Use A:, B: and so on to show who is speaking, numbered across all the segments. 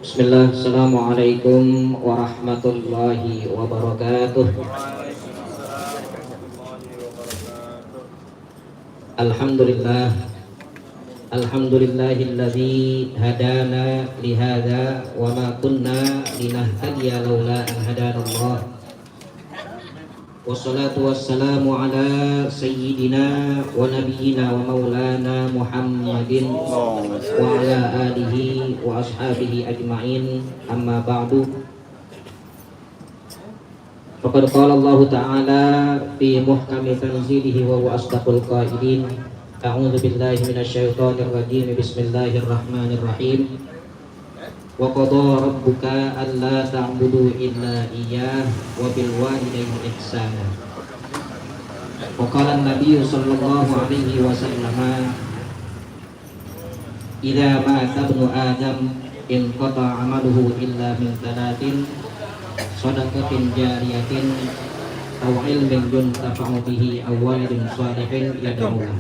A: Bismillah, Assalamualaikum warahmatullahi wabarakatuh. Alhamdulillah, Alhamdulillahilladzi hadana lihada wa ma kunna linahtadiya laula an hadanallah. Wassalatu wassalamu ala sayyidina wa nabiyyina wa maulana Muhammadin wa ala alihi wa ashabihi ajma'in, amma ba'du. Faqad qala Allah ta'ala fi muhkami tanzilihi wa huwa asdaqul qailin. A'udzu billahi minasyaitonir rajim. Bismillahirrahmanirrahim. Wa qada rabbuka alla ta'budu illa iyyah wa bil walidayni ihsana. Wa qala an-nabiy sallallahu alaihi wasallam, idza mata ibnu adam inqata 'amaluhu illa min thalathin, shadaqatin jariyatin aw ilmin yuntafa'u bihi aw waladin shalihin yad'u lahu.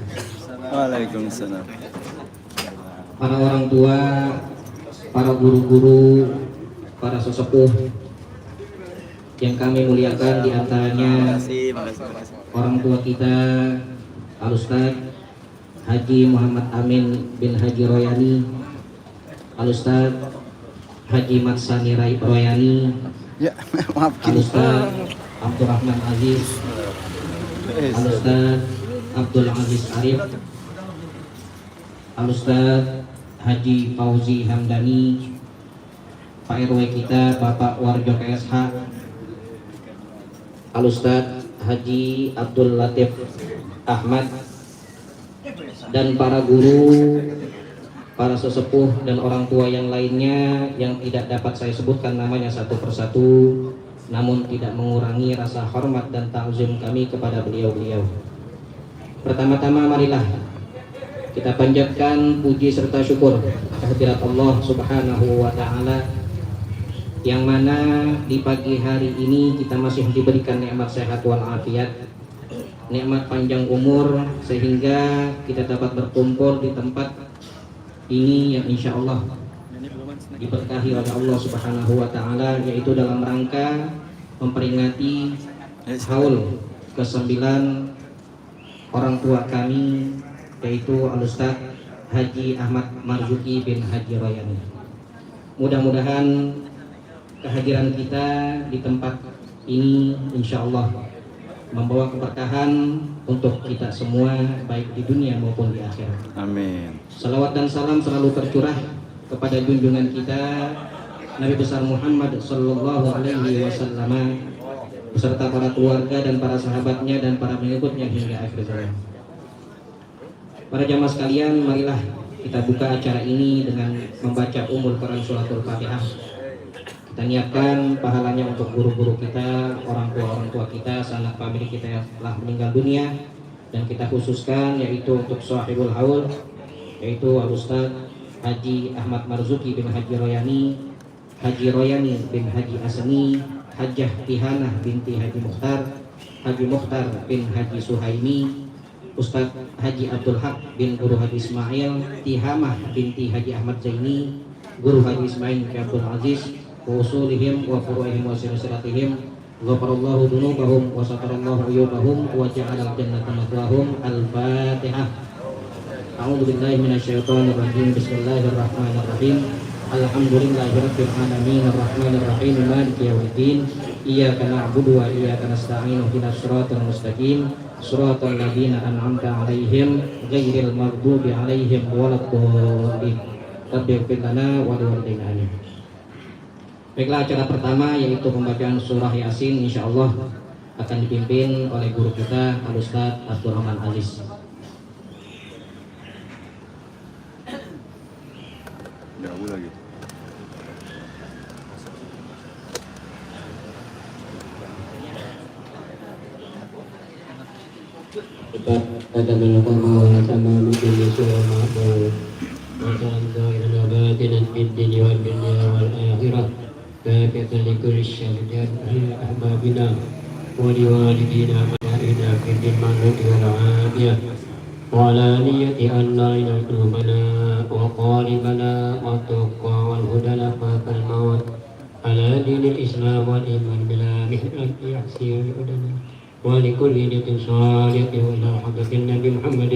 B: Waalaikumsalam.
A: Para orang tua, para guru-guru, para sesepuh yang kami muliakan, di antaranya
B: Makasih.
A: orang tua kita Al-Ustaz Haji Muhammad Amin bin Haji Royani, Al-Ustaz Haji Matsani Royani,
B: Ya, maaf
A: Al-Ustaz Abdurrahman Aziz, Al-Ustaz Abdul Aziz Arif, Al-Ustaz Haji Fauzi Hamdani, Pak RW kita Bapak Warjo KSH, Al-Ustaz Haji Abdul Latif Ahmad, dan para guru, para sesepuh dan orang tua yang lainnya yang tidak dapat saya sebutkan namanya satu persatu, namun tidak mengurangi rasa hormat dan ta'zim kami kepada beliau-beliau. Pertama-tama marilah kita panjatkan puji serta syukur kehadirat Allah Subhanahu wa ta'ala, yang mana di pagi hari ini kita masih diberikan nikmat sehat wal afiat, nikmat panjang umur, sehingga kita dapat berkumpul di tempat ini yang insya Allah diberkahi oleh Allah Subhanahu wa ta'ala, yaitu dalam rangka memperingati haul ke-9 orang tua kami, yaitu Al-Ustaz Haji Ahmad Marzuki bin Haji Royani. Mudah-mudahan kehadiran kita di tempat ini insya Allah membawa keberkahan untuk kita semua, baik di dunia maupun di akhirat.
B: Amin.
A: Salawat dan salam selalu tercurah kepada junjungan kita Nabi besar Muhammad sallallahu alaihi wasallam beserta para keluarga dan para sahabatnya dan para pengikutnya hingga akhir zaman. Para jamaah sekalian, marilah kita buka acara ini dengan membaca Quran suratul Fatihah. Kita niatkan pahalanya untuk guru-guru kita, orang tua kita, sanak famili kita yang telah meninggal dunia, dan kita khususkan yaitu untuk sahibul haul, yaitu Al-Ustaz Haji Ahmad Marzuki bin Haji Royani, Haji Royani bin Haji Asmi, Hajjah Tihanah binti Haji Mukhtar, Haji Mukhtar bin Haji Suhaimi, Ustaz Haji Abdul Haq bin Guru Haji Ismail, Tihamah binti Haji Ahmad Zaini, Guru Haji Ismail bin Abdul Aziz, wa usulihim wa furu'ihim wa silsilatihim, ghafarallahu dunubahum wa satarallahu uyubahum wa ja'alal jannata mathwahum. Al-Fatihah. A'udzu billahi minasyaitonir rajim. Bismillahirrahmanirrahim. Alhamdulillahirabbil alamin arrahmanir rahim maliki yaumiddin. Iyyaka na'budu wa iyyaka nasta'in ihdinas siratal mustaqim siratal ladzina an'amta 'alaihim ghairil maghdubi 'alaihim waladdallin. Rabbighfir lana wa liwalidayna amin. Baiklah, acara pertama yaitu pembacaan surah Yasin insyaallah akan dipimpin oleh guru kita Al-Ustaz Abdurrahman Aziz.
B: Jauh lagi.
A: Kita akan melakukan sama bikin surah Al-Fatihah. Masalah zahir wa batinan fid dunya wal akhirah. Baikatan likulli syai'in ahbabina wa liwalidina malaina fid dunya wal afiyah.
C: وعلى نية أن نرنا قلوبنا وقالبنا والتقى والهدى لخاف الموت على دين الإسلام والإيمان بلا محنة يحسين الهدى ولكل نية صادق إلى حضرة النبي محمد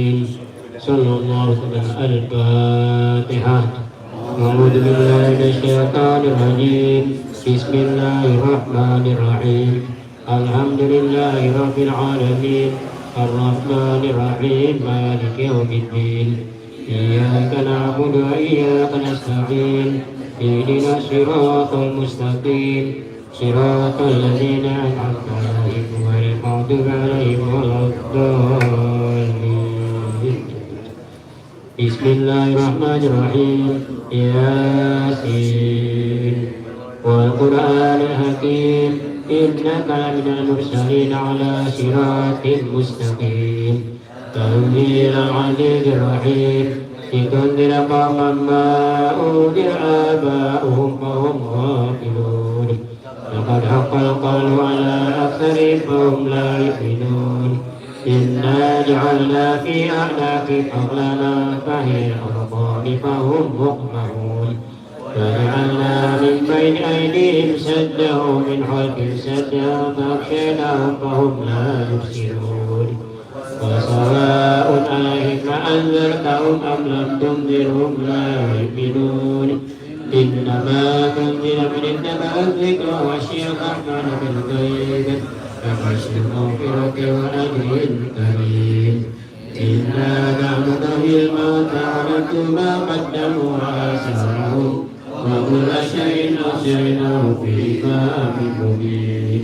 C: صلى الله عليه وسلم. الفاتحة. أعوذ بالله من الشيطان الرجيم. بسم الله الرحمن الرحيم. الحمد لله رب العالمين الرحمن الرحيم مالك يوم الدين إياك نعبد وإياك نستعين اهدنا الصراط المستقيم صراط الذين أنعمت عليهم غير المغضوب عليهم ولا الضالين. بسم الله الرحمن الرحيم. ياسين والقرآن الحكيم إنك لمن المرسلين على صراط مستقيم تنزيل العزيز الرحيم لتنذر قوما ما أنذر آباؤهم فهم غافلون لقد حق القول على أكثرهم فهم لا يؤمنون إنا جعلنا في أعناقهم أغلالا فهي الأرقام فهم مقمحون وجعلنا من بين أيديهم سدا ومن خلفهم سدا فأغشيناهم فهم لا يبصرون وسواء عليهم أأنذرتهم أم لم تنذرهم لا يؤمنون إنما تنذر من اتبع الذكر وخشي الرحمن بالغيب فبشر مغفرة وأجر كريم. إنا نعبد الموتى ونكتب ما قدموا وآثارهم وكل شيء أحصيناه في إمام مبين.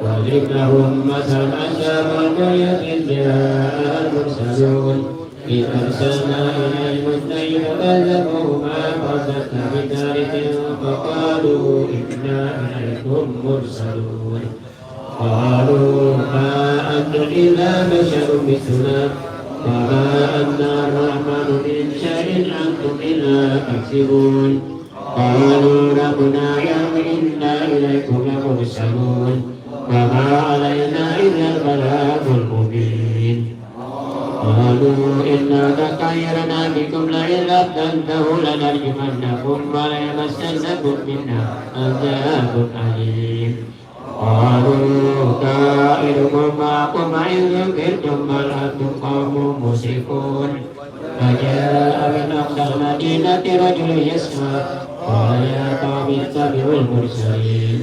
C: واضرب لهم مثل أصحاب القرية إذ جاءها المرسلون إذ أرسلنا إليهم اثنين فكذبوهما فأرسلنا بثالث فقالوا إنا إليكم مرسلون قالوا ما أنتم إلا بشر مثلنا وما أنزل الرحمن من شيء أنتم إلا تكسبون قالوا ربنا يعلم إنا إليكم لمرسلون وما علينا إلا البلاغ المبين. قالوا إنا تطيرنا بكم لئن لم تنتهوا لنرجمنكم وليمسنكم منا عذاب أليم. قالوا طائركم معكم إن ذكرتم بل أنتم قوم مسرفون. فجاء من أقصى المدينة رجل يسعى قال يا قوم اتبعوا المرسلين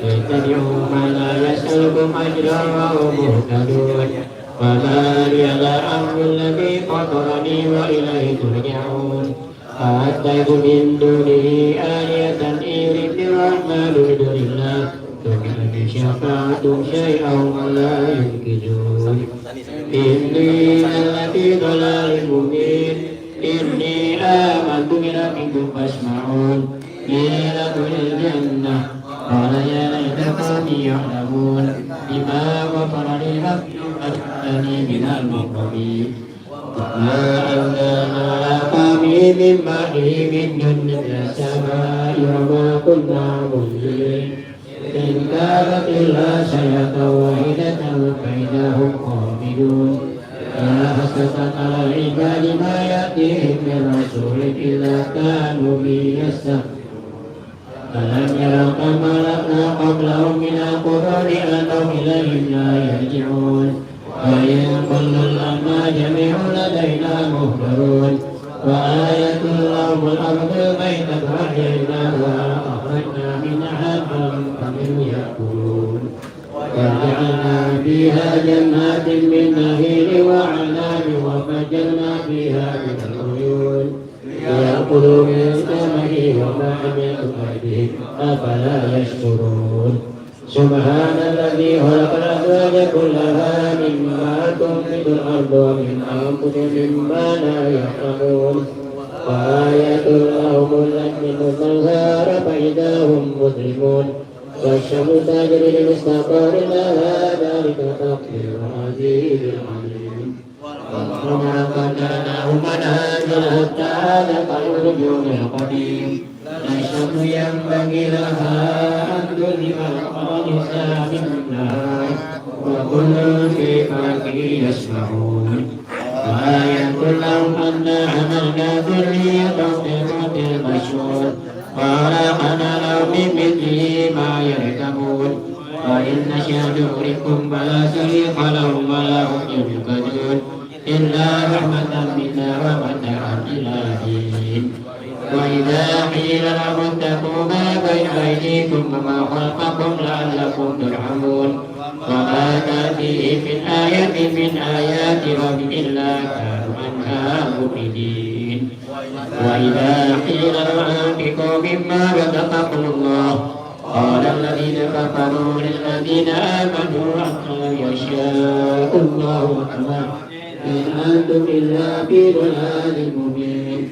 C: اتبعوا من لا يسألكم أجرا وهم مهتدون. وما لي لا أمر الذي فطرني وإليه ترجعون. أأتيت من دونه آلية إن يرد الرحمن بدون الله فكأن شفاعتم شيئا ولا ينقذون. إني لفي ضلال مبين. إني آمنت بربكم فاسمعون. قيل ادخل الجنة قال يا ليت قومي يعلمون بما غفر لي ربي وأجعلني من المكرمين. وما أنزلنا على قومه من بعده من جند السماء وما كنا منزلين إن كانت إلا سيئة واحدة فإذا هم خامدون. يا حسرة على العباد ما يأتيهم من رسول إلا كانوا به يستهزئون. ألم يروا كما أهلكنا قبلهم من القرون أنهم إليهم لا يرجعون. وإن كل لما جميع لدينا مهدرون. وآية لهم الأرض الميتة فأحييناها وأخرجنا منها حبا يأكلون. وجعلنا فيها جنات من نخيل وأعناب وفجرنا فيها من العيون ليأكلوا من ثمره وما عملت أيديهم أفلا يشكرون. سبحان الذي خلق الأزواج كلها مما تنبت الأرض ومن أنفسهم مما لا يعلمون. وآية لهم الليل والنهار فإذا هم مظلمون. والشمس تجري لمستقر لها ذلك تقدير العزيز العليم. وما قدرناه منازل حتى ذاق النجوم القديم. لا الشمس ينبغي لها أن تدرك القمر سابق النهار وكل في فلك يسبحون. وآية لهم أنا حملنا ذريتهم في الأرض المشهور وخلقنا لهم من مثله ما يركبون وإن نشأ نغرقهم فلا صريخ لهم ولا هم ينقذون إلا رحمة منا ومتاعا إلى حين وإذا قيل لهم اتقوا ما بين أيديكم وما خلفكم لعلكم ترحمون وما تأتيهم من آية من آيات ربهم إلا كانوا عنها مؤمنين وإذا قيل لهم أنفقوا مما رزقكم الله قال الذين كفروا للذين آمنوا لو يشاء الله أكبر إن أنتم إلا في ضلال مبين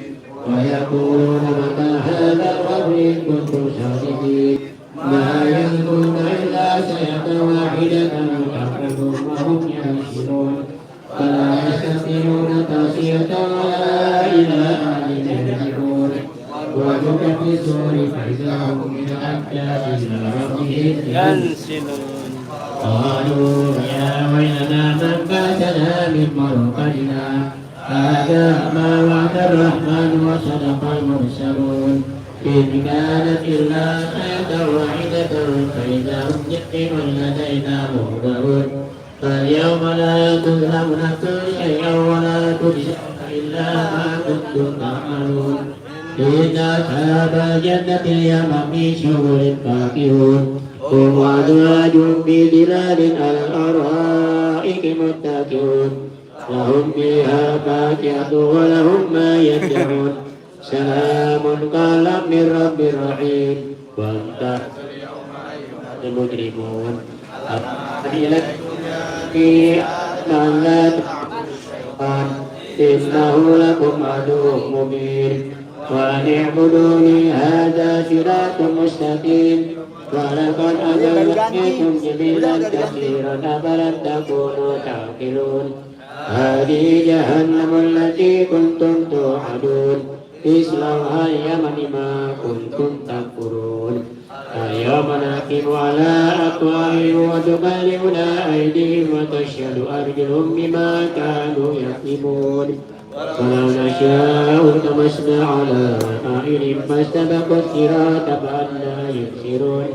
C: ويقولون متى هذا الوعد إن كنتم صادقين ما ينظرون إلا سيئة واحدة تأخذهم وهم ينشرون فلا يستطيعون توصية ولا إلى أهلهم يرجعون ونفخ في الصور فإذا هم من أكتاف إلى ربهم ينسلون قالوا يا ويلنا من بعثنا من مرقدنا هذا ما وعد الرحمن وصدق المرسلون إن كانت إلا صيحة واحدة فإذا هم يقيمون لدينا مهدرون فاليوم لا تظلم نفس شيئا ولا تجزون إلا ما كنتم تعملون إن أصحاب الجنة اليوم في شغل فاكهون هم وأزواجهم في ظلال على الأرائك متكئون لهم فيها فاكهة ولهم ما يدعون سلام قولا من رب رحيم وانتهى المجرمون في من لا تحقن إنه لكم عدو مبين وأن اعبدوني هذا صراط مستقيم ولقد أضلكم جبلا كثيرا أفلم تكونوا تعقلون هذه جهنم التي كنتم توعدون اصلوها اليوم بما كنتم تكفرون اليوم نختم على أفواههم وتكلمنا أيديهم وتشهد أرجلهم بما كانوا يكسبون ولو نشاء طمسنا على أعينهم فاستبقوا الصراط فأنى يبصرون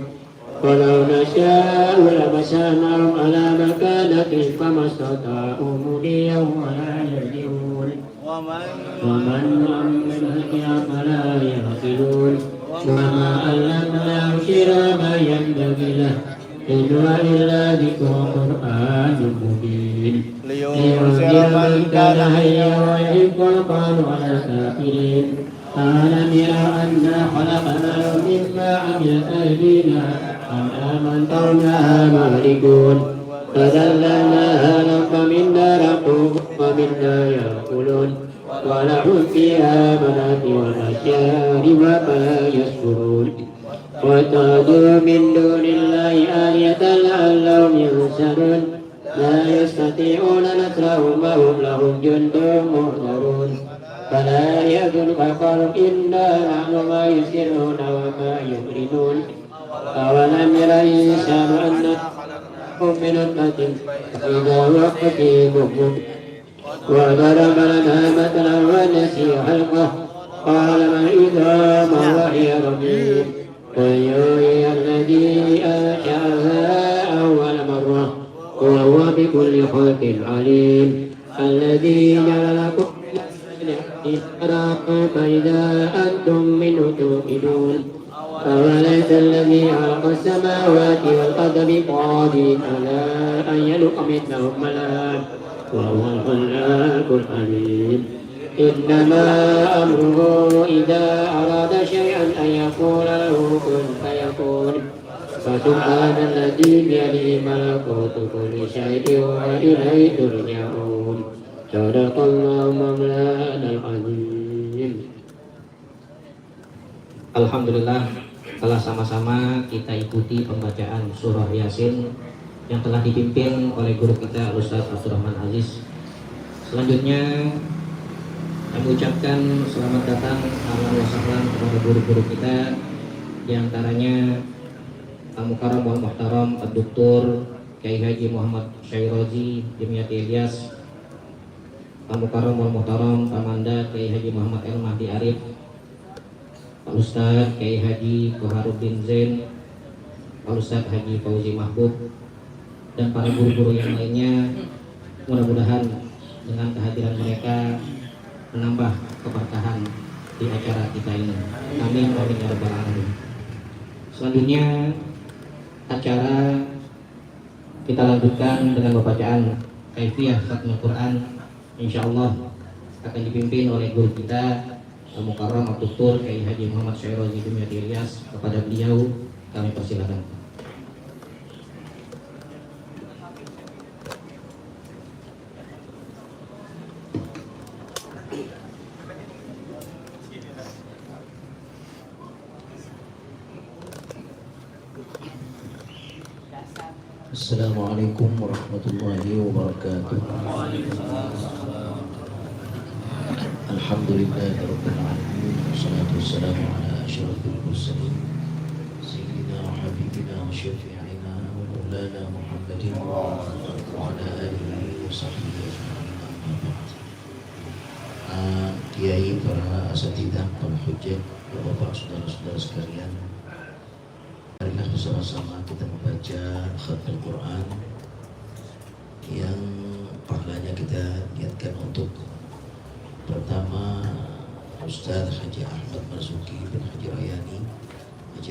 C: ولو نشاء لمسخناهم على مكانتهم فما استطاعوا مضيا ولا يرجعون ومن أمن فلا يعقلون وما علمناه شرا ما ينبغي له إن هو إلا ذكر قرآن مبين لينذر من كان حيا ويحب القول على الكافرين ألم يروا أنا خلقنا مما عملت أيدينا أنعاما قومها مهلكون فذللناها لهم فمنا ركوب ومنا يأكلون ولهم فيها منافع ومشارب وما يشكرون واتخذوا من دون الله آلهة لعلهم ينصرون لا يستطيعون نصرهم وهم لهم جند مهزرون فلا يحزنك قولهم إنا نحن ما يسرون وما يعلنون أولم ير الإنسان أنا من نطفة إذا هو خصيم مبين وضرب لنا مثلا ونسي خلقه قال من إذا ما وهي رميم ويحيي الذي أنشأها أول مرة وهو بكل خلق عليم الذي جعل لكم فإذا أنتم منه توقدون أوليس الذي خلق السماوات والأرض بقادر على أن يخلق مثلهم ملائكة وهو الخلاق العليم إنما أمره إذا أراد شيئا أن يقول له كن فيكون فسبحان الذي بيده ملكوت كل شيء وإليه ترجعون صدق الله مولانا العظيم.
A: Alhamdulillah, telah sama-sama kita ikuti pembacaan surah Yasin yang telah dipimpin oleh guru kita Ustaz Abdurrahman Aziz. Selanjutnya kami ucapkan selamat datang ahlan wa sahlan kepada guru-guru kita, di antaranya Al-Mukarram wal Muhtaram Ad-Doktor Kiai Haji Muhammad Syairozi Dimyati Ilyas, Pak Mukarram wal Muhtaram Pak Manda Kiai Haji Muhammad El Mahdi Arif, Pak Ustadz Kiai Haji Koharuddin Zain, Pak Ustadz Haji Fauzi Mahbub, dan para guru-guru yang lainnya. Mudah-mudahan dengan kehadiran mereka menambah keberkahan di acara kita ini. Amin amin ya rabbal alamin. Selanjutnya acara kita lanjutkan dengan bacaan kaifiyah khatmul Quran. Insyaallah akan dipimpin oleh guru kita Al-Mukarram Abdul Kiai Haji Muhammad Syairozi Dumyati Ilyas. Kepada beliau kami persilakan.
D: Assalamualaikum warahmatullahi wabarakatuh. Alhamdulillahirabbil alamin. Wassalatu wassalamu ala asyrafil mursalin sayyidina wa habibina wa syafi'ina wa maulana Muhammadin wa ala alihi wa sahbihi ajma'in. Kiai, para asatidzah, para hujjah, bapak, saudara-saudara sekalian, marilah bersama-sama kita membaca khatmul Quran yang pahalanya kita niatkan untuk pertama Ustadz Haji Ahmad Marzuki bin Haji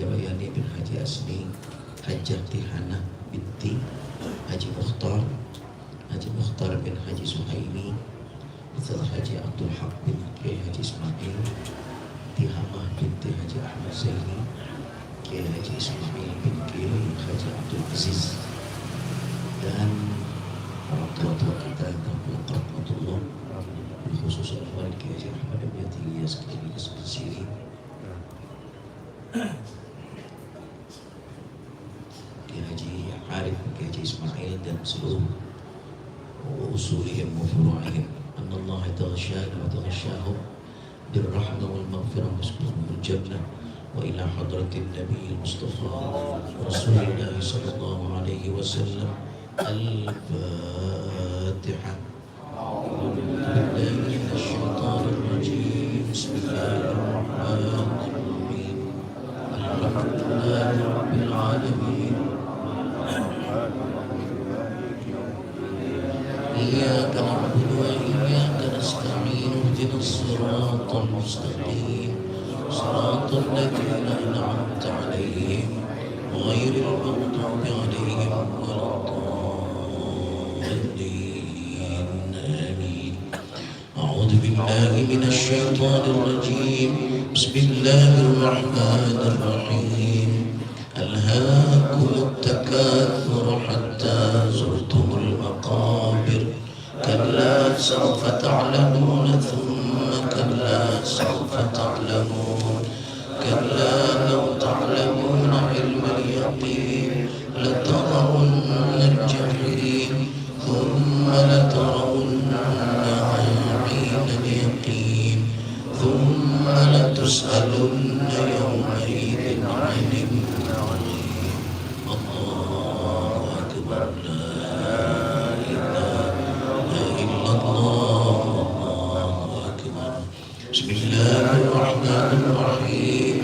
D: Royani bin Haji Asni, Hajjah Tihana binti Haji Mukhtar bin Haji Suhaimi, Ustadz Haji Abdul Haq bin Kiai Haji Ismail, Tihamah binti Haji Ahmad Zaini, Kiai Haji Ismail bin Kiai Haji Abdul Aziz, dan orang tua-tua kita yang telah rahmatullah, khusus Al-Walid Kiai Haji Ahmad Dumyati Ilyas Kesiri, Kiai Haji Arif, Kiai Haji Ismail, dan seluruh usulihim wa furu'ihim. Allah taghsyana wa taghsyahum birrahmah wal maghfirah wa subhanal jannah. وإلى حضرة النبي المصطفى رسول الله صلى الله عليه وسلم الفاتحة. أعوذ بالله من الشيطان الرجيم. بسم الله الرحمن الرحيم. الحمد لله رب العالمين. إياك نعبد وإياك نستعين. اهدنا الصراط المستقيم صراط الذين أنعمت عليهم غير المغضوب عليهم ولا الضالين. آمين. أعوذ بالله من الشيطان الرجيم. بسم الله الرحمن الرحيم. ألهاكم التكاثر حتى زرتم المقابر كلا سوف تعلمون ثم كلا سوف تعلمون كلا لو تعلمون علم اليقين لترون الجحيم ثم لترونها عين اليقين ثم لتسألن يومئذ عن النعيم. الله أكبر. بسم الله الرحمن الرحيم.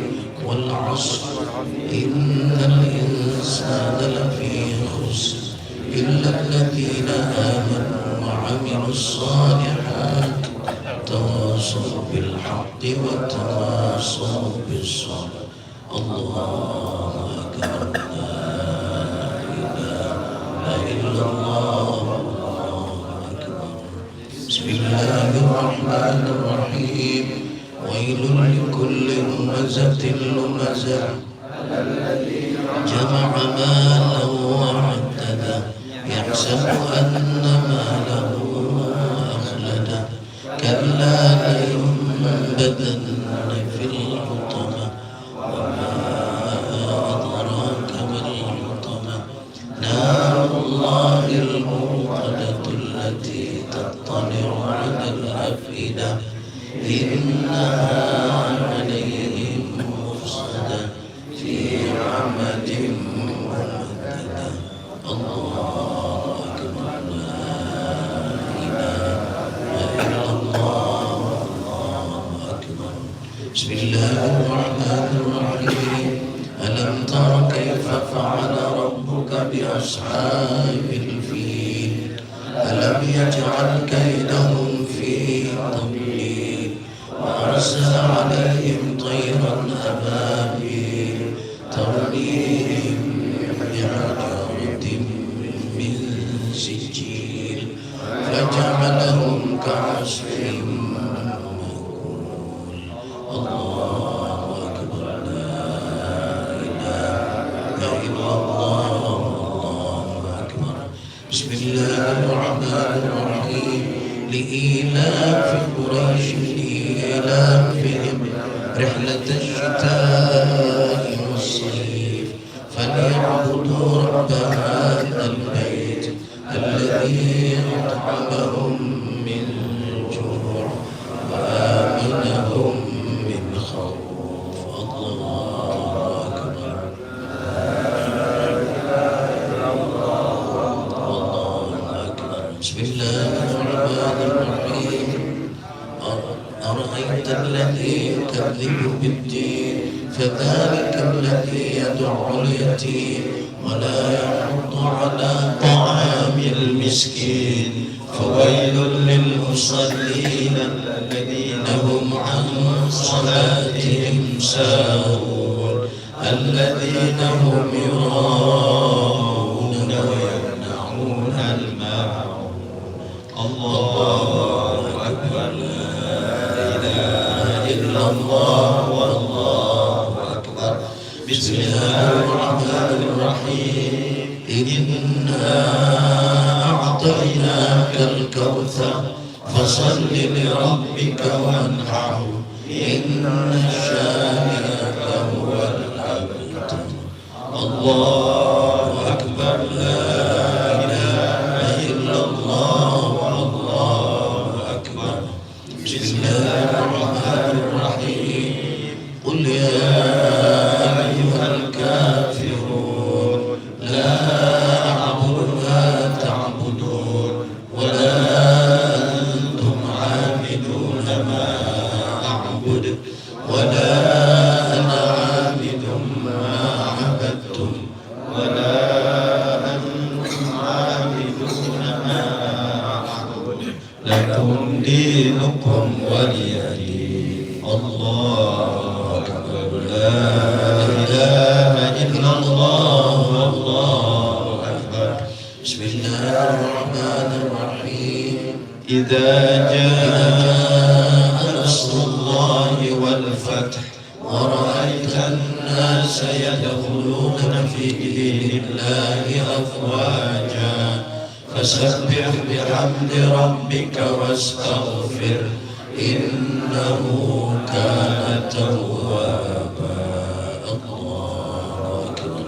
D: والعصر إن الإنسان لفي خسر إلا الذين آمنوا وعملوا الصالحات تواصوا بالحق وتواصوا بالصبر. الله أكبر. لا إله إلا الله. بسم الله الرحمن الرحيم. ويل لكل همزة لمزة جمع مالا وعدده يحسب أن ماله أخلده كلا لينبذن في الحطمة وما أدراك ما الحطمة نار الله الموقدة التي تطلع على الأفئدة إنها عليهم مفسدة في عمد ممددة. الله أكبر. لا إله إلا بسم الله الرحمن الرحيم ألم تر كيف فعل ربك بأصحاب الفيل ألم يجعل كيدهم في تضليل وأرسل عليهم طيرا أبابيل ترميهم بحجارة من سجيل فجعلهم كعصف مأكول الله أكبر لا إله إلا الله الله أكبر بسم الله الرحمن الرحيم لإيلاف قريش إيلافهم رحلة الشتاء والصيف فليعبدوا رب هذا البيت الذي أطعمهم من جوع وآمنهم من خوف الله أكبر الله أكبر بسم الله الرحمن الرحيم أرأيت الذي يكذب بالدين فذلك الذي يدعو اليتيم ولا يحض على طعام المسكين فويل للمصلين الذين هم عن صلاتهم ساهون الذين هم يراءون ويمنعون الماعون الله أكبر إلا الله والله أكبر بسم الله الرحمن الرحيم إنا أعطيناك الكوثر فصل لربك وانحر إن شانئك هو الأبتر الله أكبر لا إله إلا الله والله أكبر بسم الله الرحمن الرحيم قل يا أيها الكافرون لا أعبد ما تعبدون ولا أنتم عابدون ما أعبد ولا أنا عابد ما عبدتم ولا أنتم عابدون ما أعبد لكم دينكم ولي دين الله أكبر لا إله إلا الله والله أكبر بسم الله الرحمن الرحيم إذا جاء نصر الله والفتح ورأيت الناس يدخلون في دين الله أفواجا فسبح بحمد ربك واستغفر إنه كان توابا الله أكبر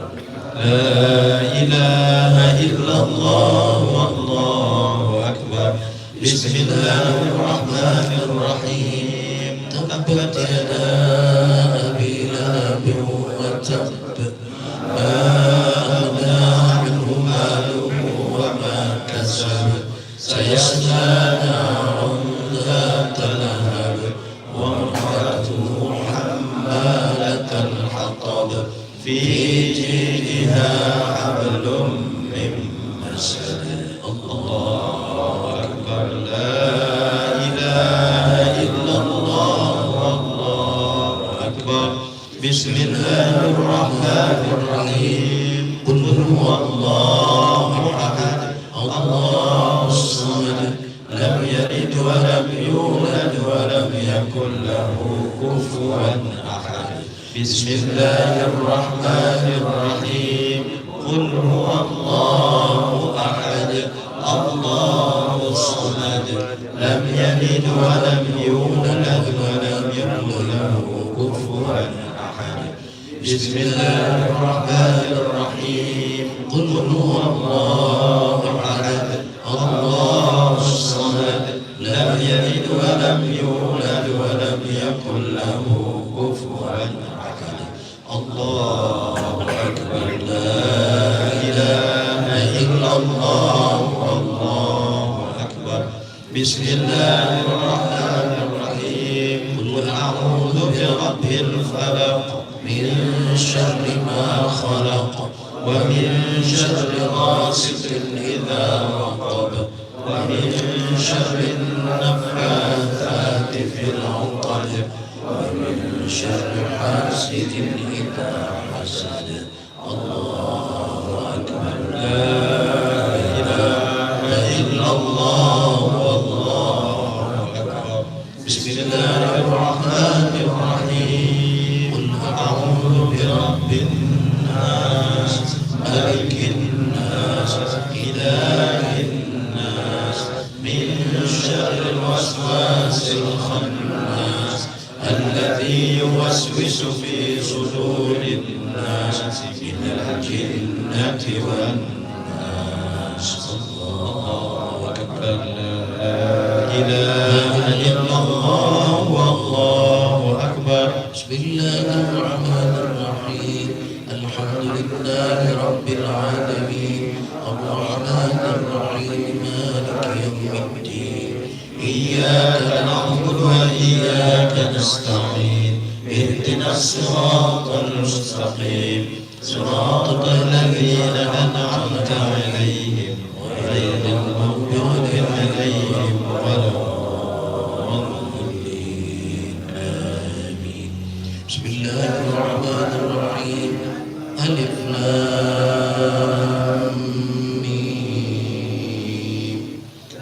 D: لا إله إلا الله والله أكبر بسم الله الرحمن الرحيم تبت يدا أبي لهب وتب ما أغنى عنه ماله وما كسب سيصلى نارا ذات لهب وامرأته حمالة الحطب في جيدها حبل من مسد الله أكبر لا إله إلا الله والله أكبر بسم الله الرحمن الرحيم قل هو الله أحد الله الصمد لم يلد ولم يولد ولم يكن له كفوا أحد بسم الله الرحمن الرحيم قل هو الله أحد الله الصمد لم يلد ولم يولد ولم يكن له كفوا أحد بسم الله الرحمن الرحيم قل هو الله أحد الله الصمد لم يلد ولم يولد ولم يكن له كفوا أحد الله أكبر لا إله إلا الله والله أكبر بسم الله الرحمن الرحيم قل أعوذ برب الفلق من شر ما خلق ومن شر غاسق إذا وقب ومن شر النفاثات في العقد ومن شر حاسد إذا حسد. الله أكبر. لا إله إلا الله والله أكبر. بسم الله الرحمن الرحيم. قل أعوذ برب الناس ملك الناس إله الناس من شر الوسواس الخناس الذي يوسوس في صدور الناس من الجنة والناس. الله أكبر. لا إله إلا الله والله أكبر. بسم الله الرحمن الرحيم. الحمد لله رب العالمين الرحمن الرحيم مالك يوم الدين إياك نعبد وإياك نستعين اهدنا الصراط المستقيم صراط الذين أنعمت عليهم غير المغضوب عليهم ولا الضالين. آمين. بسم الله الرحمن الرحيم. ألف لام ميم.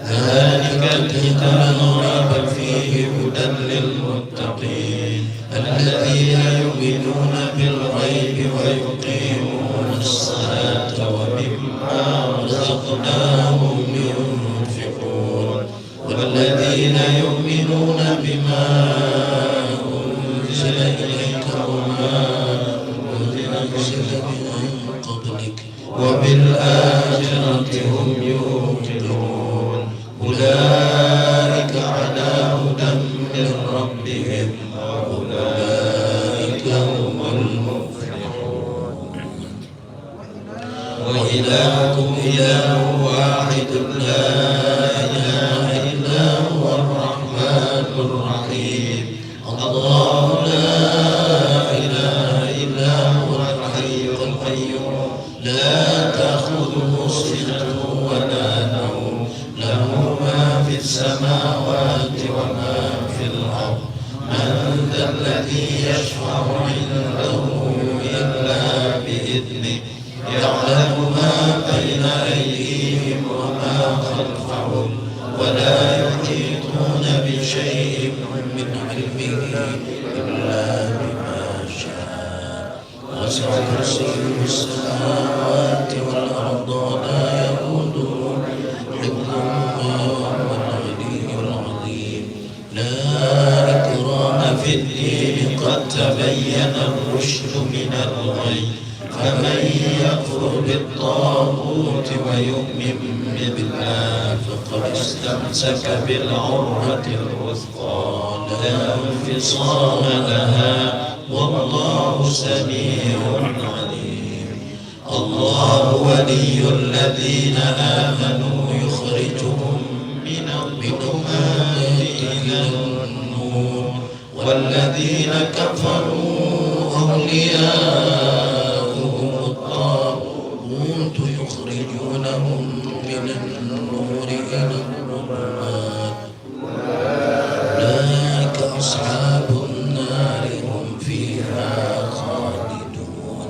D: ذلك الكتاب ريب فيه هدى للمتقين الذين يؤمنون بالغيب ويقيمون الصلاة ومما رزقناهم ينفقون والذين يؤمنون بما أنزل إليك وما أنزل من قبلك وبالآخرة هم يوقنون أولئك على هدى من ربهم وأولئك هم المفلحون. وإلهكم إله واحد لا إله إلا هو الرحمن الرحيم. الله لا إله إلا هو الحي القيوم لا تأخذه سنة ولا نوم له ما في السماوات وما في الأرض. من ذا الذي يشفع عنده إلا بإذنه يعلم ما بين أيديهم وما خلفهم ولا يحيطون بشيء من علمه إلا بما شاء. وسع كرسيه السماوات والأرض ولا يئوده حفظهما وهو العلي العظيم. لا إكراه في الدين قد تبين الرشد من الغي فمن يكفر بالطاغوت ويؤمن بالله فقد استمسك بالعروة الوثقى لا انفصام لها والله سميع عليم. الله ولي الذين آمنوا يخرجهم من الظلمات إلى النور والذين كفروا أولياؤهم الطاغوت يخرجونهم من النور إلى الظلمات أولئك أصحاب النار هم فيها خالدون.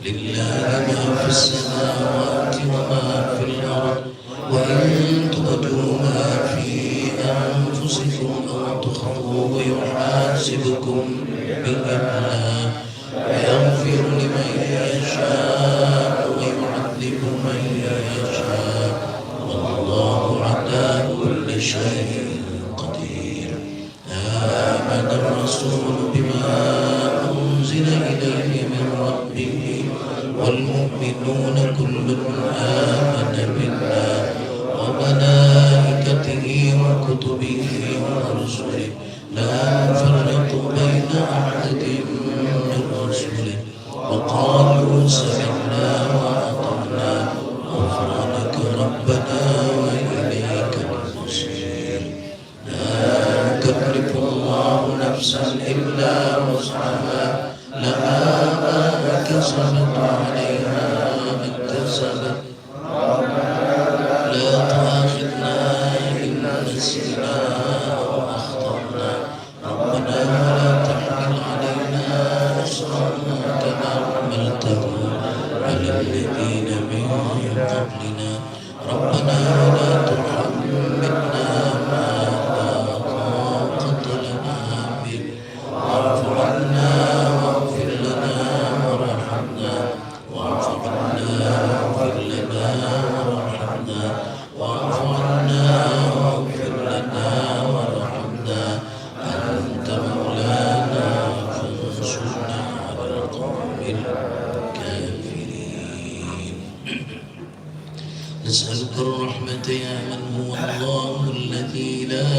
D: لله ما في السماوات وما في الأرض وإن تبدوا ما في أنفسكم أو تخفوه يحاسبكم به الله ويغفر لمن يشاء ويعذب من يشاء والله على كل شيء قدير. آمن الرسول بما أنزل إليه من ربه والمؤمنون كل آمن بالله وملائكته وكتبه ورسله لا نفرق بين أحد من رسله وقالوا سمعنا وأطعنا غفرانك ربنا وإليك المصير. لا يكلف الله نفسا إلا إلا وسعها لها ما كسبت وعليها ما اكتسبت لا تؤاخذنا إن نسينا أو أخطأنا ربنا ولا تحمل علينا إصرا كما حملته على الذين من قبلنا ربنا ولا تحملنا ما لا طاقة لنا به واعف عنا واغفر لنا وارحمنا واعف عنا واغفر لنا وارحمنا واعف عنا واغفر لنا وارحمنا أنت مولانا فانصرنا على القوم الكافرين. نسألك الرحمة يا من هو الله الذي لا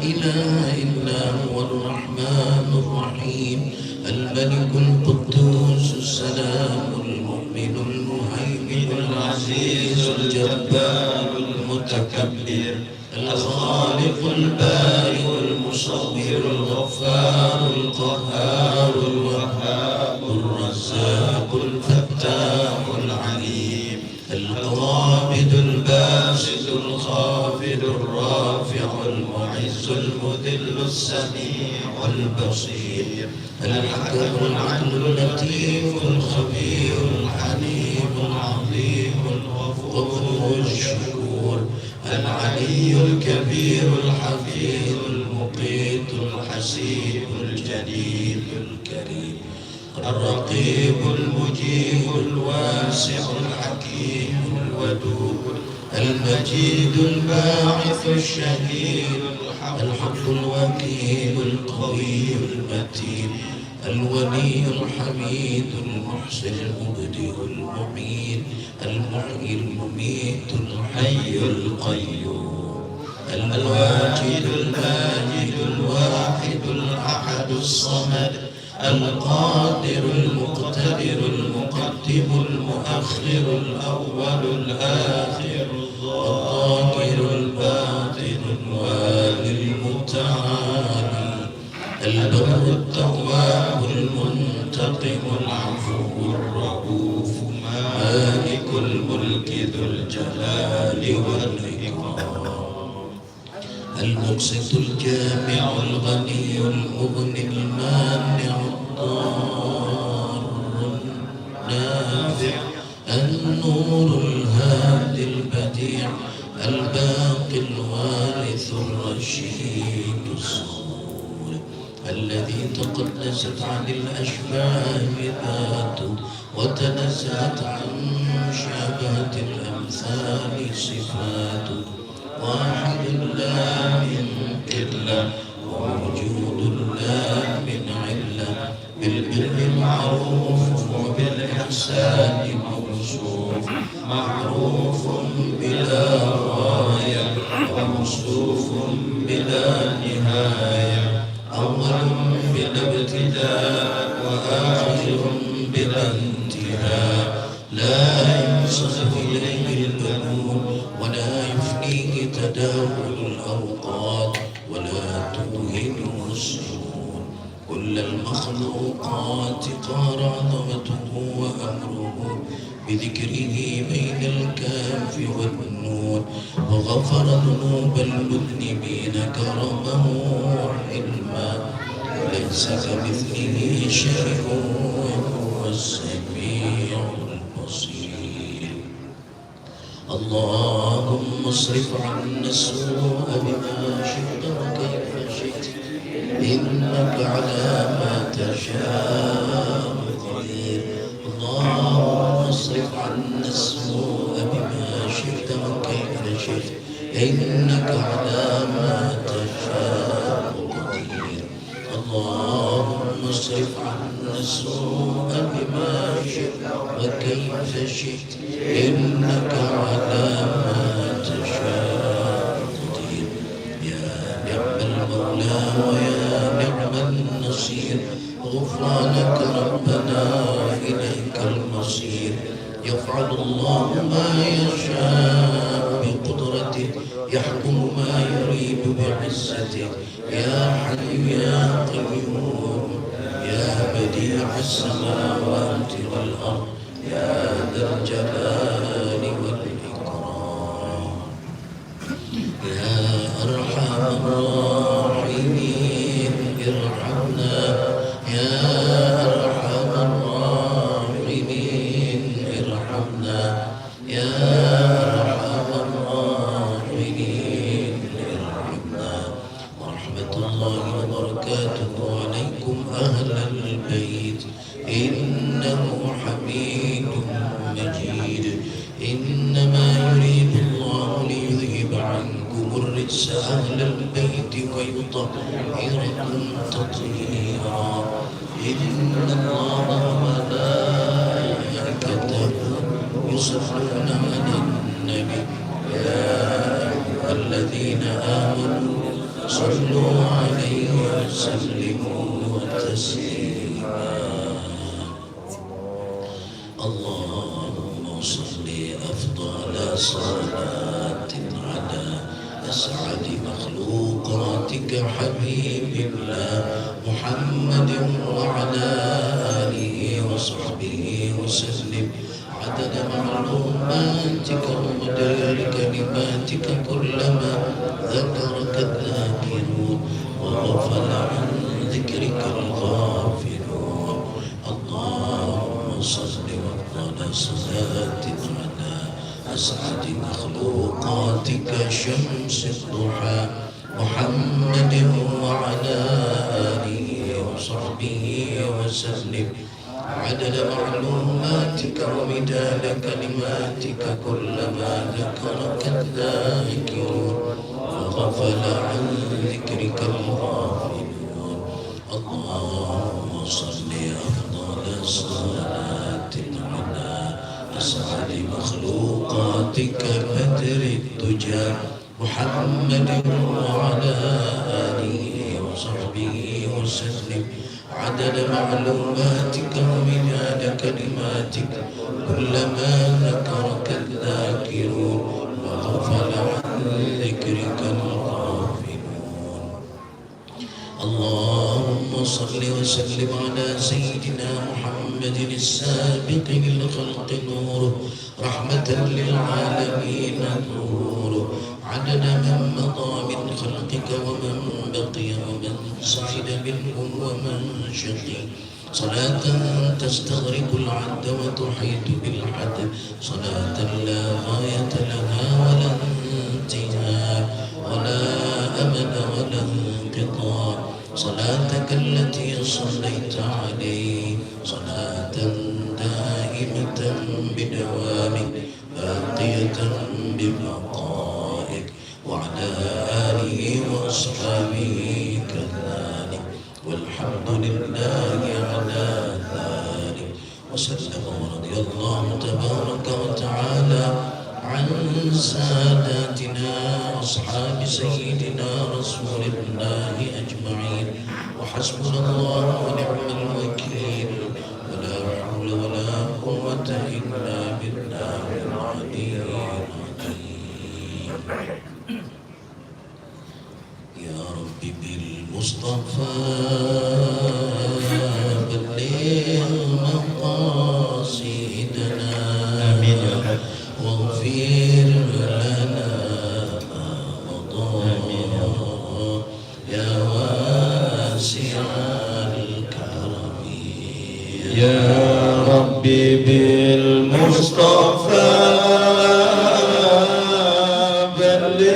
D: إله إلا هو الرحمن الرحيم الملك القدوس السلام المؤمن المهيمن العزيز الجبار المتكبر الخالق البارئ المصور الغفار القهار الوهاب الرزاق الفتاح العليم القابض الباسط الخافض الرافع المعز المذل السميع البصير الحكم العدل اللطيف الخبير الحليم العظيم الغفور الشكور العلي الكبير الحفيظ المقيت الحسيب الجليل الكريم الرقيب المجيب الواسع الحكيم الودود المجيد الباعث الشهيد الحق الوكيل القوي المتين الولي الحميد المحسن المبدئ المعين المحيي المميت الحي القيوم الواجد الماجد الواحد الأحد الصمد القادر المقتدر المقدم المؤخر الأول الآخر الظاهر الباطن الوالي المتعالي البر التواب المنتقم العفو الرؤوف مالك الملك ذو الجلال والإكرام المقسط الجامع الغني المغني المانع الضار النافع النور الهادي البديع الباقي الوارث الرشيد الصبور الذي تقدست عن الأشباه ذاته وتنزهت عن شبهة الأمثال صفاته واحد لا من قلة ووجود لا من علة بالبر معروف وبالإحسان موصوف معروف بلا غاية وموصوف بلا نهاية أول بلا ابتداء وآخر بلا انتهاء لا ينصرف إليه البنون ولا يفنيه تداول الأوقات ولا توهنه السنون كل المخلوقات قار عظمته وأمره بذكره بين الكاف والنون وغفر ذنوب المذنبين كرمه حلما ليس كمثله شيء وهو السميع البصير. اللهم اصرف عنا السوء بما شئت وكيف شئت إنك على ما تشاء قدير. اللهم اصرف عنا السوء بما شئت وكيف شئت إنك على ما تشاء قدير. اللهم اصرف عنا السوء بما شئت وكيف شئت إنك على ما تشاء قدير. يا نعم المولى ويا نعم النصير غفرانك ربنا إليك المصير يفعل الله ما يشاء بقدرته يحكم ما يريد بعزته يا حي يا قيوم يا بديع السماوات والأرض يا ذا الجلال والإكرام يا أرحم الراحمين ارحمنا يا أرحم الراحمين ارحمنا يا أرحم الراحمين ارحمنا ورحمة الله وبركاته عليكم أهل البيت إنه حميد مجيد إنما يريد الله ليذهب عنكم الرجس أهل البيت ويطهركم تطهيرا إن الله وملائكته يصلون على النبي يا أيها الذين آمنوا صلوا عليه وسلموا تسليما اللهم صل أفضل صلاة على أسعد مخلوقاتك حبيب الله محمد وعلى آله وصحبه وسلم عدد معلوماتك ومدار كلماتك كلما ذكرك الذاكرون وغفل عن ذكرك الغافلون اللهم صل وأفضل صلاة على أسعد مخلوقاتك شمس الضحى محمد وعلى آله وصحبه وسلم عدد معلوماتك ومداد كلماتك كلما ذكرك الذاكرون وغفل عن ذكرك الغافلون اللهم صل أفضل صلاة على أسعد مخلوقاتك بدر الدجى محمد وعلى آله وصحبه وسلم عدد معلوماتك ومداد كلماتك كلما ذكرك الذاكرون وغفل عن ذكرك الغافلون اللهم صل وسلم على سيدنا محمد السابق للخلق نوره رحمة للعالمين نوره عدد من مضى من خلقك ومن بقي ومن صعد منهم ومن شقي صلاة تستغرق العد وتحيط بالحد صلاة لا غاية لها ولا انتهاء ولا أمد ولا انقطاع صلاتك التي صليت عليه صلاة دائمة بدوامك باقية ببقائك وعلى آله وأصحابه كذلك والحمد لله على ذلك وسلم ورضي الله تبارك وتعالى عن ساداتنا أصحاب سيدنا رسول الله أجمعين وحسبنا الله ونعم الوكيل ولا حول ولا قوة إلا بالله العلي العظيم يا رب بالمصطفى بلغ مقاصدنا
B: آمين يا رب.
D: واغفر لنا ما مضى يا واسع الكرم
B: يا ربي بالمصطفى بلغ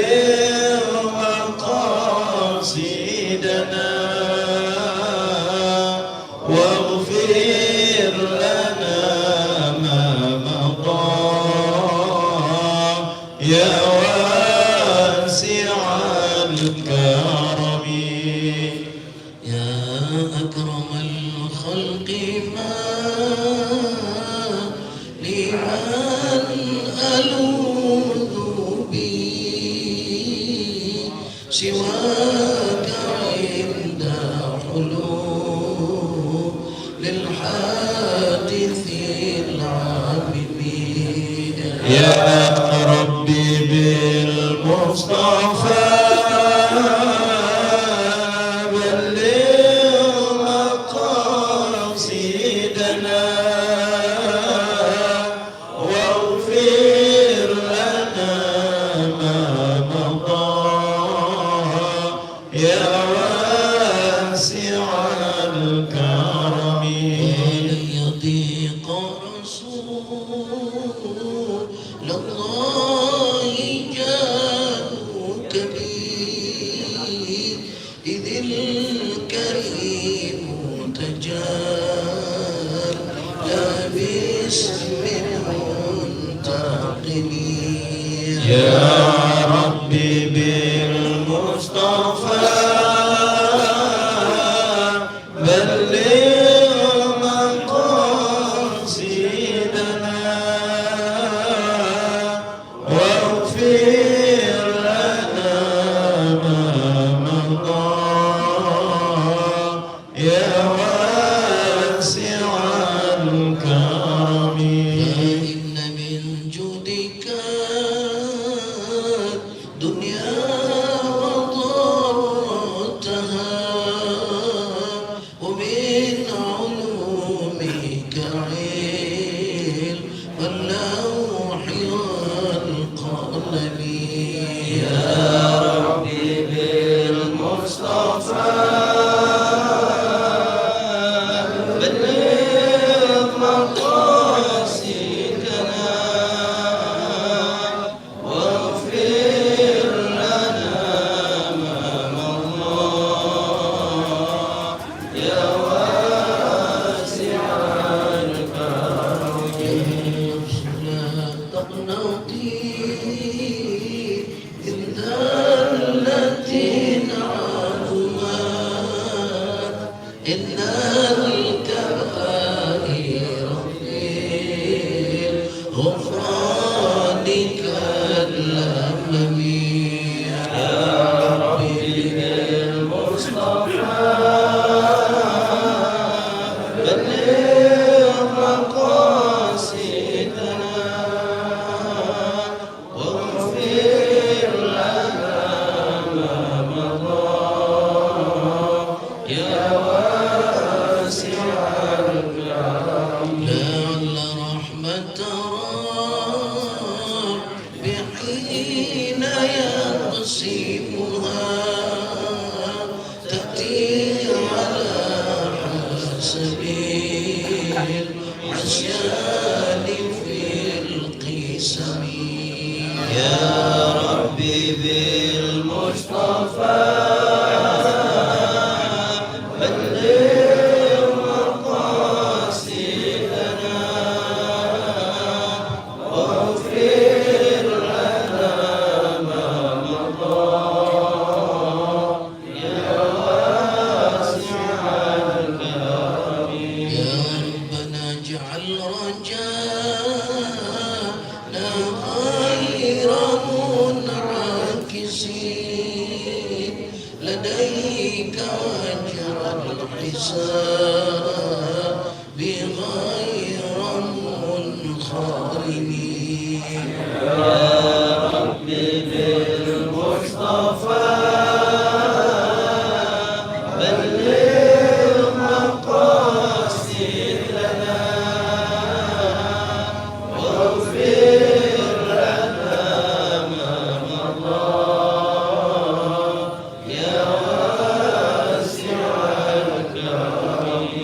B: مقاصدنا واغفر لنا ما مضى يا واسع الكرم
D: يا أكرم الخلق ما لمن ألوذ به سواك عند حلول للحادث العابد
B: يا ربي بالمصطفى بلغ مقاصدنا واغفر لنا ما مضى يا واسع الكرم.
D: ولن يضيق رسول الله جاءك به إذ الكريم تجلى باسم منتقم.
B: يا ربي بالمصطفى بلغ مقاصدنا واغفر لنا ما مضى يا واسع الكرم.
D: فإن من جودك الدنيا وضرتها ومن علومك علم اللوح والقلم.
B: يا ربي بالمصطفى بلغ مقاصدنا واغفر لنا ما مضى يا واسع الكرم.
D: لا تقنطي إن ذلت عظمت إن الكبائر في غفرانك الأمم.
B: يا ربي بالمصطفى بلغ مقاصدنا واغفر لنا ما مضى يا واسع الكرم.
D: لعل رحمة ربي حين يقسمها تأتي على حسب العصيان في القسم.
B: يا ربي بالمصطفى بلغ مقاصدنا واغفر لنا ما مضى يا واسع الكرم.
D: يا ربنا اجعل رجانا غير منعكسين لديك وجر الحساب غير منخرمين.
B: يا ربي بالمصطفى بلغ مقاصدنا واغفر لنا ما مضى يا واسع الكرم.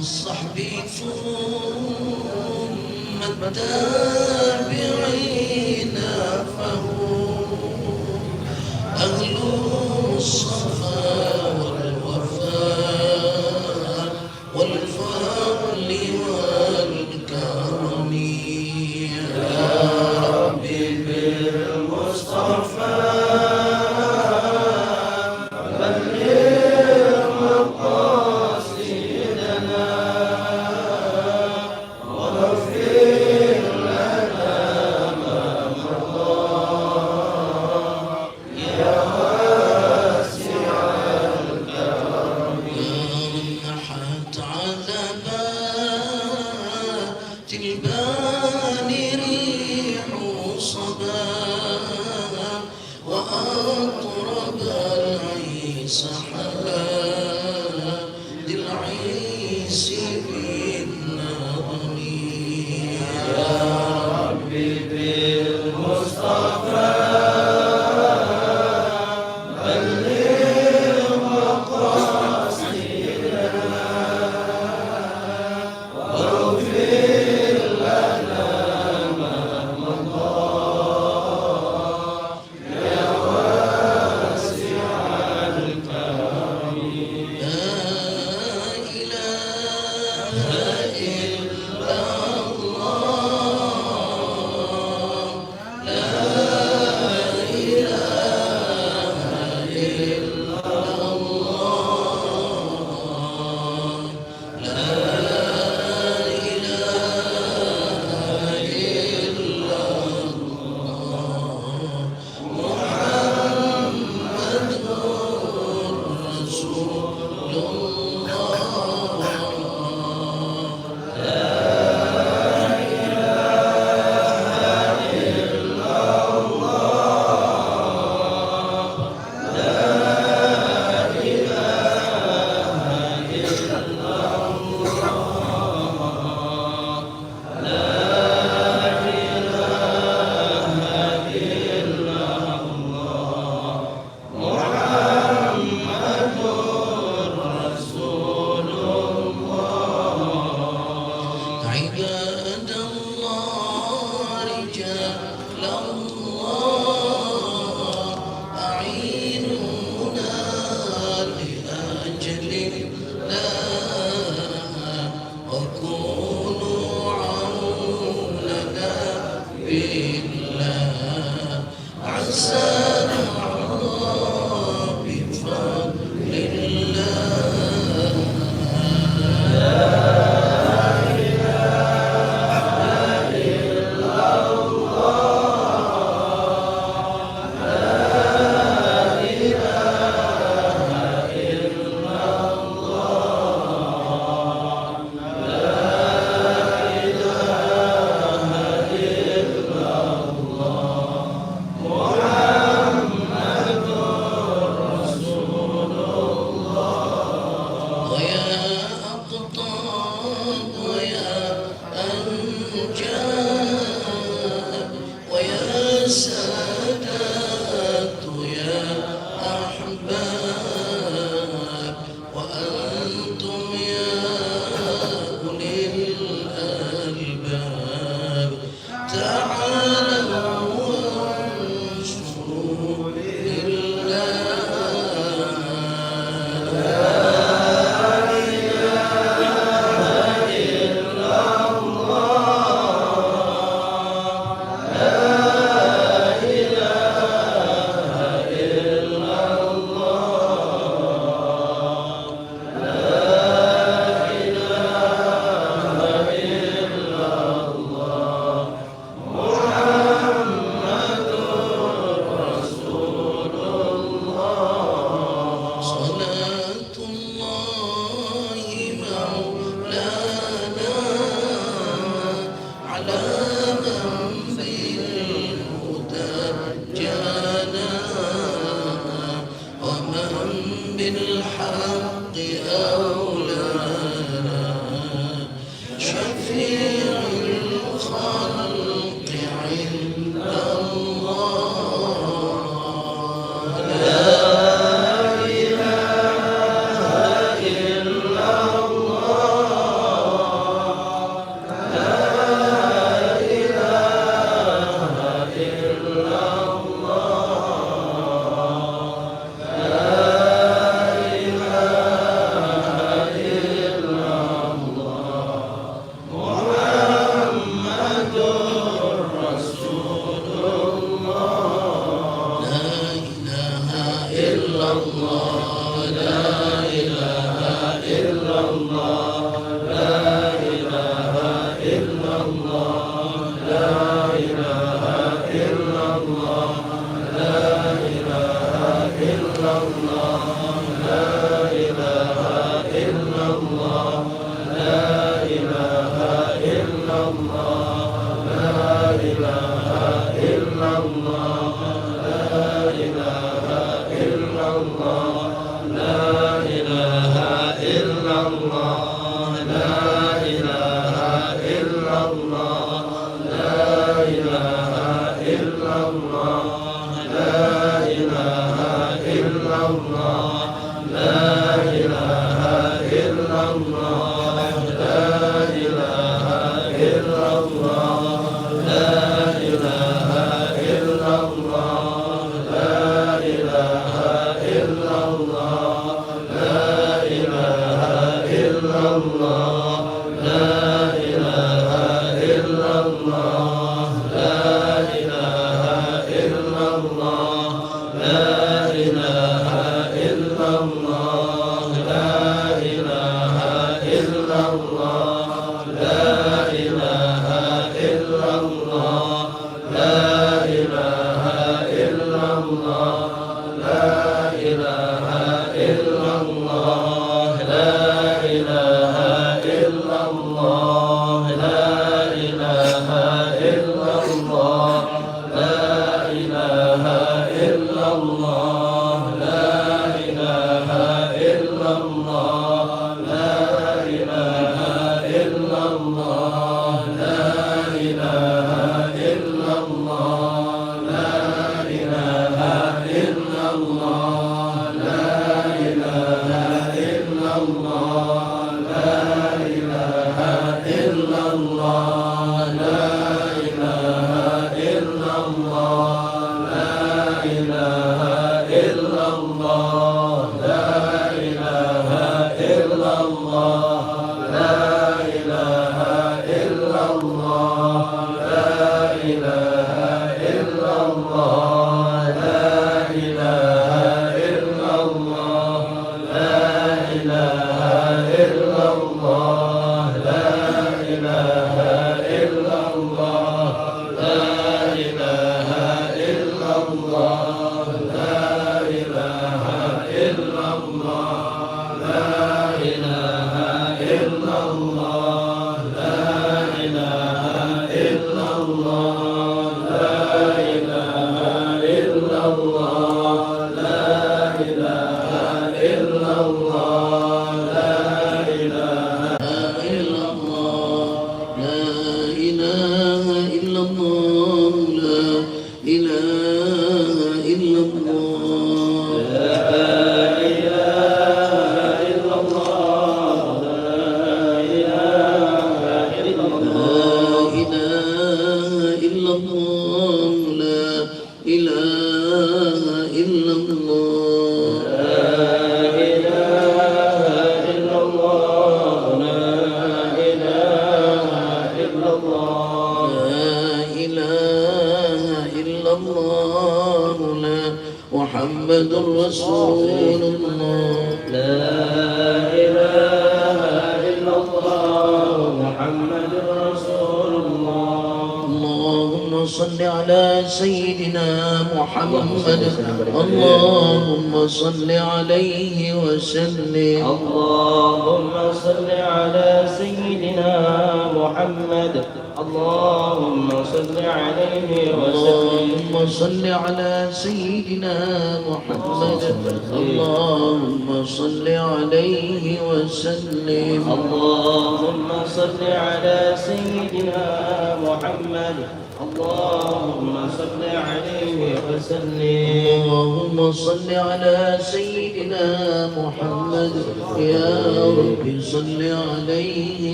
D: والصحب ثم التابعين فهم أهل الصفا والوفاء والفضل والكرم يا ربي بالمصطفى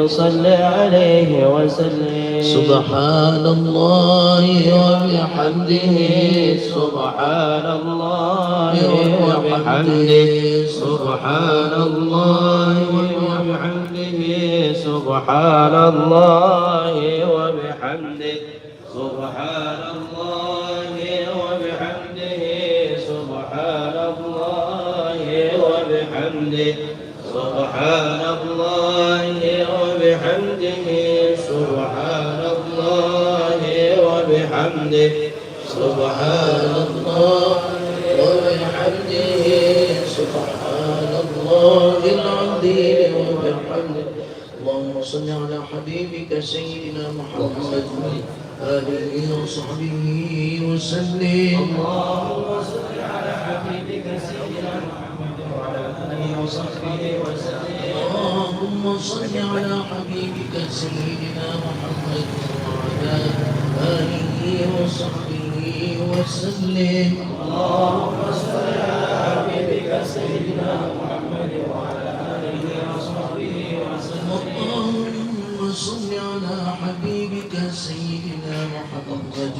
B: صل عليه وسلم.
D: سبحان الله وبحمده
B: سبحان الله وبحمده سبحان الله وبحمده سبحان الله وبحمده سبحان الله سبحان الله وبحمده سبحان الله وبحمده سبحان الله وبحمده سبحان الله العظيم وبحمده. اللهم صل على حبيبك سيدنا محمد آله وصحبه وسلم. اللهم صل على حبيبك سيدنا محمد وعلى آله وصحبه وسلم. اللهم صل على حبيبك سيدنا محمد وعلى آله وصحبه وسلم. اللهم صل على حبيبك سيدنا محمد وعلى آله وصحبه وسلم. اللهم صل على حبيبك سيدنا محمد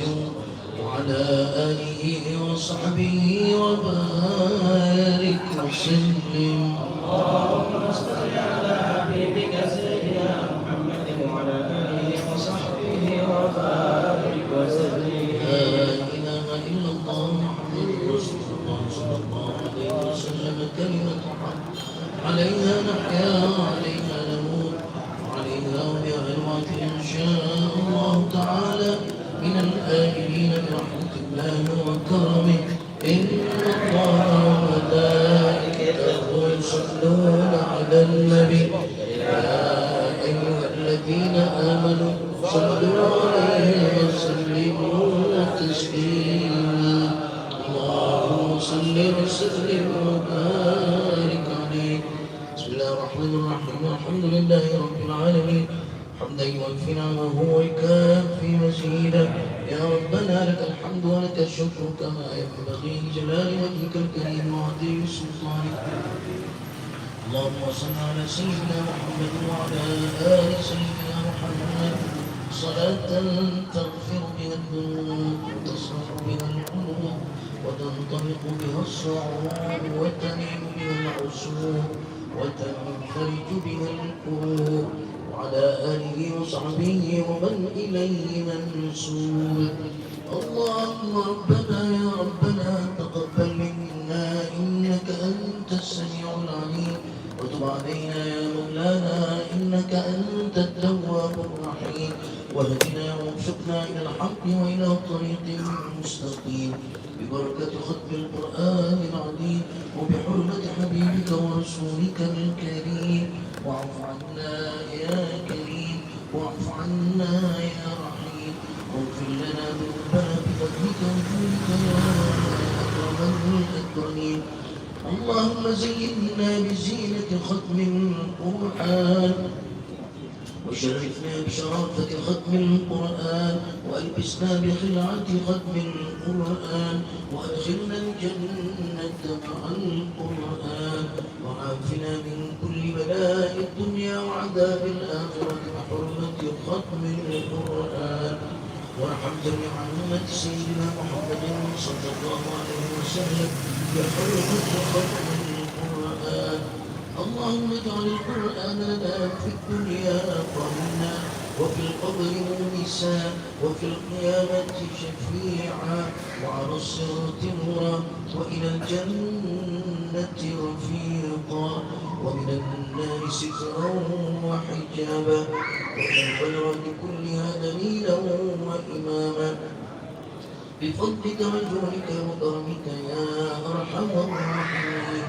B: وعلى آله وصحبه وبارك وسلم. اللهم صل على حبيبك سيدنا محمد وعلى آله وصحبه وبارك وسلم. لا إله إلا الله محمد رسول الله صلى الله عليه وسلم كلمة حق عليها نحيا وعليها نموت وعليها وبها الموت إن شاء الله تعالى من الآمنين برحمة الله وكرمه. إن الله وملائكته يصلون على النبي يا أيها الذين آمنوا صلوا عليه وسلموا تسليما. اللهم صل وسلم وبارك عليه. بسم الله الرحمن الرحيم. الحمد لله رب العالمين حمدا يوفي نعمه ويكافي مزيدا. يا ربنا لك الحمد ولك الشكر كما ينبغي لجلال وجهك الكريم وعظيم سلطانك. اللهم صل على سيدنا محمد وعلى آل سيدنا محمد صلاة تغفر بها الذنوب وتصرف بها القلوب وتنطلق بها الصعوب وتنيل بها العسور وتنفرج بها الكروب وعلى آله وصحبه ومن إليه منسوب. اللهم ربنا يا ربنا تقبل منا إنك أنت السميع العليم وتب علينا يا مولانا إنك أنت التواب الرحيم واهدنا ووفقنا إلى الحق وإلى طريق مستقيم ببركة ختم القرآن العظيم وبحرمة حبيبك ورسولك الكريم. واعف عنا يا كريم واعف عنا يا رحيم واغفر لنا ذنوبنا بفضلك وجودك يا أكرم الأكرمين. اللهم زينا بزينة ختم القرآن وشرفنا بشرافة ختم القرآن وألبسنا بخلعة ختم القرآن وأدخلنا الجنة مع القرآن وعافنا من كل بلاء الدنيا وعذاب الآخرة بحرمة ختم القرآن. وارحم جميع أمة سيدنا محمد صلى الله عليه وسلم بحرمة ختم القرآن. اللهم اجعل القرآن لنا في الدنيا قرينا وفي القبر مونسا وفي القيامة شفيعا وعلى الصراط نورا وإلى الجنة رفيقا ومن النار سترا وحجابا ومن الخيرات كلها دليلا وإماما بفضلك وجودك وكرمك يا أرحم الراحمين.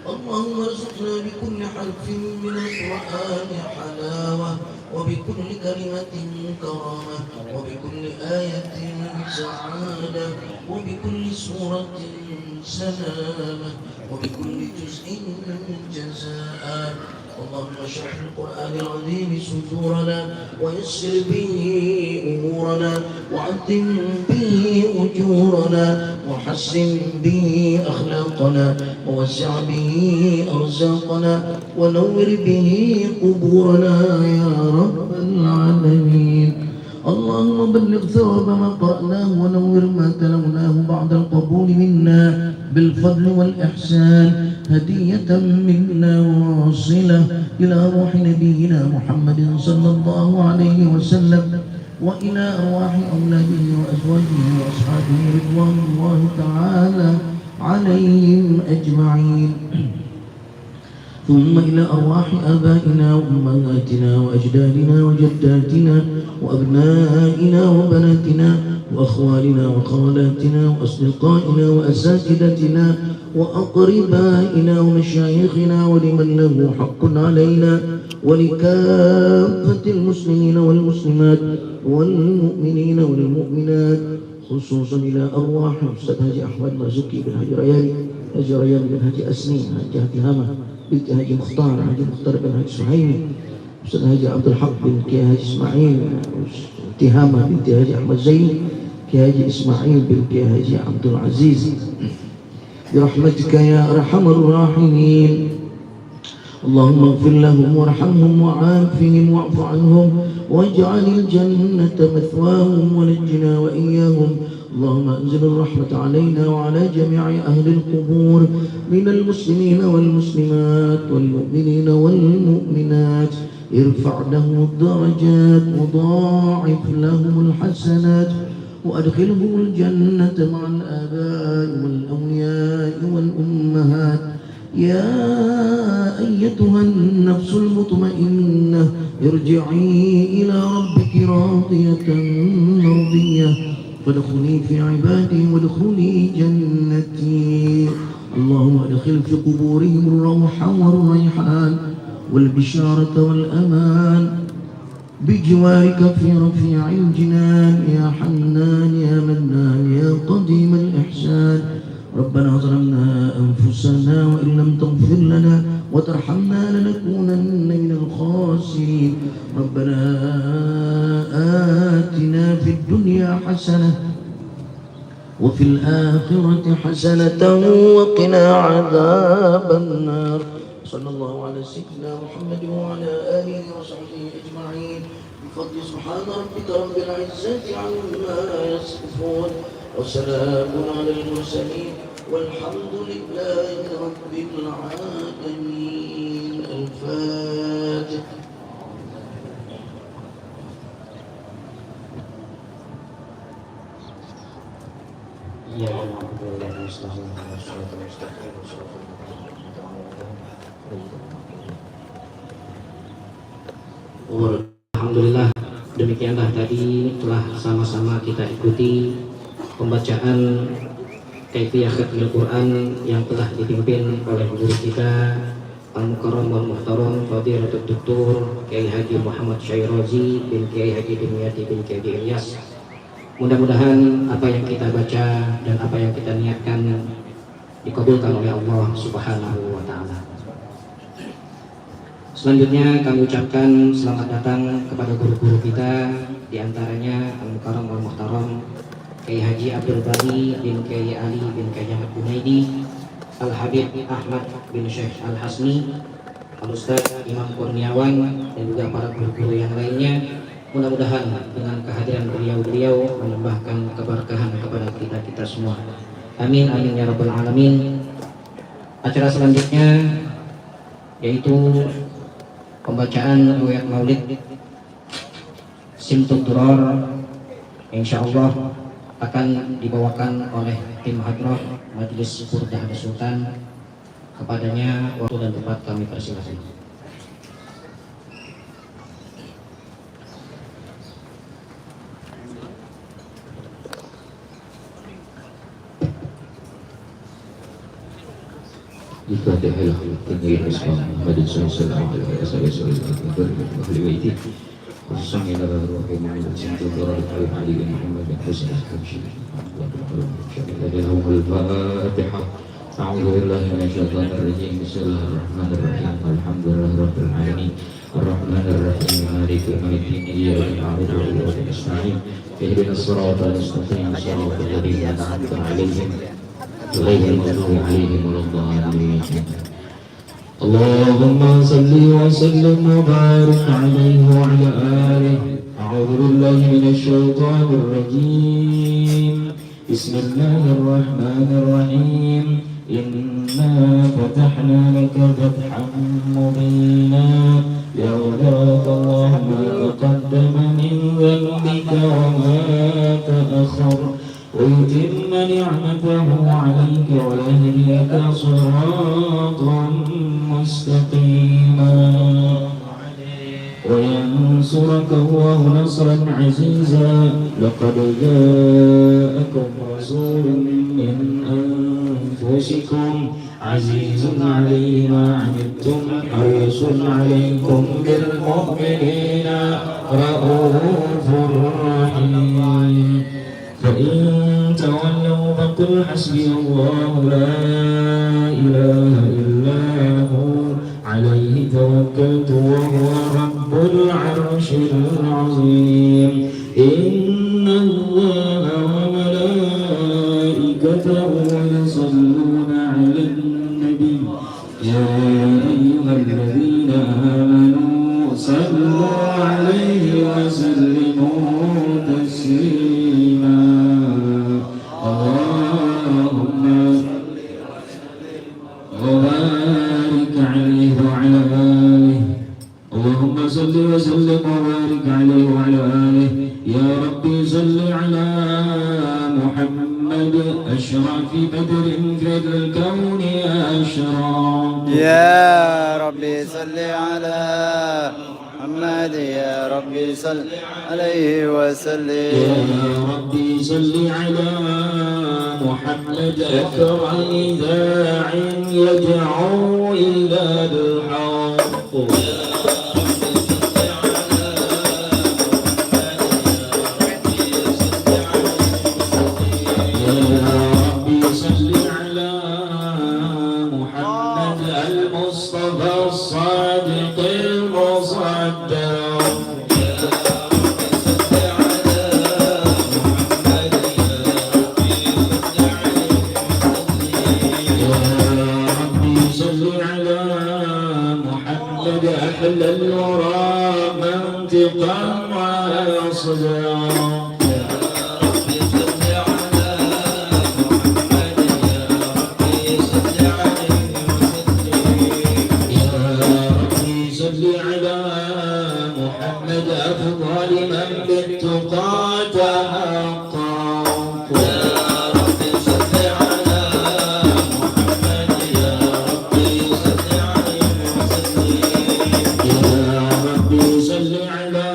B: اللهم ارزقنا بكل حرف من القرآن حلاوة وبكل كلمة كرامة وبكل آية سعادة وبكل سورة سلامة وبكل جزء جزاء. اللهم اشرح القرآن العظيم صدورنا ويسر به أمورنا وعظم به أجورنا وحسن به أخلاقنا ووسع به أرزاقنا ونور به قبورنا يا رب العالمين. اللهم بلغ ثواب ما قرأناه ونور ما تلوناه بعد القبول منا بالفضل والإحسان هدية منا واصلة إلى روح نبينا محمد صلى الله عليه وسلم وإلى أرواح أولاده وأزواجه وأصحابه رضوان الله تعالى عليهم أجمعين.
D: ثم إلى أرواح آبائنا وأمهاتنا وأجدادنا وجداتنا وأبنائنا وبناتنا وأخوالنا وخالاتنا وأصدقائنا وأساتذتنا وأقربائنا ومشايخنا ولمن له حق علينا ولكافة المسلمين والمسلمات والمؤمنين والمؤمنات، خصوصا إلى أرواح أستاذ هاجي أحمد مرزوقي بن هاجي رياني، هاجي رياني بن هاجي أسني، هاجي تهامة بنت هاجي مختار، هاجي مختار بن هاجي سهيمي، أستاذ هاجي عبد الحق بن كي هاجي إسماعيل، تهامة بنت هاجي أحمد زين، كي هاجي إسماعيل بن كي هاجي عبد العزيز، برحمتك يا أرحم الراحمين. اللهم اغفر لهم وارحمهم وعافهم واعف عنهم واجعل الجنة مثواهم ونجنا وإياهم. اللهم أنزل الرحمة علينا وعلى جميع أهل القبور من المسلمين والمسلمات والمؤمنين والمؤمنات، ارفع لهم الدرجات وضاعف لهم الحسنات وأدخلهم الجنة مع الآباء والأولياء والأمهات. يا أيتها النفس المطمئنة ارجعي إلى ربك راضية مرضية فادخلي في عبادي وادخلي جنتي. اللهم ادخل في قبورهم الروح والريحان والبشارة والأمان بجوارك في رفيع الجنان يا حنان يا منان يا قديم الإحسان. ربنا ظلمنا أنفسنا وإن لم تغفر لنا وترحمنا لنكونن من الخاسرين. ربنا آتنا في الدنيا حسنة وفي الآخرة حسنة وقنا عذاب النار. صلى الله على سيدنا محمد وعلى آله وصحبه أجمعين بفضل سبحان ربك رب العزة عما يصفون وسلام على المرسلين والحمد لله رب العالمين. الفاتح.
A: Alhamdulillah, demikianlah tadi telah sama-sama kita ikuti pembacaan kaifiyah khatmil Quran yang telah dipimpin oleh guru kita Al-Mukarram wal Muhtaram Fadilatul Dr. Kiai Haji Muhammad Syairazi bin Kiai Haji Dimyati bin Kiai Ilyas. Mudah-mudahan apa yang kita baca dan apa yang kita niatkan dikabulkan oleh Allah Subhanahu wa taala. Selanjutnya kami ucapkan selamat datang kepada guru-guru kita, diantaranya Al-Mukarram wal Muhtaram Kiai Haji Abdul Bari bin Kiai Ali bin Kiai Ahmad Junaidi, Al-Habib Ahmad bin Syekh Al-Hasmi, Al-Ustaz Imam Kurniawan, dan juga para guru-guru yang lainnya. Mudah-mudahan dengan kehadiran beliau-beliau menambahkan keberkahan kepada kita semua. Amin amin ya rabbal alamin. Acara selanjutnya yaitu pembacaan riwayat Maulid Simtud Durar, insyaallah akan dibawakan oleh tim hadrah Majelis Burdah Sultan. Kepadanya waktu dan tempat kami persilakan.
E: Al-Fatihah. Tinggi Islam Muhammad sallallahu alaihi wasallam khususnya ila ruhi Muhammad sallallahu alaihi Muhammad Hussein Al-Fatihah. A'udzu billahi minasyaitonir rajim. Bismillahirrahmanirrahim. Alhamdulillahirabbil alamin. Ar-Rahmanir Rahim. Maliki yaumiddin. Iyyaka na'budu wa iyyaka nasta'in. Ihdinas siratal mustaqim. Siratal ladzina an'amta 'alaihim غير المغضوب عليهم ولا الضالين. اللهم صل وسلم وبارك عليه وعلى آله. أعوذ بالله من الشيطان الرجيم. بسم الله الرحمن الرحيم. إنا فتحنا لك فتحا مبينا ليغفر لك الله ما تقدم من ذنبك وما تأخر ويتم نعمته عليك ويهديك صراطا مستقيما وينصرك الله نصرا عزيزا لقد جاءكم رسول من أنفسكم عزيز عليه ما عنتم حريص عليكم بالمؤمنين رؤوف رحيم فإن تولوا فقل حسبي الله لا إله إلا هو عليه توكلت وهو رب العرش العظيم إن الله وملائكته يصلون على النبي يا أيها الذين آمنوا صلوا عليه وسلموا تسليما اللهم وبارك عليه وعلى آله اللهم صل وسلم وبارك عليه وعلى آله يا ربي صل على محمد أشرف بدر في الكون أشرف
B: يا ربي صل على محمد يا ربي صل عليه وسلم
E: يا ربي صل على محمد أكرم داع يدعو إلى الحق يا ربي صل على محمد المصطفى الصادق المصدق أحلى الورى منطقا وأصلا يا ربي صل على محمد يا ربي صل على محمد أفضل من بالتقى تحقق يا ربي صل على محمد يا ربي صل عليه صل على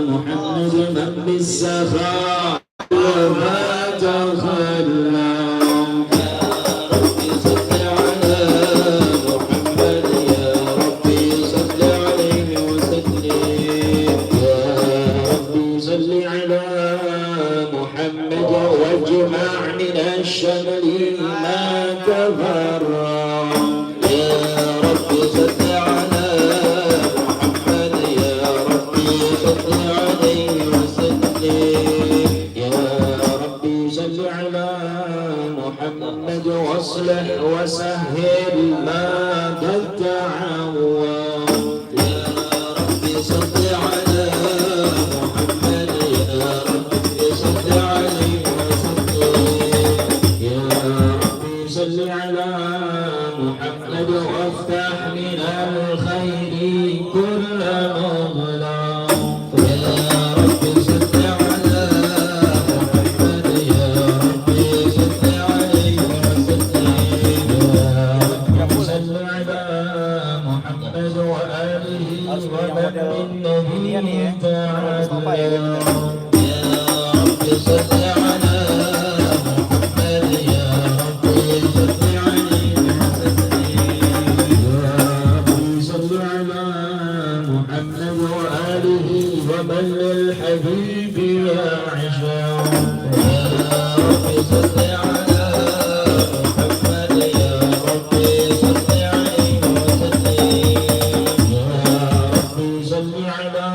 E: محمد من بالسخاء وما تخلى يا ربي صل على محمد يا ربي صل عليه وسلم يا ربي صل على محمد واجمع من الشمل ما تفرق يا ربي صل على محمد واصلح وسهل ما قد تعوض يا ربي صل على محمد يا ربي صل عليه وسلم يا ربي صل على محمد وافتح من الخير كل مغلق يا ربي صل على محمد يا ربي صل عليه وسلم يا ربي صل على محمد وآله ومن بالنبي تعالى يا ربي صل على محمد يا ربي صل عليه وسلم يا ربي صل على محمد وآله ومن للحبيب يا عشاق يا ربي صل على محمد يا ربي صل عليه وسلم يا ربي صل على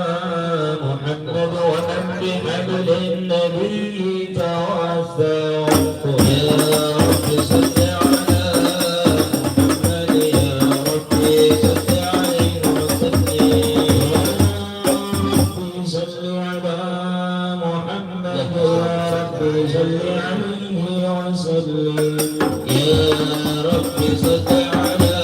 E: محمد ومن بحبل النبي توثق يا ربي صل على محمد يا ربي صل عليه وسلم يا ربي صل على محمد يا ربي صل عليه وسلم يا ربي صل على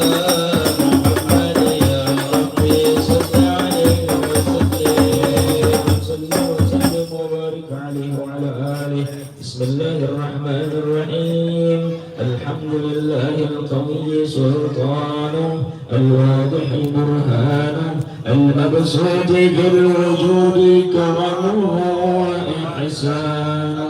E: محمد يا ربي صل عليه وسلم صل وسلم وبارك عليه وعلى آله بسم الله الرحمن الرحيم الحمد لله القوي سلطانه الواضح برهانه المبسوط بالوجود كرمه وإحسانه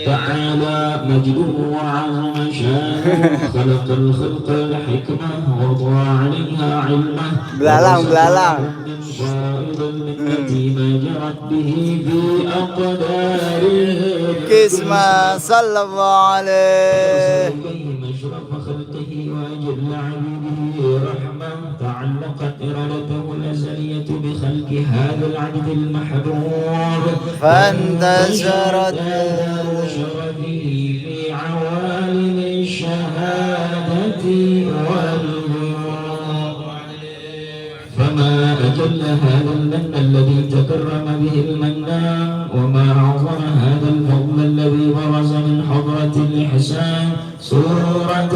E: تعالى مجده وعظم شانه خلق الخلق الحكمة وضع عليها علمه
B: belalang
E: فائض المنة ما جرت به في أقداره
B: Kisma sallallahu alaihi
E: إليه أشرف خلقه وأجل عبيده رحمة تعلقت إرادته الأزلية بخلق هذا العبد المحبوب
B: فانتشرت
E: شرفه في عوالم الشهادة والغيوب فما أجل هذا المن الذي تكرم به المنان وما أعظم هذا الفضل الذي برز من حضرة الإحسان صورة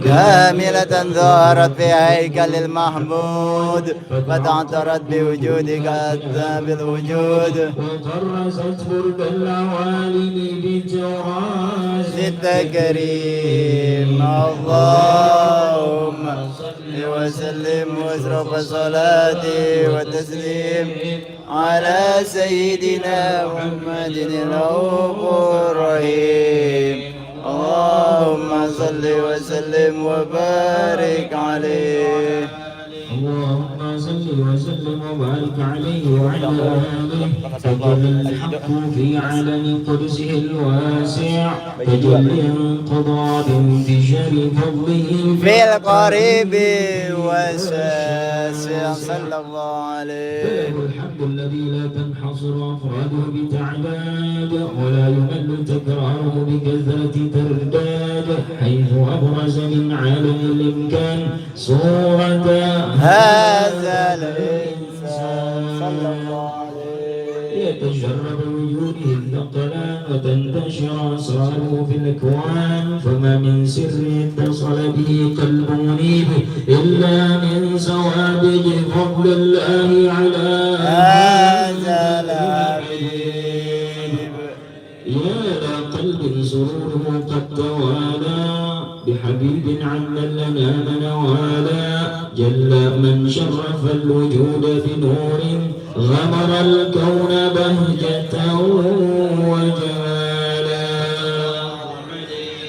B: كاملة ظهرت في هيكل المحمود فتعترت بوجودك أدنى بالوجود
E: وطرزت برد العوالم بتراث
B: التكريم اللهم صل وسلم واشرف صلاتي وتسليم على سيدنا محمد الرؤوف الرحيم اللهم صل وسلم وبارك عليه
E: اللهم صل وسلم وبارك عليه وعلى آله تجلى الحق في عالم قدسه الواسع تجليا قضى بانتشار فضله
B: في القريب والشاسع صلى الله عليه
E: فله الحمد الذي لا تنحصر أفراده بتعداد ولا يمل تكراره بكثرة ترداد حيث أبرز من عالم الإمكان صورة
B: هذا الإنسان صلى الله عليه
E: يتجرب وجوده الثقلان وتنتشر أسراره في الأكوان فما من سر اتصل به قلب منيب إلا من سوابج فضل الله على
B: هذا الحبيب
E: يا لقلب سروره قد توالى بحبيب عنا لنا منوالا جل من شرف الوجود بنور غمر الكون بهجة وجمالا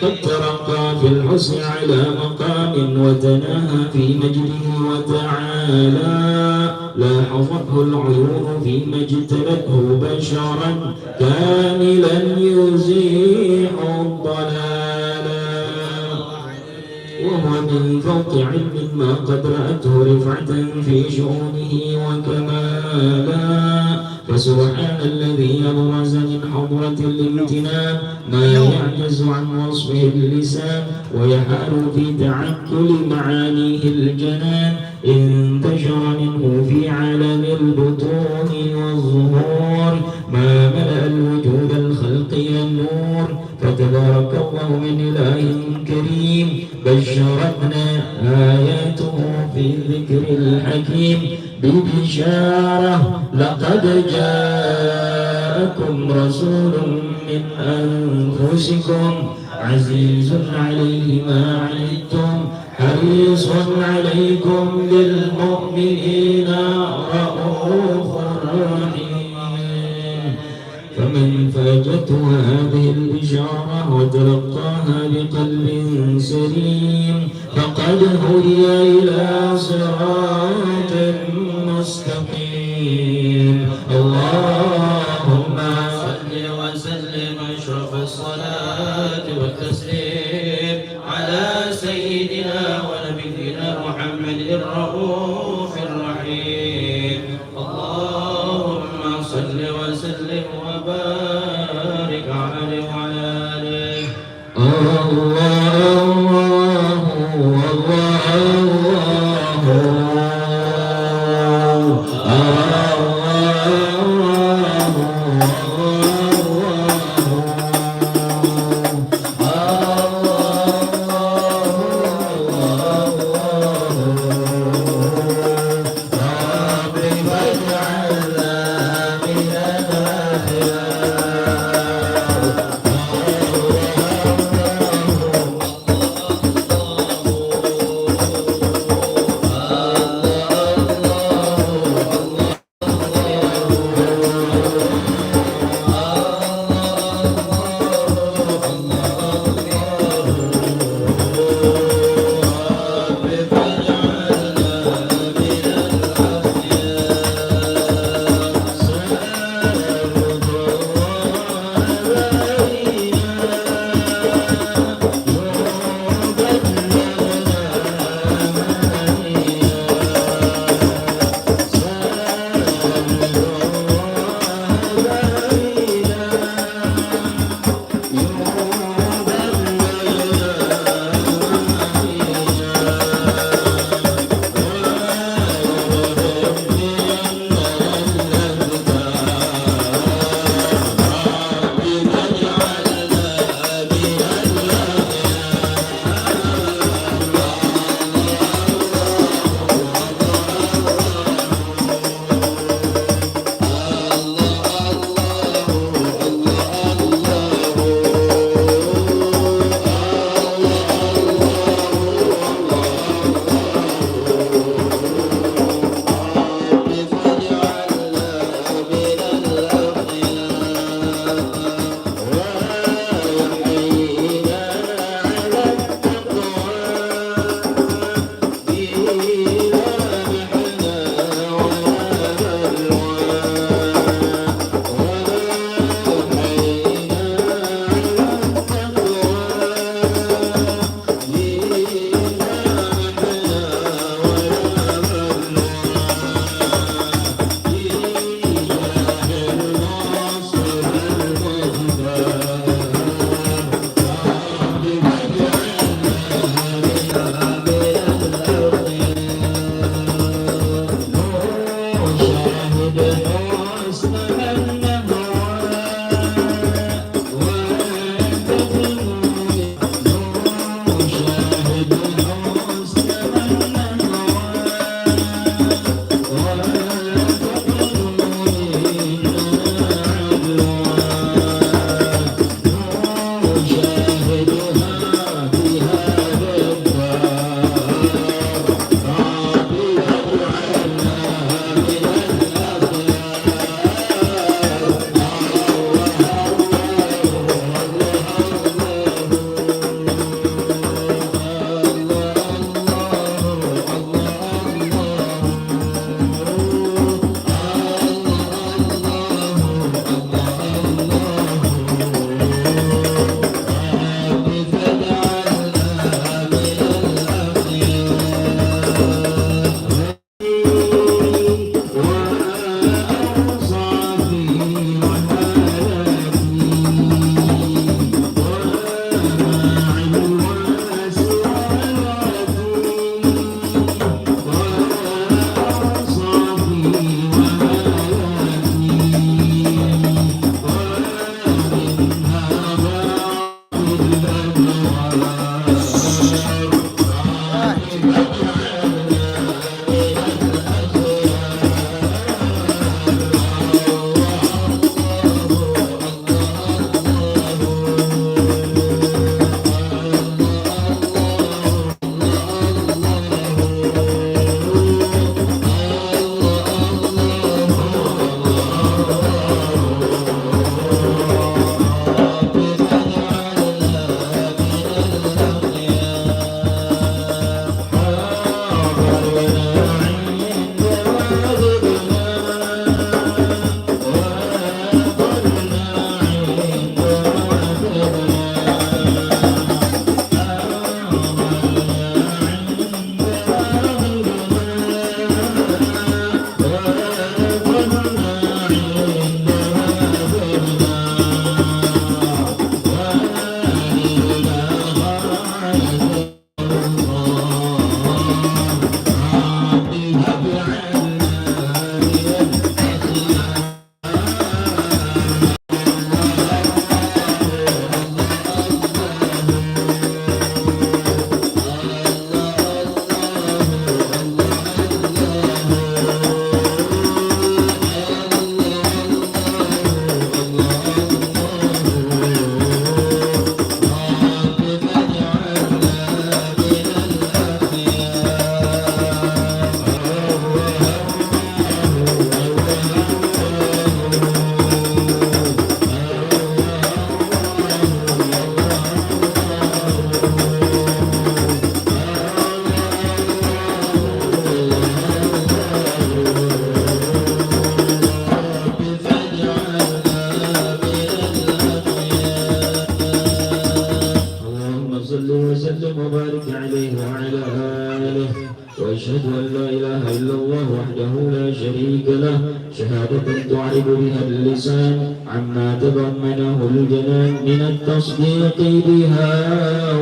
E: قد ترقى في الحسن على مقام وتناهى في مجده وتعالى لاحظته العيون فيما اجتلته بشرا كاملا يزيح الضلالا وهو من فوق علم ما قد رأته رفعة في شؤونه وكمالا فسبحان الذي أبرز من حضرة الامتنان ما يعجز عن وصفه اللسان ويحال في تعقل معانيه الجنان انتشر منه في عالم البطون والظهور ما ملأ الوجود الخلقي النور فتبارك الله من إله كريم بشرتنا آياته في الذكر الحكيم ببشارة لقد جاءكم رسول من أنفسكم عزيز عليه ما عنتم حريص عليكم بالمؤمنين رؤوف رحيم فمن فاجته هذه البشارة وتلقاها بقلب سليم فقد هدي إلى صراط مستقيم اللهم صل وسلم أشرف الصلاة والتسليم على سيدنا ونبينا محمد الرؤوف الرحيم اللهم صل وسلم وبارك عليه وعلى آله الله وسلم وبارك عليه وعلى آله. وأشهد أن لا إله إلا الله وحده لا شريك له شهادة تعرب بها اللسان عما تضمنه الجنان من التصديق بها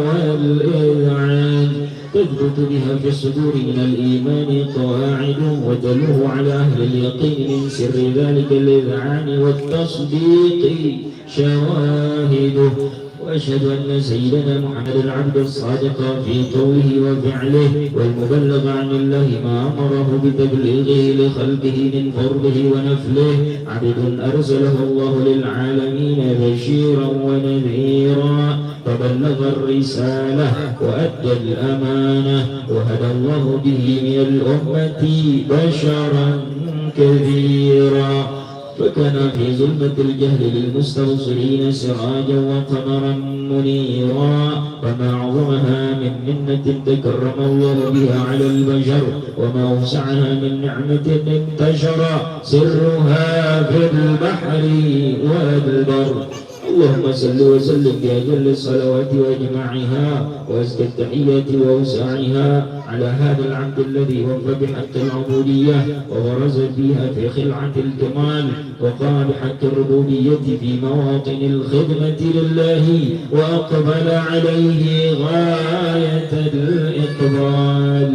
E: والإذعان، تثبت بها في الصدور من الإيمان قواعد، وتلوه على أهل اليقين من سر ذلك الإذعان والتصديق شواهده. وأشهد أن سيدنا محمد العبد الصادق في قوله وفعله والمبلغ عن الله ما أمره بتبليغه لخلقه من فرضه ونفله، عبد أرسله الله للعالمين بشيرا ونذيرا، فبلغ الرسالة وأدى الأمانة، وهدى الله به من الأمة بشرا كثيرا، فكان في ظلمة الجهل للمستبصرين سراجا وقمرا منيرا. فما أعظمها من منة تكرم الله بها على البشر، وما أوسعها من نعمة انتشر سرها في البحر والبر. اللهم صل وسلم بأجل الصلوات وأجمعها وأزكى التحيات وأوسعها على هذا العبد الذي وفى بحق العبودية وبرز فيها في خلعة الكمال، وقام بحق الربوبية في مواطن الخدمة لله، وأقبل عليه غاية الإقبال،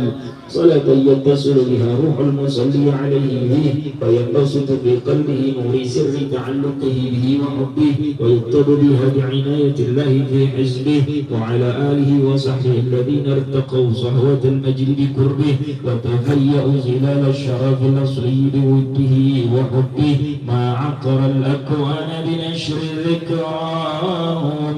E: صلاة يتصل بها روح المصلي عليه به، فينبسط في قلبه نور سر تعلقه به وحبه، ويكتب بها بعناية الله في حزبه، وعلى آله وصحبه الذين ارتقوا صهوة المجد بقربه، وتهيأوا ظلال الشرف الأصلي بوده وحبه، ما عطر الأكوان بنشر ذكراهم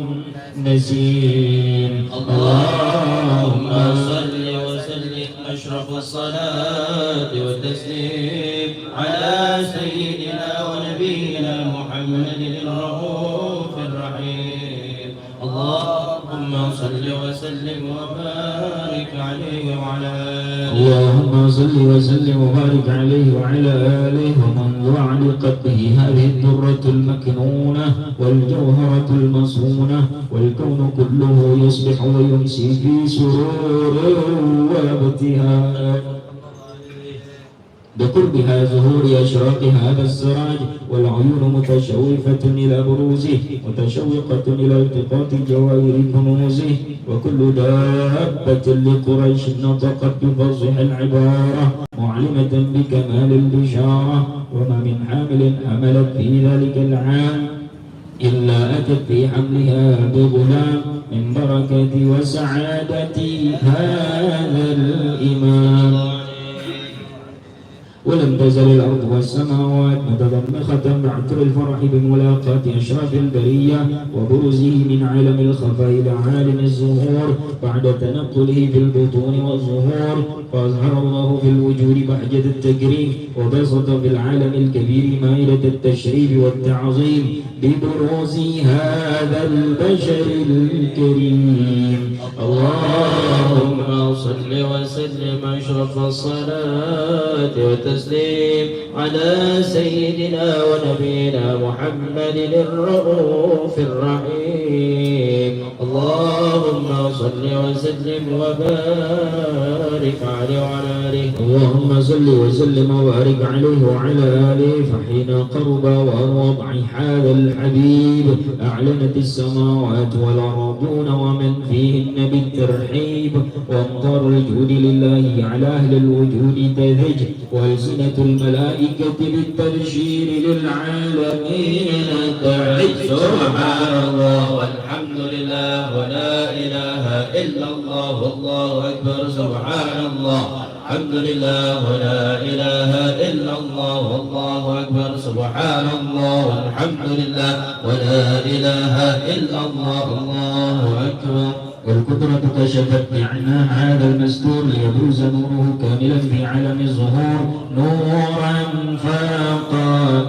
E: نسيم. اللهم صل وسلم أشرف الصلاة والتسليم على سيدنا ونبينا محمد الرؤوف الرحيم. اللهم صل وسلم وبارك عليه وعلى آله. اللهم صل وسلم وبارك عليه وعلى آله. ومن علقت به هذه الدرة المكنونة والجوهرة المصونة، والكون كله يصبح ويمسي في سرور وابتهاج بقربها ظهور أشراق هذا السراج، والعيون متشوفة إلى بروزه، متشوقة إلى التقاط جواهر كنوزه، وكل دابة لقريش نطقت بفصح العبارة معلمة بكمال البشارة. وما من حامل حملت في ذلك العام إلا أتت في حملها بغلام من بركة وسعادة هذا الإمام. ولم تزل الأرض والسماوات متضمخة بعطر الفرح بملاقاة أشرف البرية وبرزه من عالم الخفاء إلى عالم الظهور بعد تنقله في البطون والظهور، فأظهر الله في الوجود بهجة التكريم، وبسط في العالم الكبير مائدة التشريف والتعظيم ببروز هذا البشر الكريم. اللهم صل وسلم أشرف الصلاة والتسليم على سيدنا ونبينا محمد الرؤوف الرحيم. اللهم صل وسلم وبارك عليه وعلى آله. اللهم صل وسلم وبارك عليه وعلى آله. فحين قرب ووضع هذا الحبيب أعلنت السماوات والأرضون ومن فيهن بالترحيب، وأمطار الجود لله على أهل الوجود تهج، وألسنة الملائكة بالتبشير للعالمين تعج. سبحان الله والحمد لله ولا إله إلا الله والله أكبر. سبحان الله الحمد لله ولا إله إلا الله والله أكبر. سبحان الله والحمد لله ولا إله إلا الله والله أكبر. والقدرة كشفت بعنى هذا المستور ليبرز نوره كاملا في عالم الظهور، نورا فاق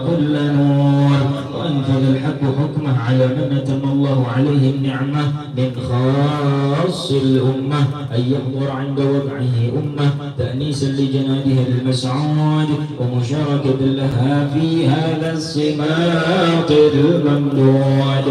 E: كل نور، وأنفذ الحق حكمه على من أتم الله عليه النعمة من خاص الأمة، أن يحضر عند وضعه أمة تأنيسا لجنادها المسعود ومشاركة لها في هذا الصماط الممدود.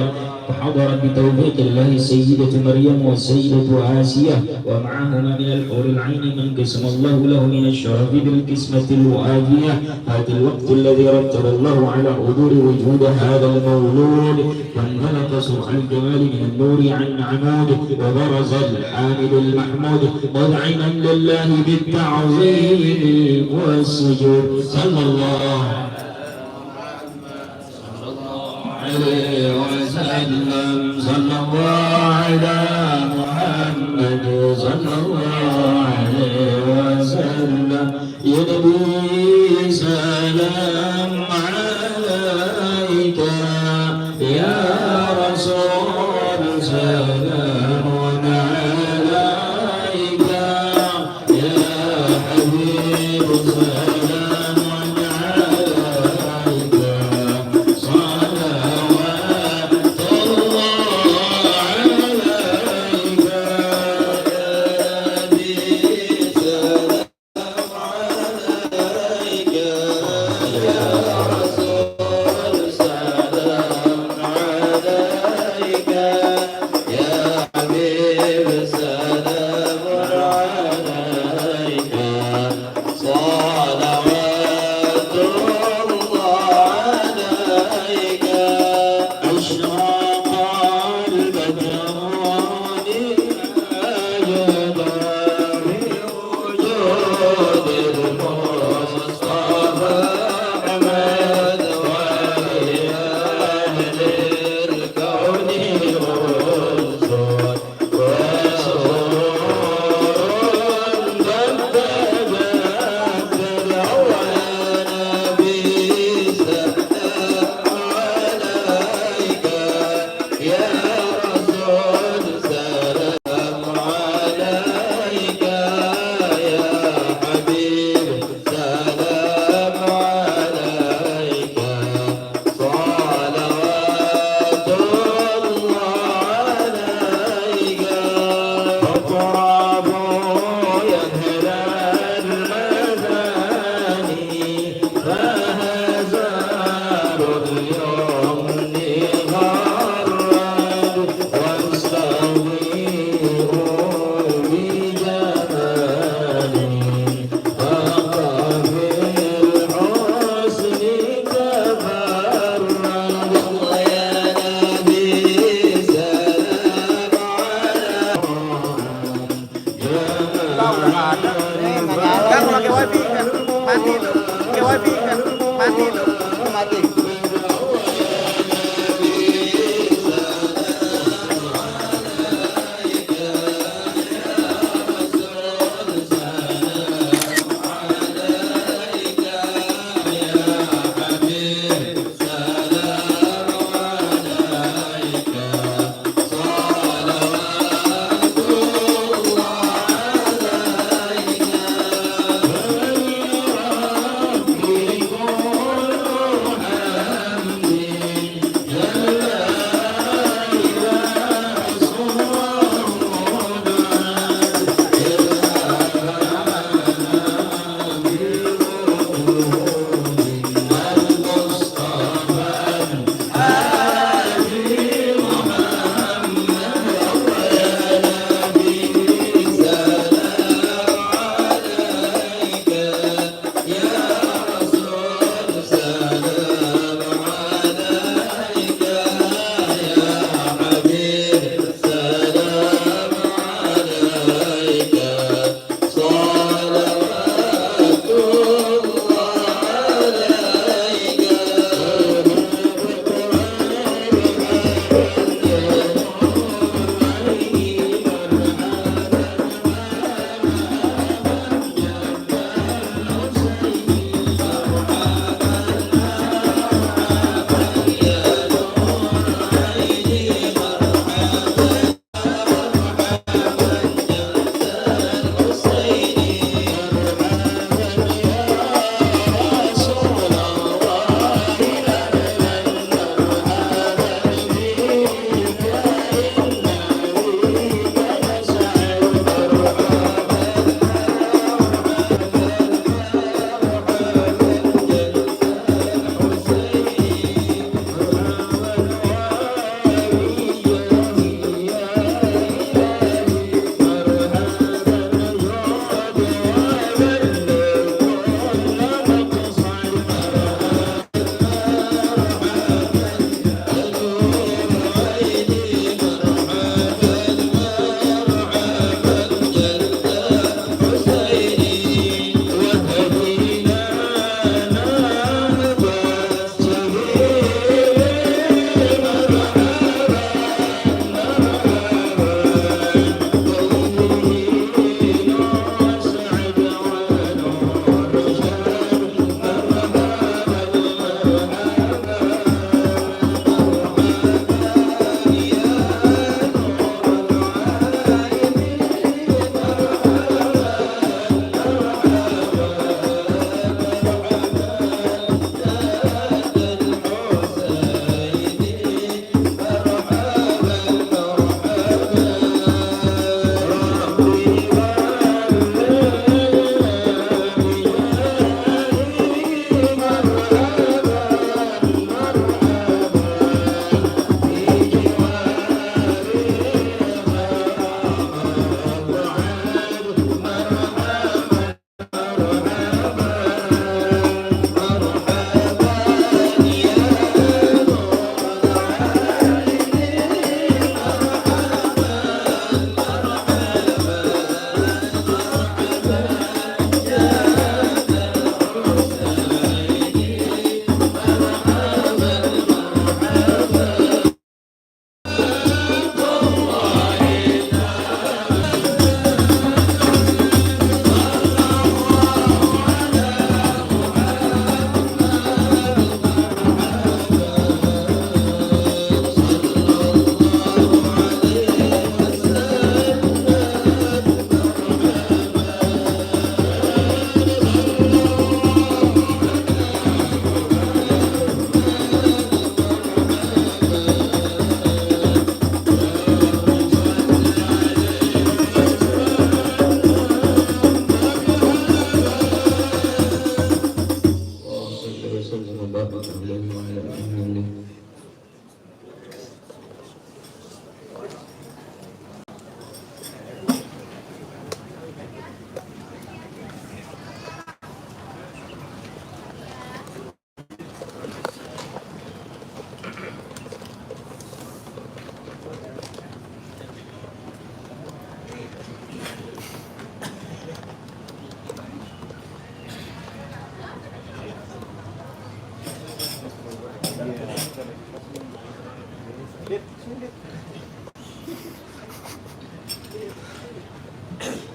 E: وحضرت بتوفيق الله السيدة مريم والسيدة آسية ومعهما من الحور العين من قسم الله له من الشرف بالقسمة الوافية. هذا الوقت الذي رتب الله على حضور وجود هذا المولود وانطلق سرعة الجمال من النور عن عمود وبرز الحامد المحمود مذعنا لله بالتعظيم والسجود. صلى الله عليه وسلم. صلى الله على محمد صلى الله عليه وسلم. يا نبي سلام عليك يا رسول سلام عليك يا حبيب سلام عليك صلوات الله عليك يا نبي سلام عليك يا رسول سلام عليك يا حبيب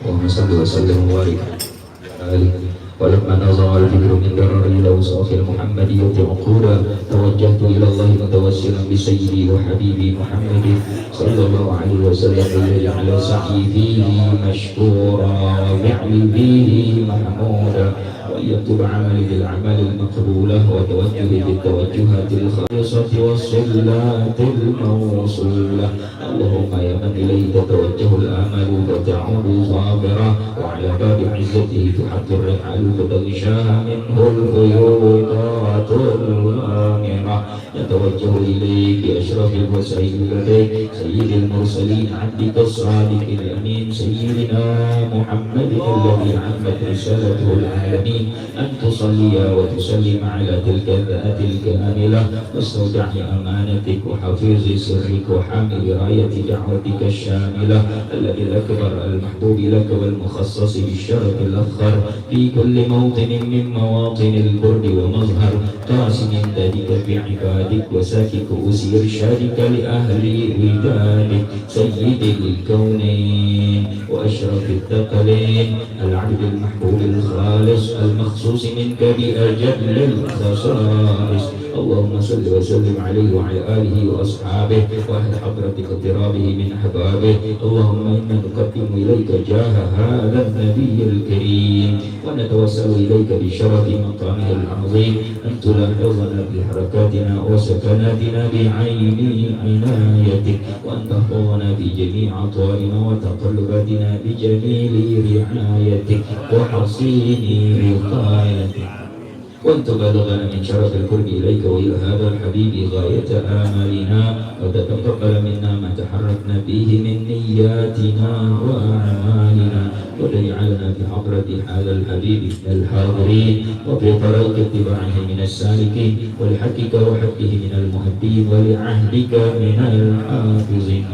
E: اللهم صل وسلم وبارك على آله. ولما نظر الفكر من درر إلى وصاف المحمدية عقولا توجهت إلى الله متوسلا بسيدي وحبيبي محمد صلى الله عليه وسلم ليجعل سعي فيه مشكورا وفعلي فيه محمودا وأن يكتب عملي بالأعمال المقبولة وتوجهي بالتوجهات الخالصة والصلات الموصولة. اللهم يا من إليه تتوجه الآمال فتعود صابرة وعلى باب عزته تحط الرحال فتغشاها منه الخيوطات الغامرة. نتوجه إليك بأشرف الوسائل لديك سيد المرسلين عبدك الصادق الأمين سيدنا محمد الذي عمت رسالته العالمين أن تصلي وتسلم على تلك الذات الكاملة واستودع أمانتك وحفيظ سرك وحامل راية دعوتك الشاملة الذي الأكبر المحبوب لك والمخصص بالشرف الأفخر في كل موطن من مواطن البرد ومظهر قاسم ذلك بعبادك وساكك أسير إرشادك لأهل ودادك سيد الكونين وأشرف الثقلين العبد المحبوب الخالص المخصوص منك بأجل الخصائص. اللهم صل وسلم عليه وعلى آله وأصحابه وأهل حضرة اقترابه من أحبابه. اللهم إنا نقدم إليك جاه هذا النبي الكريم ونتوسل إليك بشرف مقامه العظيم أن تلاحظنا بحركاتنا وسكناتنا بعين عنايتك وأن تحفظنا بجميع أطوارنا وتقلباتنا بجميل رعايتك وحصين وقايتك وأن تبلغنا من شرف القرب إليك وإلى هذا الحبيب غاية آمالنا وتتقبل منا ما تحركنا فيه من نياتنا وأعمالنا وتجعلنا في حضرة هذا الحبيب من الحاضرين وفي طريق اتباعه من السالكين ولحقك وحقه من المهدين ولعهدك من الحافظين.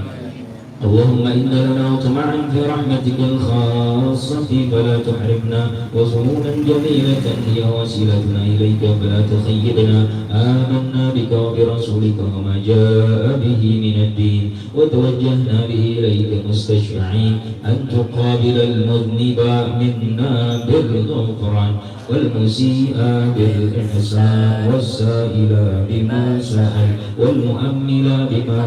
E: اللهم إنا لنا طمعا في رحمتك الخاصة فلا تحرمنا وظنونا جميلة هي وسيلتنا إليك فلا تخيبنا. آمنا بك وبرسولك وما جاء به من الدين وتوجهنا به إليك مستشفعين أن تقابل المذنب منا بالغفران والمسيء بالإحسان والسائل بما سأل والمؤمل بما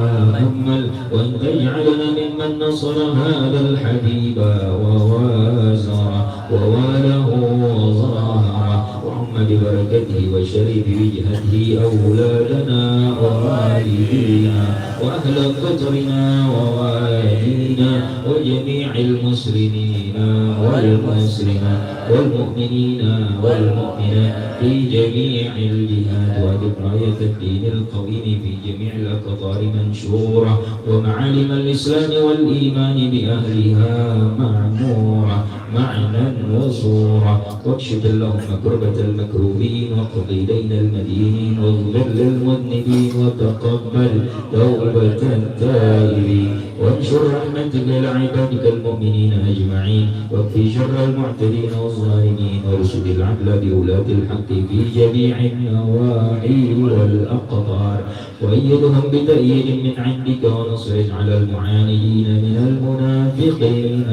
E: أمل وأن تجعلنا ممن نصر هذا الحبيب ووازر وواله وظاهر وعم ببركته وشريف وجهته أولادنا ووالدينا وأهل قطرنا ووالدينا وجميع المسلمين والمسلمات والمؤمنين والمؤمنات في جميع الجهات وأدم راية الدين القويم في جميع الأقطار منشورة ومعالم الإسلام والإيمان بأهلها معمورة معنى وصورة واكشف اللهم كربة المكروبين واقضي دين المدينين واغفر للمذنبين وتقبل توبة التائبين وانشر رحمتك لعبادك المؤمنين أجمعين واكفي شر المعتدين والظالمين وارشد العدل بولاة الحق في جميع النواحي والأقطار وأيدهم بتأييد من عندك ونصر على المعاندين من المنافقين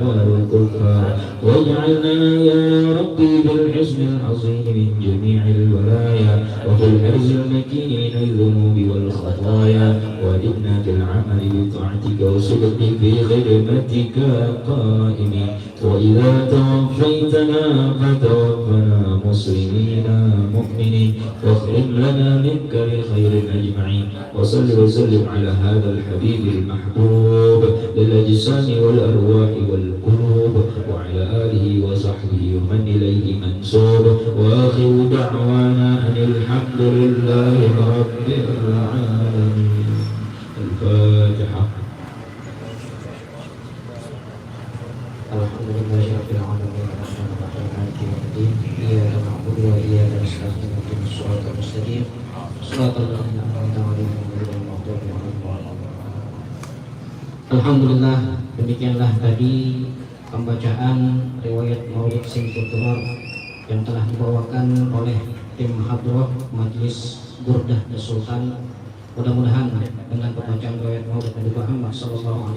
E: والكفار واجعلنا يا ربي بالحسن العظيم من جميع الولايا وفي الحرز المكين من الذنوب والخطايا وأدبنا بالعمل بطاعتك وصدق في خدمتك قائمين وإذا توفيتنا فتوفنا مسلمين مؤمنين واختم لنا منك بخير أجمعين وصل وسلم على هذا الحبيب المحبوب للأجسام والأرواح والقلوب وعلى آله وصحبه ومن إليه منسوب وآخر دعوانا أن الحمد لله رب العالمين. الفاتحة.
A: Alhamdulillahirabbil alamin arrahmanirrahim maliki yaumiddin iyyaka na'budu wa iyyaka nasta'in ihdinas siratal mustaqim siratal ladzina an'amta 'alaihim ghairil maghdubi 'alaihim waladdallin. Alhamdulillah, demikianlah tadi pembacaan riwayat Maulid Simkutumar yang telah dibawakan oleh tim Hadroh Majelis Burdah dan Sultan. Mudah-mudahan dengan pembacaan riwayat Maulid Nabi Muhammad SAW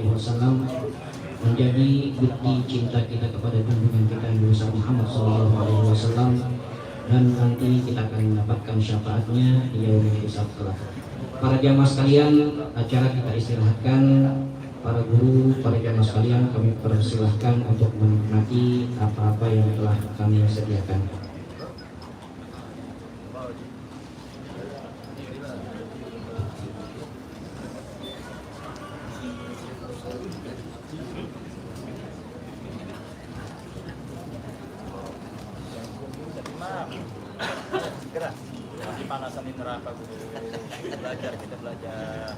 A: menjadi bukti cinta kita kepada junjungan kita Nabi Muhammad SAW, dan nanti kita akan mendapatkan syafaatnya di yaumil hisab kelak. Para jamaah sekalian, acara kita istirahatkan. Para guru, para jamaah sekalian, kami persilahkan untuk menikmati apa-apa yang telah kami sediakan.
B: Panasan di neraka guru. Belajar, kita belajar.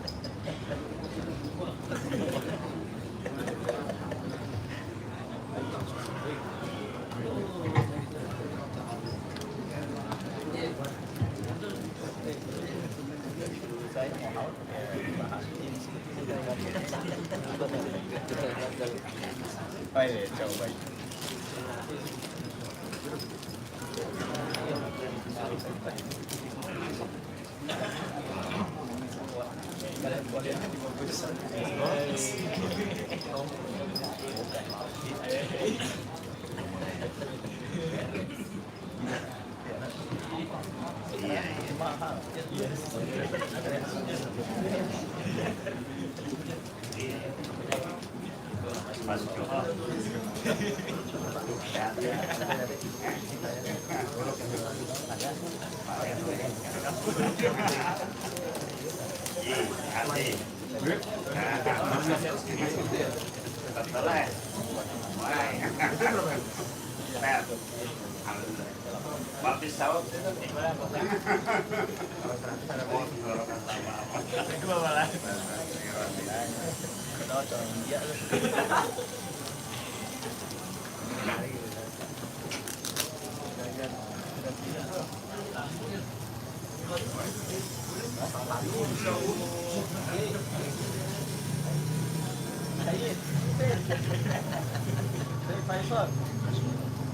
B: Baik, coba.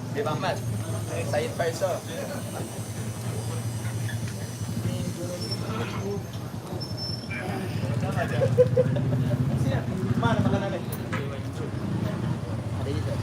B: Di Ahmad, Said Faisal. Mana makanannya? Ada di situ.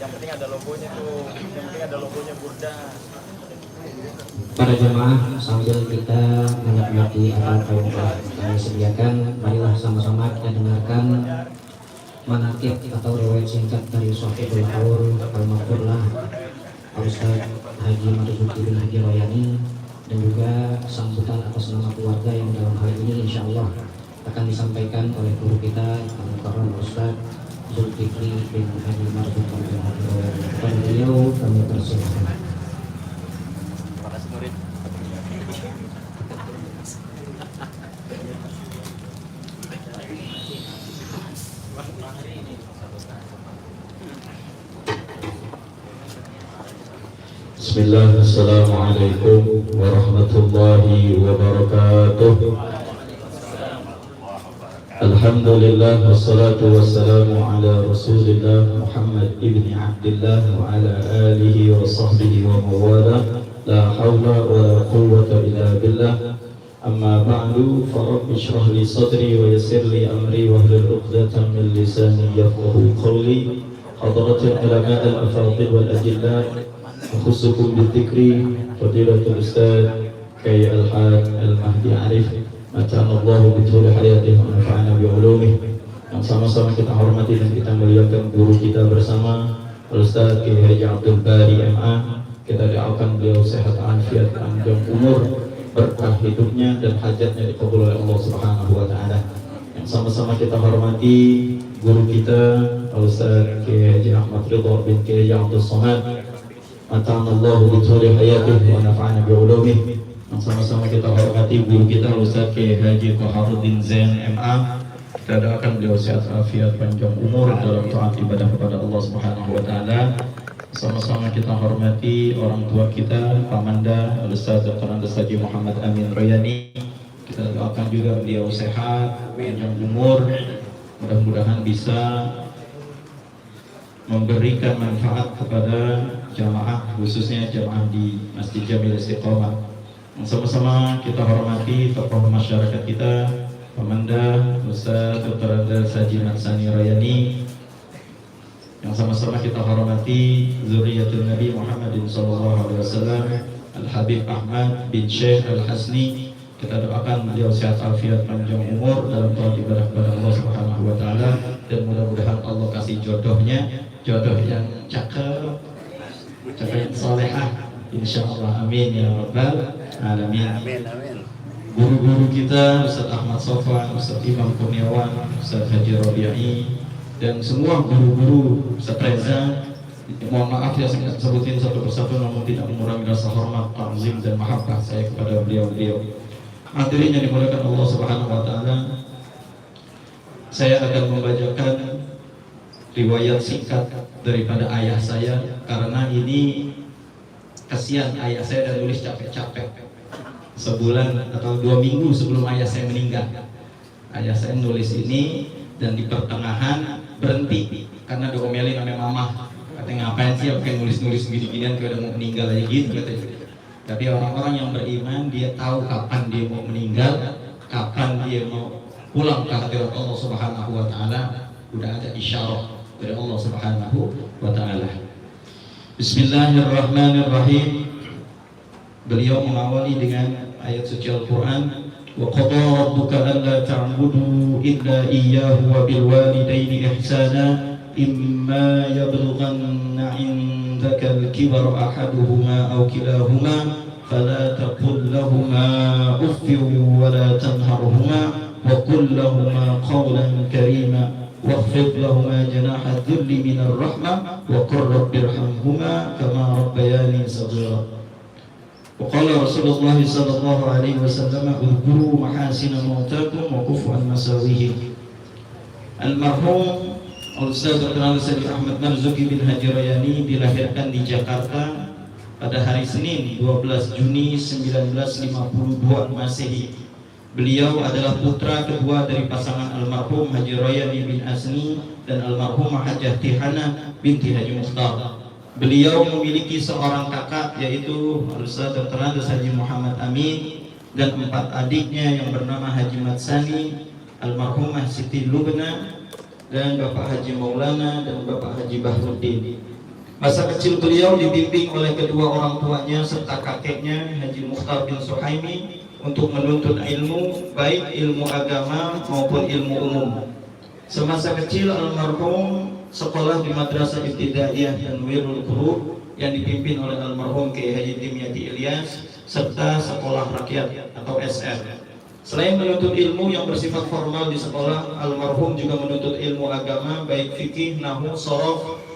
B: Yang penting ada logonya tuh, yang penting ada logonya Burdah.
A: Para jemaah, sambil kita menikmati apa yang telah kami sediakan, marilah sama-sama kita dengarkan manaqib atau riwayat singkat dari Shafii Al-Qaur Al-Maghfurlah Ustaz Haji Marzuki bin Haji Royani, dan juga sambutan atas nama keluarga yang dalam hal ini insya Allah akan disampaikan oleh guru kita Al-Mukarram Ustaz Zulkifli bin Haji Marzuki bin Haji Royani. Dan beliau kami persilahkan.
E: Bismillah, Assalamualaikum warahmatullahi wabarakatuh. Alhamdulillah, wassalatu wassalamu ala rasulillah Muhammad ibn Abdillah wa ala alihi wa sahbihi wa mawala. La hawla wa la quwwata illa billah. Amma ba'du, farabbi shrah li sadri wa yassir li amri wa hlul 'uqdatam min lisani yafqahu qawli. Hadratul ulama al-afadil wal ajilla, khusukum bidzikri fadilatul ustaz Kiai Al-Haj Al-Mahdi Arif, mata'anallahu bithuli hayatih wa nafa'ana bi'ulumih. Yang sama-sama kita hormati dan kita muliakan guru kita bersama Al-Ustaz Kiai Haji Abdul Bari MA. Kita doakan beliau sehat afiat, panjang umur, berkah hidupnya dan hajatnya dikabul oleh Allah Subhanahu wa taala. Yang sama-sama kita hormati guru kita Al-Ustaz Kiai Haji Ahmad Ridha bin Kiai Abdul Somad, mata'anallahu bithuli hayatih wa nafa'ana bi'ulumih.
F: Sama-sama kita hormati guru kita Ustaz Kiai Haji Toharuddin Zain MA. Kita doakan beliau sehat walafiat, panjang umur dalam taat ibadah kepada Allah Subhanahu wa taala. Sama-sama kita hormati orang tua kita, Pamanda Ustaz Dr. Andes Haji Muhammad Amin Royani. Kita doakan juga beliau sehat, panjang umur, mudah-mudahan bisa memberikan manfaat kepada jamaah, khususnya jamaah di Masjid Jamil Istiqomah. Sama-sama kita hormati tokoh masyarakat kita, Pamanda Ustaz Dr. Andes Haji Matsani Royani. Yang sama-sama kita hormati zuriyatul Nabi Muhammadin sallallahu alaihi wasallam, Al Habib Ahmad bin Syekh Al Hasni. Kita doakan beliau sehat walafiat, panjang umur dalam taat ibadah kepada Allah Subhanahu wa taala, dan mudah-mudahan Allah kasih jodohnya, jodoh yang cakep, jodoh yang salehah, insyaallah, amin ya rabbal alamin.
B: Amin, amin.
F: Guru-guru kita Ustaz Ahmad Sofwan, Ustaz Imam Kurniawan, Ustaz Haji Rabi'i, dan semua guru-guru, Ustaz Reza. Mohon maaf ya saya sebutin satu persatu, namun tidak mengurangi rasa hormat, ta'zim dan mahabbah saya kepada beliau-beliau. Hadirin yang dimuliakan Allah Subhanahu wa taala, saya akan membacakan riwayat singkat daripada ayah saya, karena ini kasihan ayah saya dan nulis capek-capek. Sebulan atau 2 minggu sebelum ayah saya meninggal, ayah saya nulis ini, dan di pertengahan berhenti karena diomelin oleh mama. Katanya ngapain sih pakai nulis-nulis gini-ginian, kayak udah mau meninggal aja gitu katanya. Tapi orang-orang yang beriman, dia tahu kapan dia mau meninggal, kapan dia mau pulang ke hadirat Allah Subhanahu wa taala. Udah ada isyarat dari Allah Subhanahu wa taala. Bismillahirrahmanirrahim. Beliau mengawali dengan ayat suci Al-Quran, wa qada rabbuka alla ta'budu illa iyyahu wa bil walidayni ihsana imma yablughanna 'indaka al-kibara ahaduhuma aw kilahuma fala taqul lahumā uffin wa la tanharhumā wa qul lahumā qawlan karīmā واخفض لهما جناح الذل من الرحمة وقل رب ارحمهما كما ربياني صغيرا. وقال رسول الله صلى الله عليه وسلم اذكروا محاسن موتاكم وكفوا عن مساويهم. Almarhum Ustaz Dr. Andes Ahmad Marzuki bin Haji Royani dilahirkan di Jakarta pada hari Senin 12 Juni 1952 Masehi. Beliau adalah putra kedua dari pasangan almarhum Haji Royani bin Asni dan almarhumah Hajjah Tihana binti Haji Mukhtar. Beliau memiliki seorang kakak, yaitu Ustaz Dr. Andes Haji Muhammad Amin, dan 4 adiknya yang bernama Haji Matsani, almarhumah Siti Lubna, dan Bapak Haji Maulana dan Bapak Haji Bahruddin. Masa kecil beliau dibimbing oleh kedua orang tuanya serta kakeknya Haji Mukhtar bin Suhaimi untuk menuntut ilmu, baik ilmu agama maupun ilmu umum. Semasa kecil almarhum sekolah di Madrasah Ibtidaiyah dan Wirul Qurub yang dipimpin oleh almarhum Kiai Haji Dimyati Ilyas, serta sekolah rakyat atau SR. Selain menuntut ilmu yang bersifat formal di sekolah, almarhum juga menuntut ilmu agama baik fikih, nahwu, shorof,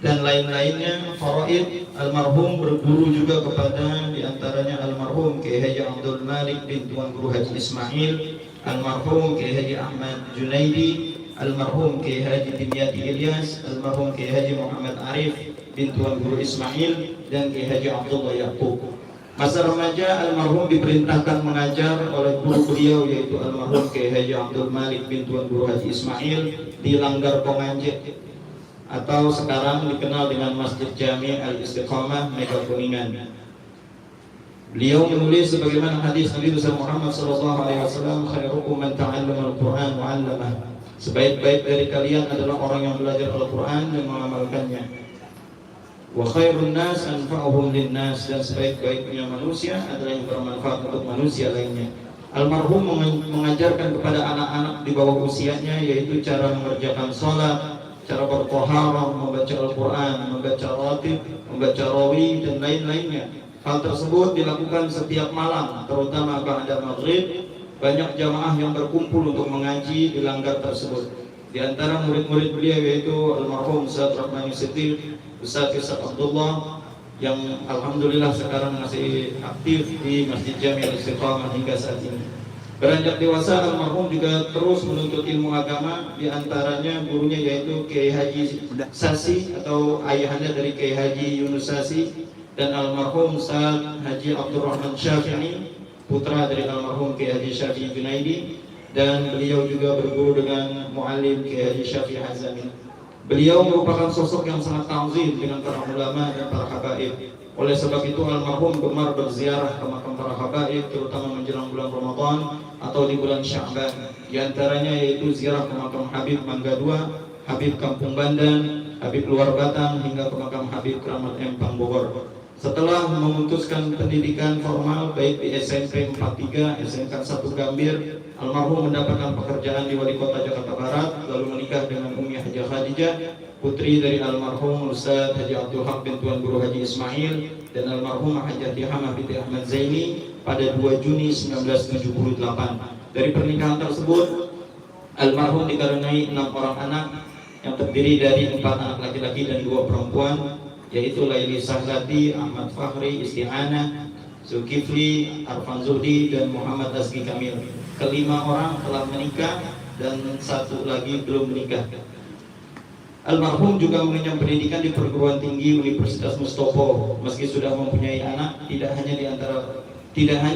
F: dan lain-lainnya, faraid. Almarhum berguru juga kepada diantaranya almarhum Kiai Haji Abdul Malik bin Tuan Guru Haji Ismail, almarhum Kiai Haji Ahmad Junaidi, almarhum Kiai Haji Dimyati Ilyas, almarhum Kiai Haji Muhammad Arif bin Tuan Guru Ismail, dan Kiai Haji Abdullah Yaqub. Masa remaja almarhum diperintahkan mengajar oleh guru beliau, yaitu almarhum Kiai Haji Abdul Malik bin Tuan Guru Haji Ismail di Langgar Ponganje, atau sekarang dikenal dengan Masjid Jami Al-Istiqomah Mega Kuningan. Beliau menulis sebagaimana hadis Nabi Muhammad SAW, khairukum man ta'allama al-Quran wa 'allamah. Sebaik-baik dari kalian adalah orang yang belajar Al-Quran dan mengamalkannya. Wa khairun nas anfa'uhum linnas, dan sebaik-baiknya manusia adalah yang bermanfaat untuk manusia lainnya. Almarhum mengajarkan kepada anak-anak di bawah usianya, yaitu cara mengerjakan sholat, cara bertaharah, membaca Al-Quran, membaca ratib, membaca rawi, dan lain-lainnya. Hal tersebut dilakukan setiap malam, terutama ba'da maghrib. Banyak jamaah yang berkumpul untuk mengaji di langgar tersebut. Di antara murid-murid beliau yaitu almarhum Ustaz Rahmani Siddiq, Ustaz Isa Abdullah, yang alhamdulillah sekarang masih aktif di Masjid Jami'ul Istiqamah hingga saat ini. Beranjak dewasa, almarhum juga terus menuntut ilmu agama, di antaranya gurunya yaitu Kiai Haji Sasi atau ayahanda dari Kiai Haji Yunus Sasi, dan almarhum Ustaz Haji Abdurrahman Syafi'i, putra dari almarhum Kiai Haji Syafi'i Junaidi, dan beliau juga berguru dengan muallim Kiai Haji Syafi'i Hazami. Beliau merupakan sosok yang sangat ta'zim dengan para ulama dan para habaib. Oleh sebab itu almarhum gemar berziarah ke makam para habaib, terutama menjelang bulan Ramadan atau di bulan Sya'ban. Di antaranya yaitu ziarah ke makam Habib Mangga II, Habib Kampung Bandan, Habib Luar Batang, hingga ke makam Habib Keramat Empang Bogor. Setelah memutuskan pendidikan formal baik di SMP 43, SMK 1 Gambir, almarhum mendapatkan pekerjaan di Wali Kota Jakarta Barat, lalu menikah dengan Umi Hajah Khadijah, putri dari almarhum Ustaz Haji Abdul Haq bin Tuan Guru Haji Ismail, dan almarhum Hajah Tihamah binti Ahmad Zaini pada 2 Juni 1978. Dari pernikahan tersebut, almarhum dikaruniai 6 orang anak yang terdiri dari 4 anak laki-laki dan 2 perempuan, yaitu Laili Sahlati, Ahmad Fahri, Isti'anah, Zulkifli, Arfan Zuhdi, dan Muhammad Azki Kamil. Kelima orang telah menikah dan 1 lagi belum menikah. Almarhum juga mengenyam pendidikan di perguruan tinggi Universitas Mustopo. Meski sudah mempunyai anak, tidak hanya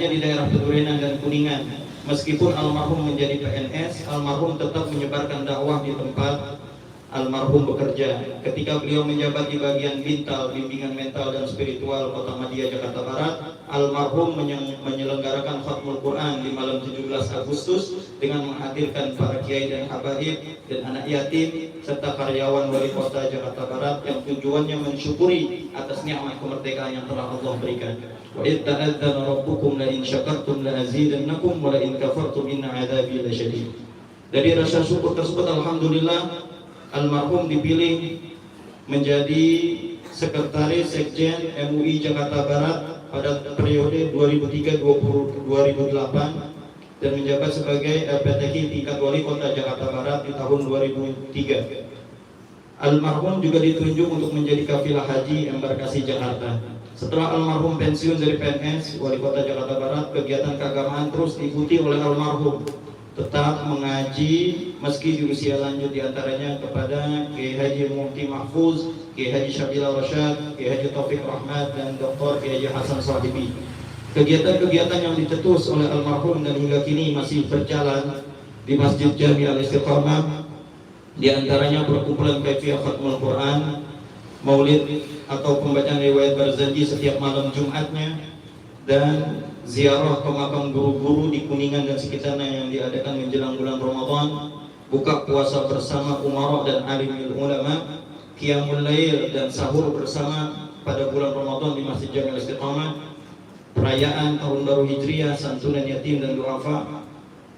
F: di daerah Pedurenan dan Kuningan. Meskipun almarhum menjadi PNS, almarhum tetap menyebarkan dakwah di tempat almarhum bekerja. Ketika beliau menjabat di bagian Bintal, bimbingan mental dan spiritual Kota Madia, Jakarta Barat, almarhum menyelenggarakan Khatmul Quran di malam 17 Agustus dengan menghadirkan para kiai dan habaib dan anak yatim serta karyawan Wali Kota Jakarta Barat yang tujuannya mensyukuri atas nikmat kemerdekaan yang telah Allah berikan. Wa idh ta'adzana rabbukum la in syakartum la azidannakum wa la in kafartum inna 'adzabi lasyadid. Dari rasa syukur tersebut alhamdulillah almarhum dipilih menjadi Sekretaris Sekjen MUI Jakarta Barat pada periode 2003-2008 dan menjabat sebagai LPTQ tingkat Wali Kota Jakarta Barat di tahun 2003. Almarhum juga ditunjuk untuk menjadi kafilah haji embarkasi Jakarta. Setelah almarhum pensiun dari PNS Wali Kota Jakarta Barat, kegiatan keagamaan terus diikuti oleh almarhum. Tetap mengaji meski di usia lanjut, diantaranya kepada Kiai Haji Mufti Mahfuz, Kiai Haji Syabila Rasyad, Kiai Haji Taufik Rahmat, dan Dr. Kiai Haji Hasan Sahibi. Kegiatan-kegiatan yang dicetus oleh almarhum dan hingga kini masih berjalan di Masjid Jami'ul Istiqamah, diantaranya perkumpulan Kaifiah Khatmul Quran, Maulid atau pembacaan riwayat Barzanji setiap malam Jumatnya, dan ziarah ke makam guru-guru di Kuningan dan sekitarnya yang diadakan menjelang bulan Ramadan, buka puasa bersama umara dan alimul ulama, qiyamul lail dan sahur bersama pada bulan Ramadan di Masjid Jami'ul Istiqamah, perayaan tahun baru Hijriah, santunan yatim dan duafa,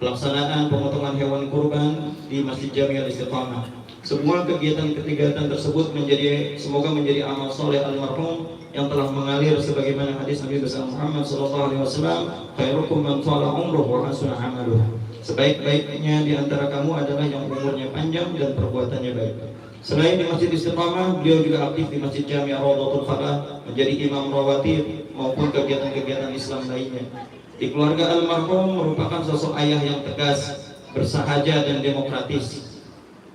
F: pelaksanaan pemotongan hewan kurban di Masjid Jami'ul Istiqamah. Semua kegiatan-kegiatan tersebut semoga menjadi amal soleh almarhum yang telah mengalir sebagaimana hadis Nabi besar Muhammad SAW, khairukum man thala umruhu wa hasuna amaluh. Sebaik-baiknya di antara kamu adalah yang umurnya panjang dan perbuatannya baik. Selain di Masjid Istiqamah, beliau juga aktif di Masjid Jami' Rawdatul Falah, menjadi imam rawatib maupun kegiatan-kegiatan Islam lainnya. Di keluarga almarhum merupakan sosok ayah yang tegas, bersahaja dan demokratis.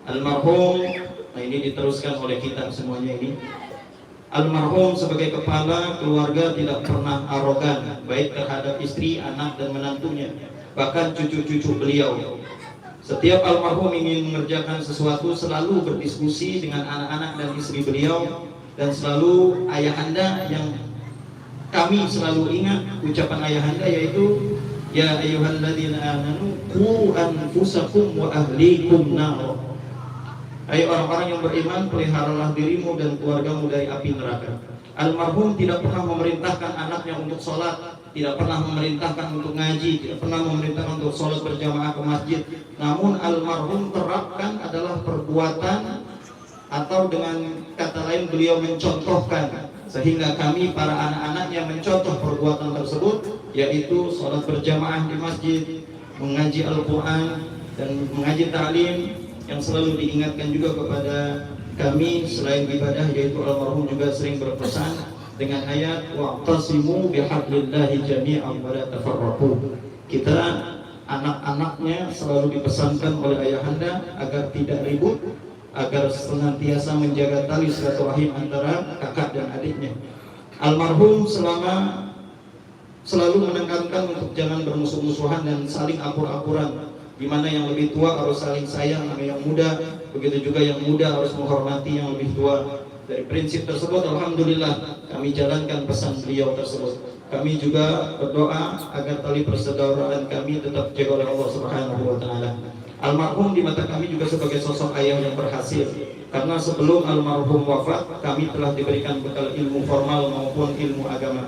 F: Almarhum, nah ini diteruskan oleh kita semuanya ini. Almarhum sebagai kepala keluarga tidak pernah arogan, baik terhadap istri, anak dan menantunya, bahkan cucu-cucu beliau. Setiap almarhum ingin mengerjakan sesuatu selalu berdiskusi dengan anak-anak dan istri beliau, dan selalu ayahanda yang kami selalu ingat ucapan ayahanda yaitu ya ayyuhalladzina amanu qu anfusakum wa ahlikum nar. Hai orang-orang yang beriman, peliharalah dirimu dan keluargamu dari api neraka. Almarhum tidak pernah memerintahkan anaknya untuk sholat, tidak pernah memerintahkan untuk ngaji, tidak pernah memerintahkan untuk sholat berjamaah ke masjid. Namun almarhum terapkan adalah perbuatan, atau dengan kata lain beliau mencontohkan, sehingga kami para anak-anaknya mencontoh perbuatan tersebut, yaitu sholat berjamaah di masjid, mengaji Al-Quran dan mengaji ta'lim. Yang selalu diingatkan juga kepada kami selain ibadah, yaitu almarhum juga sering berpesan dengan ayat wa'tasimu bihablillahi jami'an wa la tafarraqu. Kita anak-anaknya selalu dipesankan oleh ayahanda agar tidak ribut, agar senantiasa menjaga tali silaturahim antara kakak dan adiknya. Almarhum selalu menekankan untuk jangan bermusuh-musuhan dan saling akur-akuran, di mana yang lebih tua harus saling sayang sama yang muda, begitu juga yang muda harus menghormati yang lebih tua. Dari prinsip tersebut, alhamdulillah kami jalankan pesan beliau tersebut. Kami juga berdoa agar tali persaudaraan kami tetap dijaga oleh Allah Subhanahu wa taala. Almarhum di mata kami juga sebagai sosok ayah yang berhasil, karena sebelum almarhum wafat kami telah diberikan bekal ilmu formal maupun ilmu agama.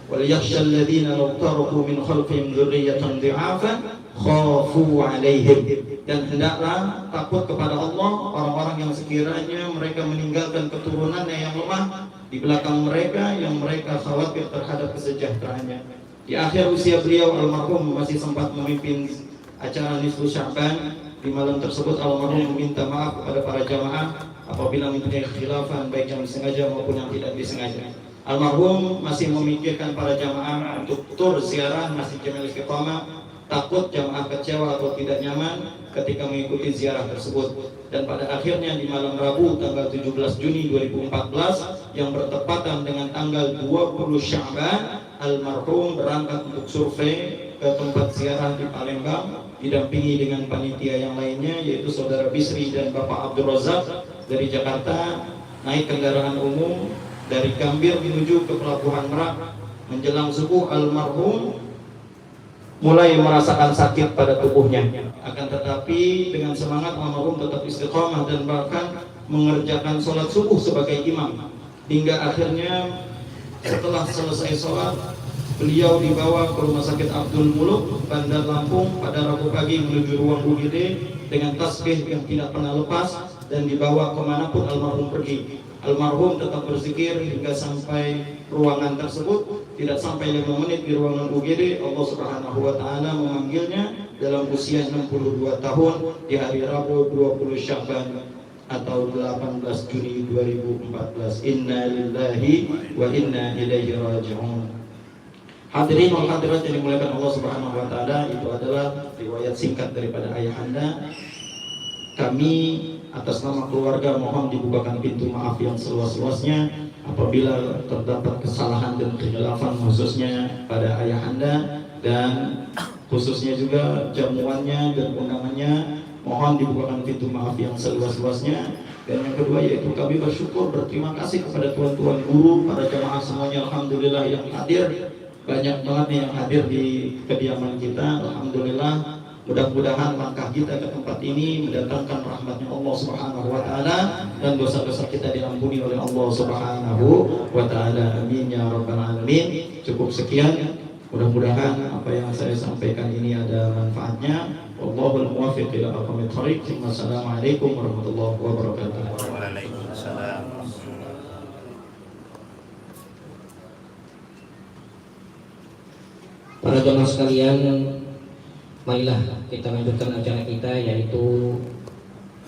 F: وَلْيَخْشَى الَّذِينَ لَوْ تَرَكُوا مِنْ خَلْفِهِمْ ذُرِّيَّةً ضِعَافًا خَافُوا عَلَيْهِمْ. Dan hendaklah takut kepada Allah orang-orang yang sekiranya mereka meninggalkan keturunannya yang lemah di belakang mereka, yang mereka khawatir terhadap kesejahteraannya. Di akhir usia beliau, almarhum masih sempat memimpin acara Nisfu Sya'ban. Di malam tersebut almarhum meminta maaf kepada para jamaah apabila mempunyai khilafan baik yang disengaja maupun yang tidak disengaja. Almarhum masih memikirkan para jamaah untuk tur ziarah Masjid Jamil Istiqamah, takut jamaah kecewa atau tidak nyaman ketika mengikuti ziarah tersebut. Dan pada akhirnya di malam Rabu tanggal 17 Juni 2014 yang bertepatan dengan tanggal 20 Sya'ban, almarhum berangkat untuk survei ke tempat ziarah di Palembang, didampingi dengan panitia yang lainnya, yaitu Saudara Bisri dan Bapak Abdul Razak dari Jakarta, naik kendaraan umum dari Gambir menuju ke Pelabuhan Merak. Menjelang subuh, almarhum mulai merasakan sakit pada tubuhnya. Akan tetapi dengan semangat almarhum tetap istiqamah dan bahkan mengerjakan sholat subuh sebagai imam. Hingga akhirnya setelah selesai sholat, beliau dibawa ke Rumah Sakit Abdul Muluk, Bandar Lampung pada Rabu pagi menuju ruang UGD dengan tasbih yang tidak pernah lepas dan dibawa kemanapun almarhum pergi. Almarhum tetap berzikir hingga sampai ruangan tersebut. Tidak sampai 5 menit di ruangan UGD, Allah Subhanahu wa taala memanggilnya dalam usia 62 tahun di hari Rabu 20 Sya'ban atau 18 Juni 2014. Inna lillahi wa inna ilaihi raji'un. Hadirin wal hadirat yang dimuliakan Allah Subhanahu wa taala, itu adalah riwayat singkat daripada ayahanda. Kami atas nama keluarga mohon dibukakan pintu maaf yang seluas-luasnya apabila terdapat kesalahan dan kekhilafan khususnya pada ayahanda, dan khususnya juga jamuannya dan undangannya mohon dibukakan pintu maaf yang seluas-luasnya. Dan yang kedua yaitu kami bersyukur, berterima kasih kepada tuan-tuan guru, para jamaah semuanya, alhamdulillah yang hadir. Banyak banget nih yang hadir di kediaman kita, alhamdulillah. Mudah-mudahan langkah kita ke tempat ini mendatangkan rahmatnya Allah Subhanahu wa taala dan dosa-dosa kita diampuni oleh Allah Subhanahu wa taala. Amin ya rabbal alamin. Cukup sekian. Mudah-mudahan apa yang saya sampaikan ini ada manfaatnya. Wallahul muwaffiq ila aqwamit thoriq. Wassalamualaikum warahmatullahi wabarakatuh.
B: Waalaikumsalam.
A: Para jamaah sekalian, marilah kita lanjutkan acara kita, yaitu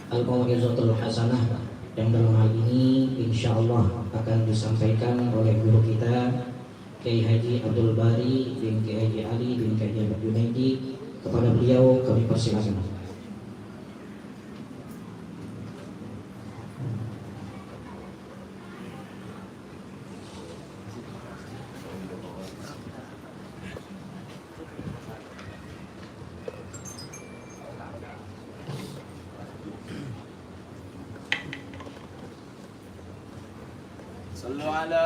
A: Al-Mau'izatul Hasanah, yang dalam hal ini insya Allah akan disampaikan oleh guru kita Kiai Haji Abdul Bari bin Kiai Haji Ali bin Kiai Haji Junaidi. Kepada beliau kami persilakan.
B: Sallu ala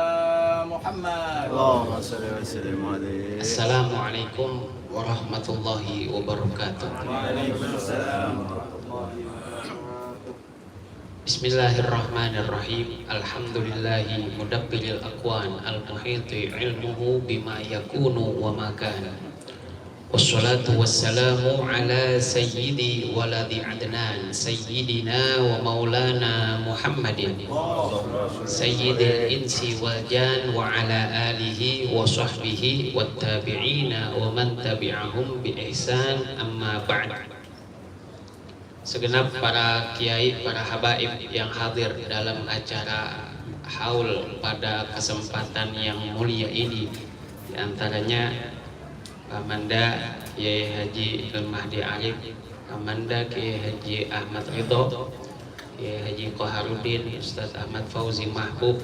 B: Muhammad. Allahumma salli wa sallim alaihi.
G: Assalamualaikum warahmatullahi wabarakatuh.
B: Waalaikumsalam.
G: Bismillahirrahmanirrahim. Alhamdulillahi mudabbilil aqwan al-muhiti ilmuhu bima yakunu wa ma kana. Wassalatu wassalamu ala sayyidi waladi adnan sayyidina wa maulana Muhammadin sayyidil insi wal jan wa ala alihi wa sahbihi wat tabi'ina wa man tabi'ahum bi ihsan, amma ba'd. Segenap para kiai, para habaib yang hadir dalam acara haul pada kesempatan yang mulia ini. Di antaranya Kamanda Kiai Haji Mahdi Arif, Kamanda Kiai Haji Ahmad Ridho, Kiai Haji Koharudin, Ustadz Ahmad Fauzi Mahbub,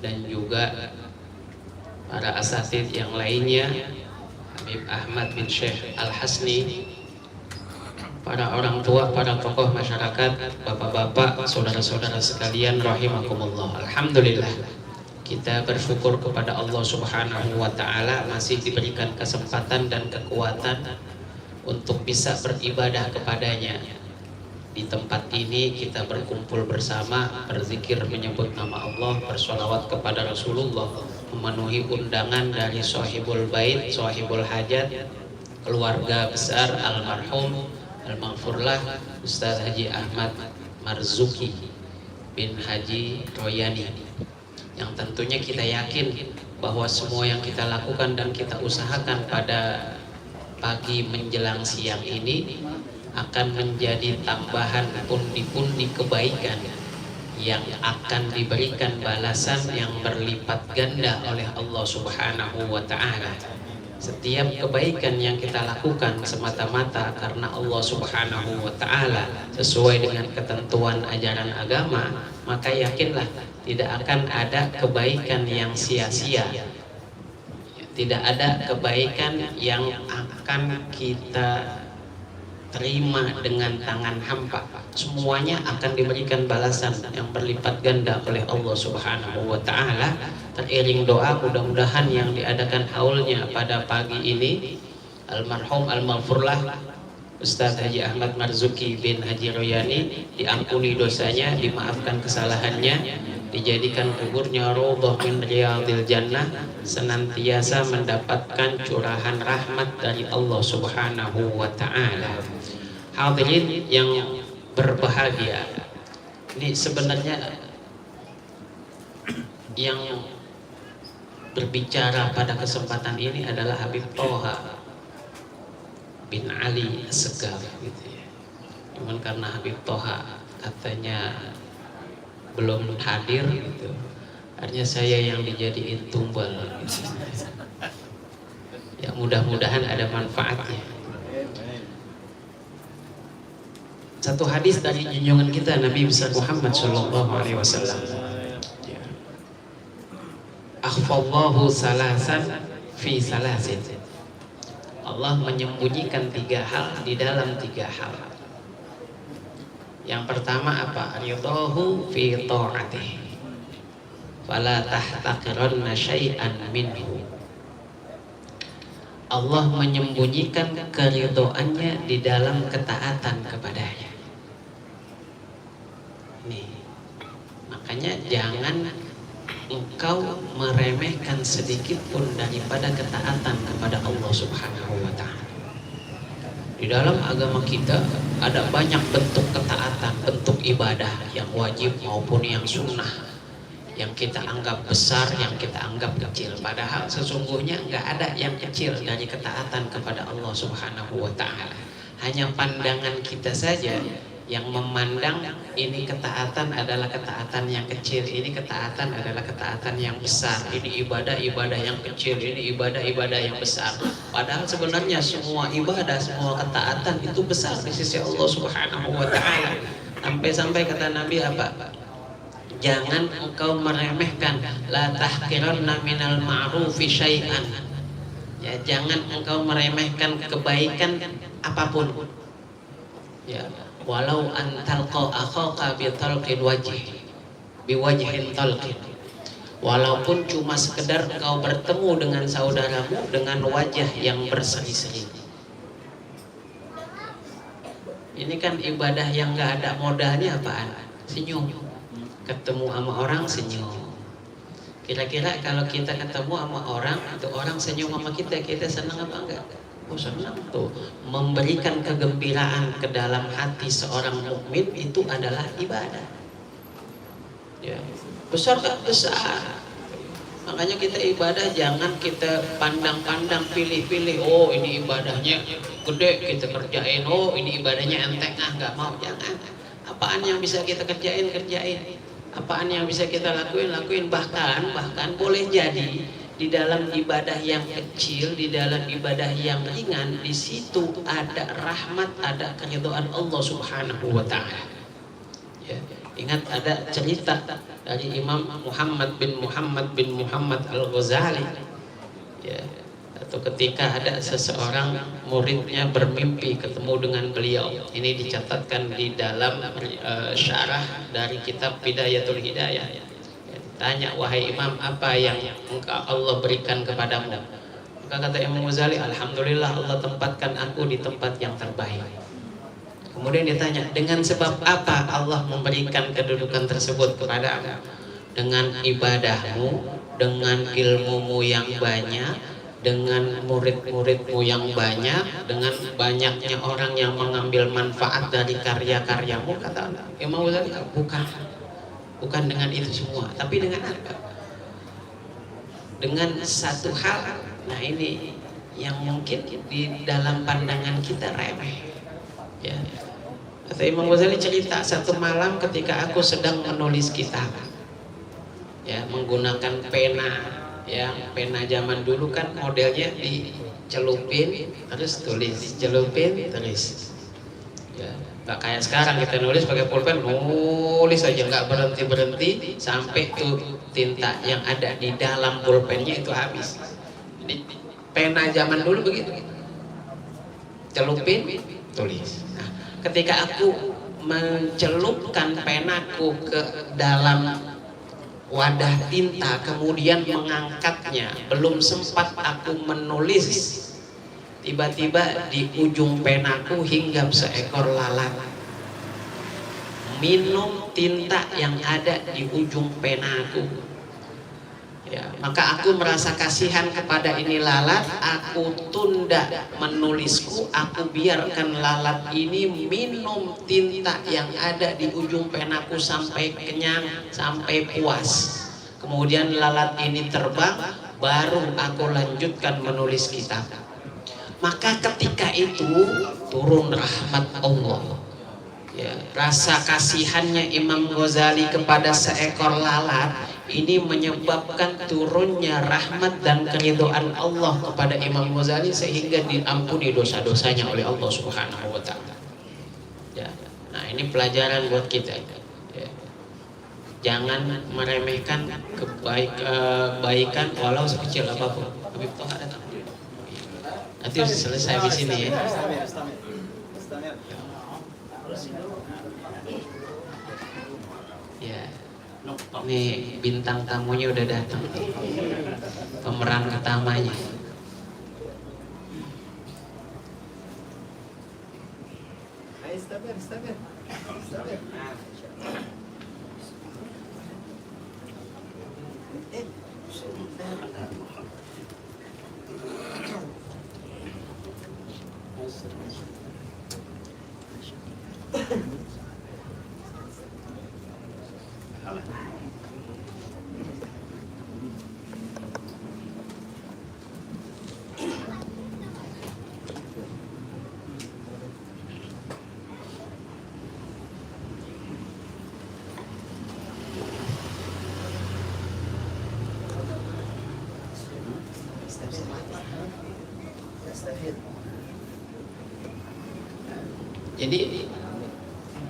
G: dan juga para asatidz yang lainnya, Habib Ahmad bin Syekh Al-Hasni, para orang tua, para tokoh masyarakat, bapak-bapak, saudara-saudara sekalian rahimakumullah. Alhamdulillah, kita bersyukur kepada Allah Subhanahu wa taala masih diberikan kesempatan dan kekuatan untuk bisa beribadah kepadanya. Di tempat ini kita berkumpul bersama, berzikir menyebut nama Allah, bersolawat kepada Rasulullah, memenuhi undangan dari Sohibul Bait, Sohibul Hajat, keluarga besar almarhum Al-Maghfurlah Ustaz Haji Ahmad Marzuki bin Haji Royani, yang tentunya kita yakin bahwa semua yang kita lakukan dan kita usahakan pada pagi menjelang siang ini akan menjadi tambahan pundi-pundi kebaikan yang akan diberikan balasan yang berlipat ganda oleh Allah Subhanahu wa taala. Setiap kebaikan yang kita lakukan semata-mata karena Allah Subhanahu wa taala sesuai dengan ketentuan ajaran agama, maka yakinlah tidak akan ada kebaikan yang sia-sia. Tidak ada kebaikan yang akan kita terima dengan tangan hampa. Semuanya akan diberikan balasan yang berlipat ganda oleh Allah Subhanahu wa taala. Teriring doa, mudah-mudahan yang diadakan haulnya pada pagi ini almarhum Al-Maghfurlah Ustaz Haji Ahmad Marzuki bin Haji Royani diampuni dosanya, dimaafkan kesalahannya, dijadikan kuburnya raudhah min riyadil jannah, senantiasa mendapatkan curahan rahmat dari Allah Subhanahu wa taala. Hadirin yang berbahagia, ini sebenarnya yang berbicara pada kesempatan ini adalah Habib Toha bin Ali Assegaf gitu ya. Cuman karena Habib Toha katanya belum hadir gitu, akhirnya saya yang dijadiin tumbal gitu. Ya mudah-mudahan ada manfaatnya. Satu hadis dari junjungan kita Nabi besar Muhammad sallallahu alaihi wasallam. Akhfallahu salasan fi salasin. Allah menyembunyikan 3 hal di dalam 3 hal. Yang pertama apa? Ridahu fi ta'atih. Fala tahtaqiranna syai'an minhu. Allah menyembunyikan keridhoannya di dalam ketaatan kepadanya. Nih, makanya jangan engkau meremehkan sedikit pun daripada ketaatan kepada Allah Subhanahu wa taala. Di dalam agama kita ada banyak bentuk ketaatan, bentuk ibadah yang wajib maupun yang sunnah, yang kita anggap besar, yang kita anggap kecil. Padahal sesungguhnya nggak ada yang kecil dari ketaatan kepada Allah Subhanahu wa taala. Hanya pandangan kita saja yang memandang ini ketaatan adalah ketaatan yang kecil, ini ketaatan adalah ketaatan yang besar, ini ibadah-ibadah yang kecil, ini ibadah-ibadah yang besar. Padahal sebenarnya semua ibadah, semua ketaatan itu besar di sisi Allah Subhanahu wa taala. Sampai-sampai kata Nabi apa? Jangan engkau meremehkan, la tahqiranna minal ma'rufi syai'an. Ya, jangan engkau meremehkan kebaikan apapun. Ya, walau antalqa akhaka bi talqin wajhin talqin. Walaupun cuma sekedar engkau bertemu dengan saudaramu dengan wajah yang berseri-seri. Ini kan ibadah yang enggak ada modalnya apaan? Senyum. Ketemu sama orang senyum. Kira-kira kalau kita ketemu sama orang, itu orang senyum sama kita, kita senang apa enggak? Oh senang tuh. Memberikan kegembiraan ke dalam hati seorang mukmin itu adalah ibadah. Ya, besar kan besar. Makanya kita ibadah jangan kita pandang-pandang, pilih-pilih. Oh ini ibadahnya gede kita kerjain. Oh ini ibadahnya enteng, nggak mau, jangan. Apaan yang bisa kita kerjain. Apaan yang bisa kita lakuin? Bahkan boleh jadi di dalam ibadah yang kecil, di dalam ibadah yang ringan, di situ ada rahmat, ada keridhaan Allah Subhanahu wa taala. Ya, ingat ada cerita dari Imam Muhammad bin Muhammad Al-Ghazali. Ya, atau ketika ada seseorang muridnya bermimpi ketemu dengan beliau. Ini dicatatkan di dalam syarah dari kitab Bidayatul Hidayah. Tanya, wahai Imam, apa yang Allah berikan kepadamu? Maka kata Imam Ghazali, alhamdulillah Allah tempatkan aku di tempat yang terbaik. Kemudian ditanya, dengan sebab apa Allah memberikan kedudukan tersebut kepada aku? Dengan ibadahmu, dengan ilmumu yang banyak, dengan murid-muridmu yang banyak, dengan banyaknya orang yang mengambil manfaat dari karya-karyamu. Kata Imam Ghazali, bukan dengan itu semua, tapi dengan apa? Dengan satu hal. Nah, ini yang mungkin di dalam pandangan kita remeh. Ya. Kata Imam Ghazali cerita, satu malam ketika aku sedang menulis kitab, ya, menggunakan pena, ya, pena zaman dulu kan modelnya dicelupin terus tulis, celupin tulis. Ya. Gak kayak sekarang kita nulis pakai pulpen, nulis aja nggak berhenti sampai tuh tinta yang ada di dalam pulpennya itu habis. Jadi pena zaman dulu begitu, celupin tulis. Nah, ketika aku mencelupkan penaku ke dalam wadah tinta, kemudian mengangkatnya, belum sempat aku menulis, tiba-tiba di ujung penaku hinggap seekor lalat, minum tinta yang ada di ujung penaku. Ya, maka aku merasa kasihan kepada ini lalat, aku tunda menulisku, aku biarkan lalat ini minum tinta yang ada di ujung penaku sampai kenyang, sampai puas. Kemudian lalat ini terbang, baru aku lanjutkan menulis kitab. Maka ketika itu turun rahmat Allah. Ya, rasa kasihannya Imam Ghazali kepada seekor lalat ini menyebabkan turunnya rahmat dan keridhaan Allah kepada Imam Ghazali sehingga diampuni dosa-dosanya oleh Allah Subhanahu wa taala. Ya. Nah, ini pelajaran buat kita. Ya. Jangan meremehkan kebaikan walau sekecil apapun. Habib Toha datang. Nanti selesai di sini ya. Ya, nih bintang tamunya udah datang, pemeran utamanya. Jadi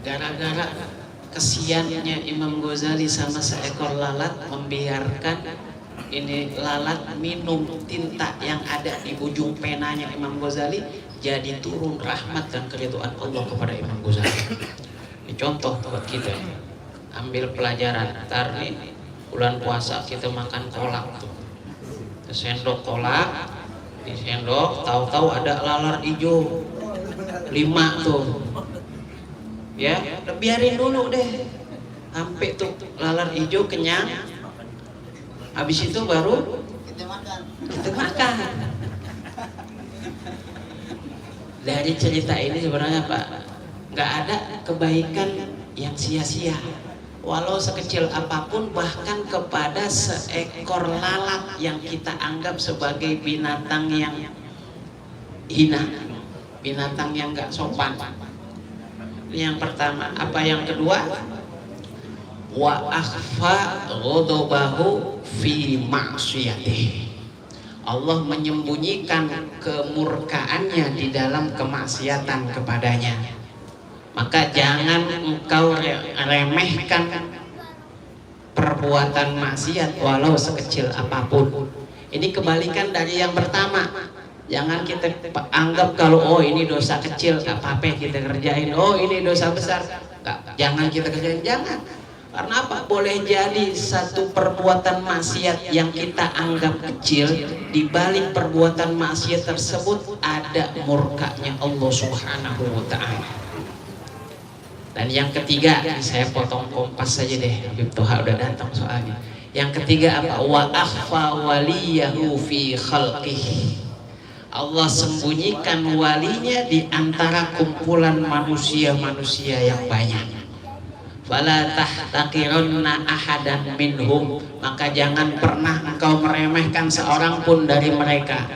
G: gara-gara kesiannya Imam Ghazali sama seekor lalat, membiarkan ini lalat minum tinta yang ada di ujung penanya Imam Ghazali, jadi turun rahmat dan keridhaan Allah kepada Imam Ghazali. Ini contoh buat kita, ambil pelajaran. Ntar nih bulan puasa kita makan kolak tuh, sendok kolak, di sendok tahu-tahu ada lalar hijau 5 tuh, ya biarin dulu deh sampai tuh lalar hijau kenyang, habis itu baru kita makan. Dari cerita ini sebenarnya Pak, nggak ada kebaikan yang sia-sia walau sekecil apapun, bahkan kepada seekor lalat yang kita anggap sebagai binatang yang hina, binatang yang nggak sopan. Ini yang pertama. Apa yang kedua? wa akhfa ghadabahu fi ma'siyatihi. Allah menyembunyikan kemurkaannya di dalam kemaksiatan kepadanya. Maka jangan engkau remehkan perbuatan maksiat walau sekecil apapun. Ini kebalikan dari yang pertama. Jangan kita anggap kalau oh ini dosa kecil gak apa-apa kita kerjain, oh ini dosa besar jangan kita kerjain, jangan. Karena apa? Boleh jadi satu perbuatan maksiat yang kita anggap kecil, di balik perbuatan maksiat tersebut ada murkanya Allah Subhanahu wa ta'ala. Dan yang ketiga, saya potong kompas saja deh, Habib Toha udah datang soalnya. Yang ketiga apa? Wa akhfa waliyahu fi khalqihi. Allah sembunyikan walinya di antara kumpulan manusia-manusia yang banyak. Fala tahtaqiranna ahadan minhum, maka jangan pernah engkau meremehkan seorang pun dari mereka.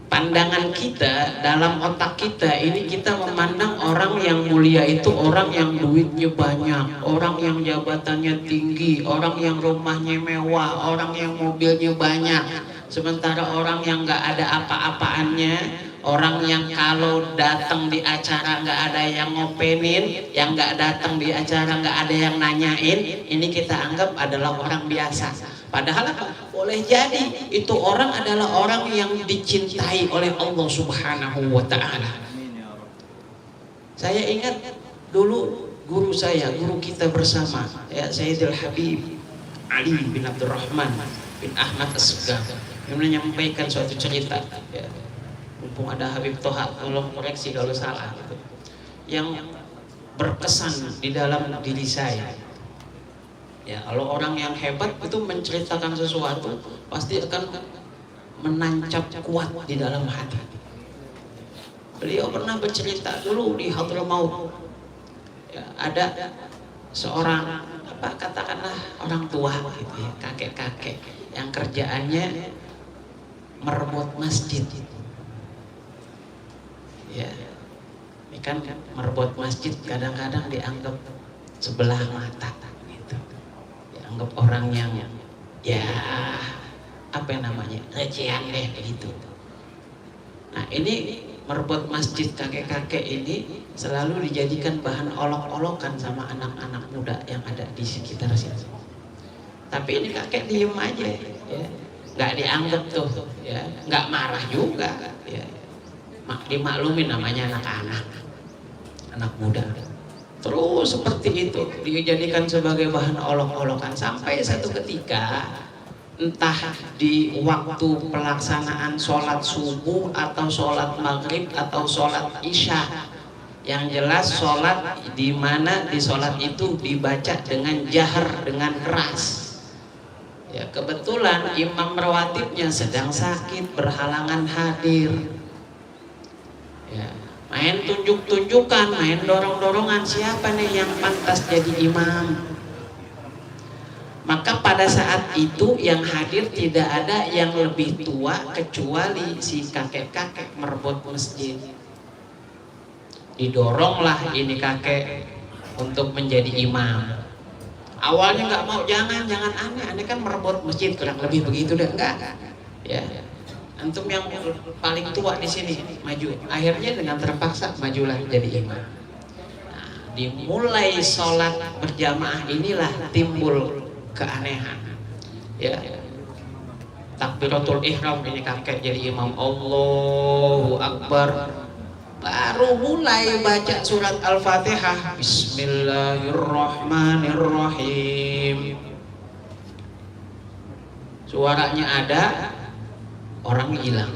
G: Pandangan kita dalam otak kita ini, kita memandang orang yang mulia itu orang yang duitnya banyak, orang yang jabatannya tinggi, orang yang rumahnya mewah, orang yang mobilnya banyak. Sementara orang yang nggak ada apa-apaannya, orang yang kalau datang di acara nggak ada yang ngopenin, yang nggak datang di acara nggak ada yang nanyain, ini kita anggap adalah orang biasa. Padahal apa? Boleh jadi itu orang adalah orang yang dicintai oleh Allah Subhanahu wa ta'ala. Saya ingat dulu guru saya, guru kita bersama, ya, Sayyidul Habib Ali bin Abdurrahman bin Ahmad As-Segaf, yang menyampaikan suatu cerita, ya. Mumpung ada Habib Toha, tolong koreksi kalau salah, gitu, yang berkesan di dalam diri saya. Ya, kalau orang yang hebat itu menceritakan sesuatu pasti akan menancap kuat di dalam hati. Beliau pernah bercerita dulu di Hadramaut, ya, ada seorang katakanlah orang tua gitu ya, kakek-kakek yang kerjaannya merebut masjid. Ya, ini kan merebut masjid kadang-kadang dianggap sebelah mata. Anggap orang yang ya apa yang namanya recehan deh gitu. Nah, ini merebut masjid kakek-kakek ini selalu dijadikan bahan olok-olokan sama anak-anak muda yang ada di sekitar sini. Tapi ini kakek diem aja, ya, nggak dianggap tuh, ya, nggak marah juga, ya, dimaklumin namanya anak-anak, anak muda. Terus seperti itu dijadikan sebagai bahan olok-olokan sampai satu ketika, entah di waktu pelaksanaan sholat subuh atau sholat maghrib atau sholat isya, yang jelas sholat di mana di sholat itu dibaca dengan jahar, dengan keras. Ya, kebetulan imam rawatibnya sedang sakit, berhalangan hadir. Ya, main tunjuk-tunjukkan, main dorong-dorongan, siapa nih yang pantas jadi imam. Maka pada saat itu yang hadir tidak ada yang lebih tua kecuali si kakek-kakek merebut masjid. Didoronglah ini kakek untuk menjadi imam. Awalnya nggak mau, jangan aneh kan merebut masjid, kurang lebih begitu deh, enggak. Ya. Antum yang paling tua di sini maju. Akhirnya dengan terpaksa majulah jadi imam. Nah, dimulai sholat berjamaah inilah timbul keanehan. Ya. Takbiratul ihram ini kakek jadi imam, Allahu Akbar. Baru mulai baca surat Al-Fatihah, Bismillahirrahmanirrahim. Suaranya ada, orang hilang.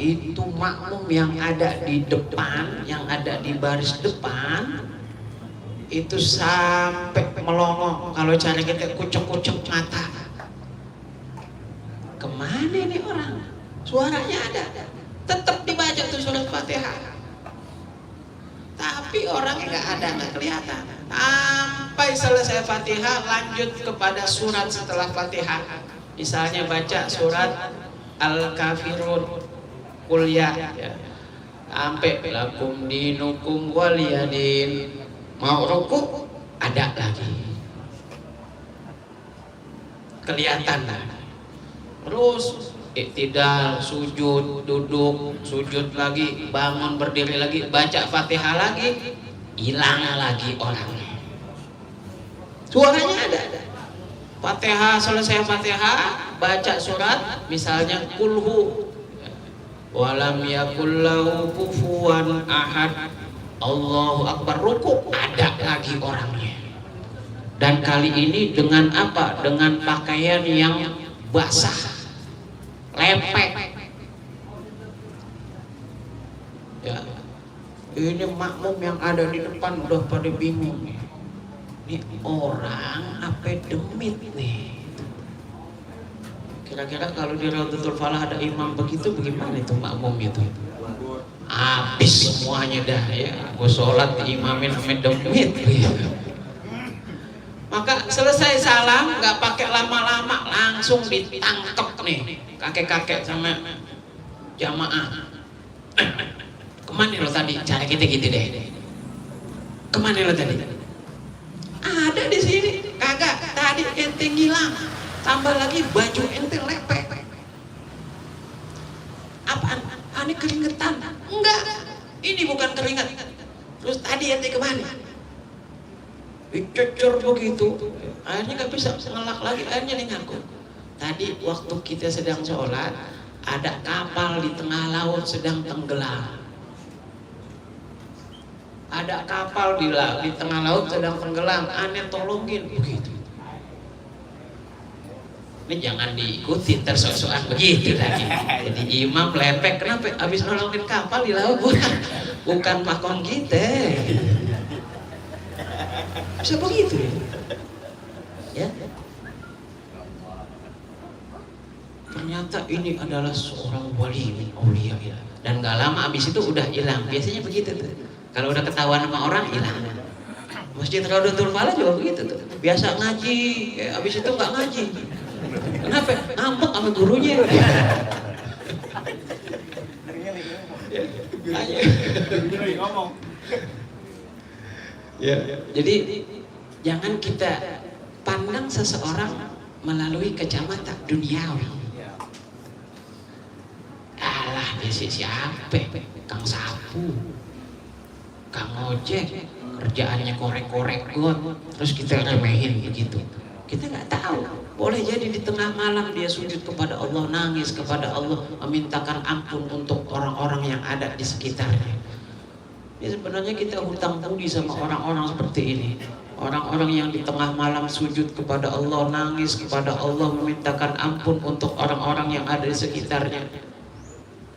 G: Itu makmum yang ada di depan, yang ada di baris depan, itu sampai melongo. Kalau cara kita kucek-kucek mata, kemana nih orang? Suaranya ada, tetap dibaca tuh surat Fatihah, tapi orangnya nggak ada, nggak kelihatan. Sampai selesai Fatihah, lanjut kepada surat setelah Fatihah. Misalnya baca surat Al-Kafirun, Qul ya, sampai lakum dinukum waliyadin. mau rukuk ada lagi, kelihatan lah. Terus iktidal, sujud, duduk, sujud lagi, bangun, berdiri lagi, baca Fatihah lagi, hilang lagi orangnya. Suaranya ada. Fatihah, selesai Fatihah, baca surat, misalnya kulhu, walam yakul lahu kufuwan ahad, Allahu Akbar, rukuk, ada lagi orangnya. Dan kali ini dengan apa? Dengan pakaian yang basah, lepek. Ya, ini makmum yang ada di depan udah pada bingung. Ini orang apa demit nih? Kira-kira kalau di Raudhatul Falah ada imam begitu, bagaimana itu makmum itu? Habis semuanya dah ya. Gue sholat diimamin sama demit. Maka selesai salam, nggak pakai lama-lama, langsung ditangkep nih kakek-kakek sama jamaah. Kemana lo tadi? Cara kita gitu deh. Kemana lo tadi? Ada di sini. Kagak, tadi ente ngilang. Tambah lagi baju ente lepek. Apaan? Ini keringetan. Enggak, ini bukan keringat. Terus tadi ente kemana? Dicocor begitu. Akhirnya gak bisa ngelak lagi. Akhirnya dia ngaku, tadi waktu kita sedang sholat, ada kapal di tengah laut sedang tenggelam. Ada kapal di tengah laut sedang tenggelam, aneh tolongin begitu. Ini jangan diikuti tersosokan begitu lagi. Jadi imam lepek, kenapa? Habis nolongin kapal di laut, bukan makom kita. Bisa begitu ya? Ternyata ini adalah seorang wali min auliya. Dan gak lama habis itu udah hilang. Biasanya begitu tuh. Kalau udah ketahuan sama orang, hilang. Masjid Raudhatul Falah juga begitu tuh. Biasa ngaji, habis itu nggak ngaji. Kenapa? Ngambek sama gurunya. Jadi jangan kita pandang seseorang melalui kacamata duniawi. Alah, dia siapa? Kang sapu, Kang ojek, kerjaannya korek-korek got, terus kita remehin begitu. Kita nggak tahu. Boleh jadi di tengah malam dia sujud kepada Allah, nangis kepada Allah, memintakan ampun untuk orang-orang yang ada di sekitarnya. Ini sebenarnya kita hutang budi sama orang-orang seperti ini. Orang-orang yang di tengah malam sujud kepada Allah, nangis kepada Allah, memintakan ampun untuk orang-orang yang ada di sekitarnya.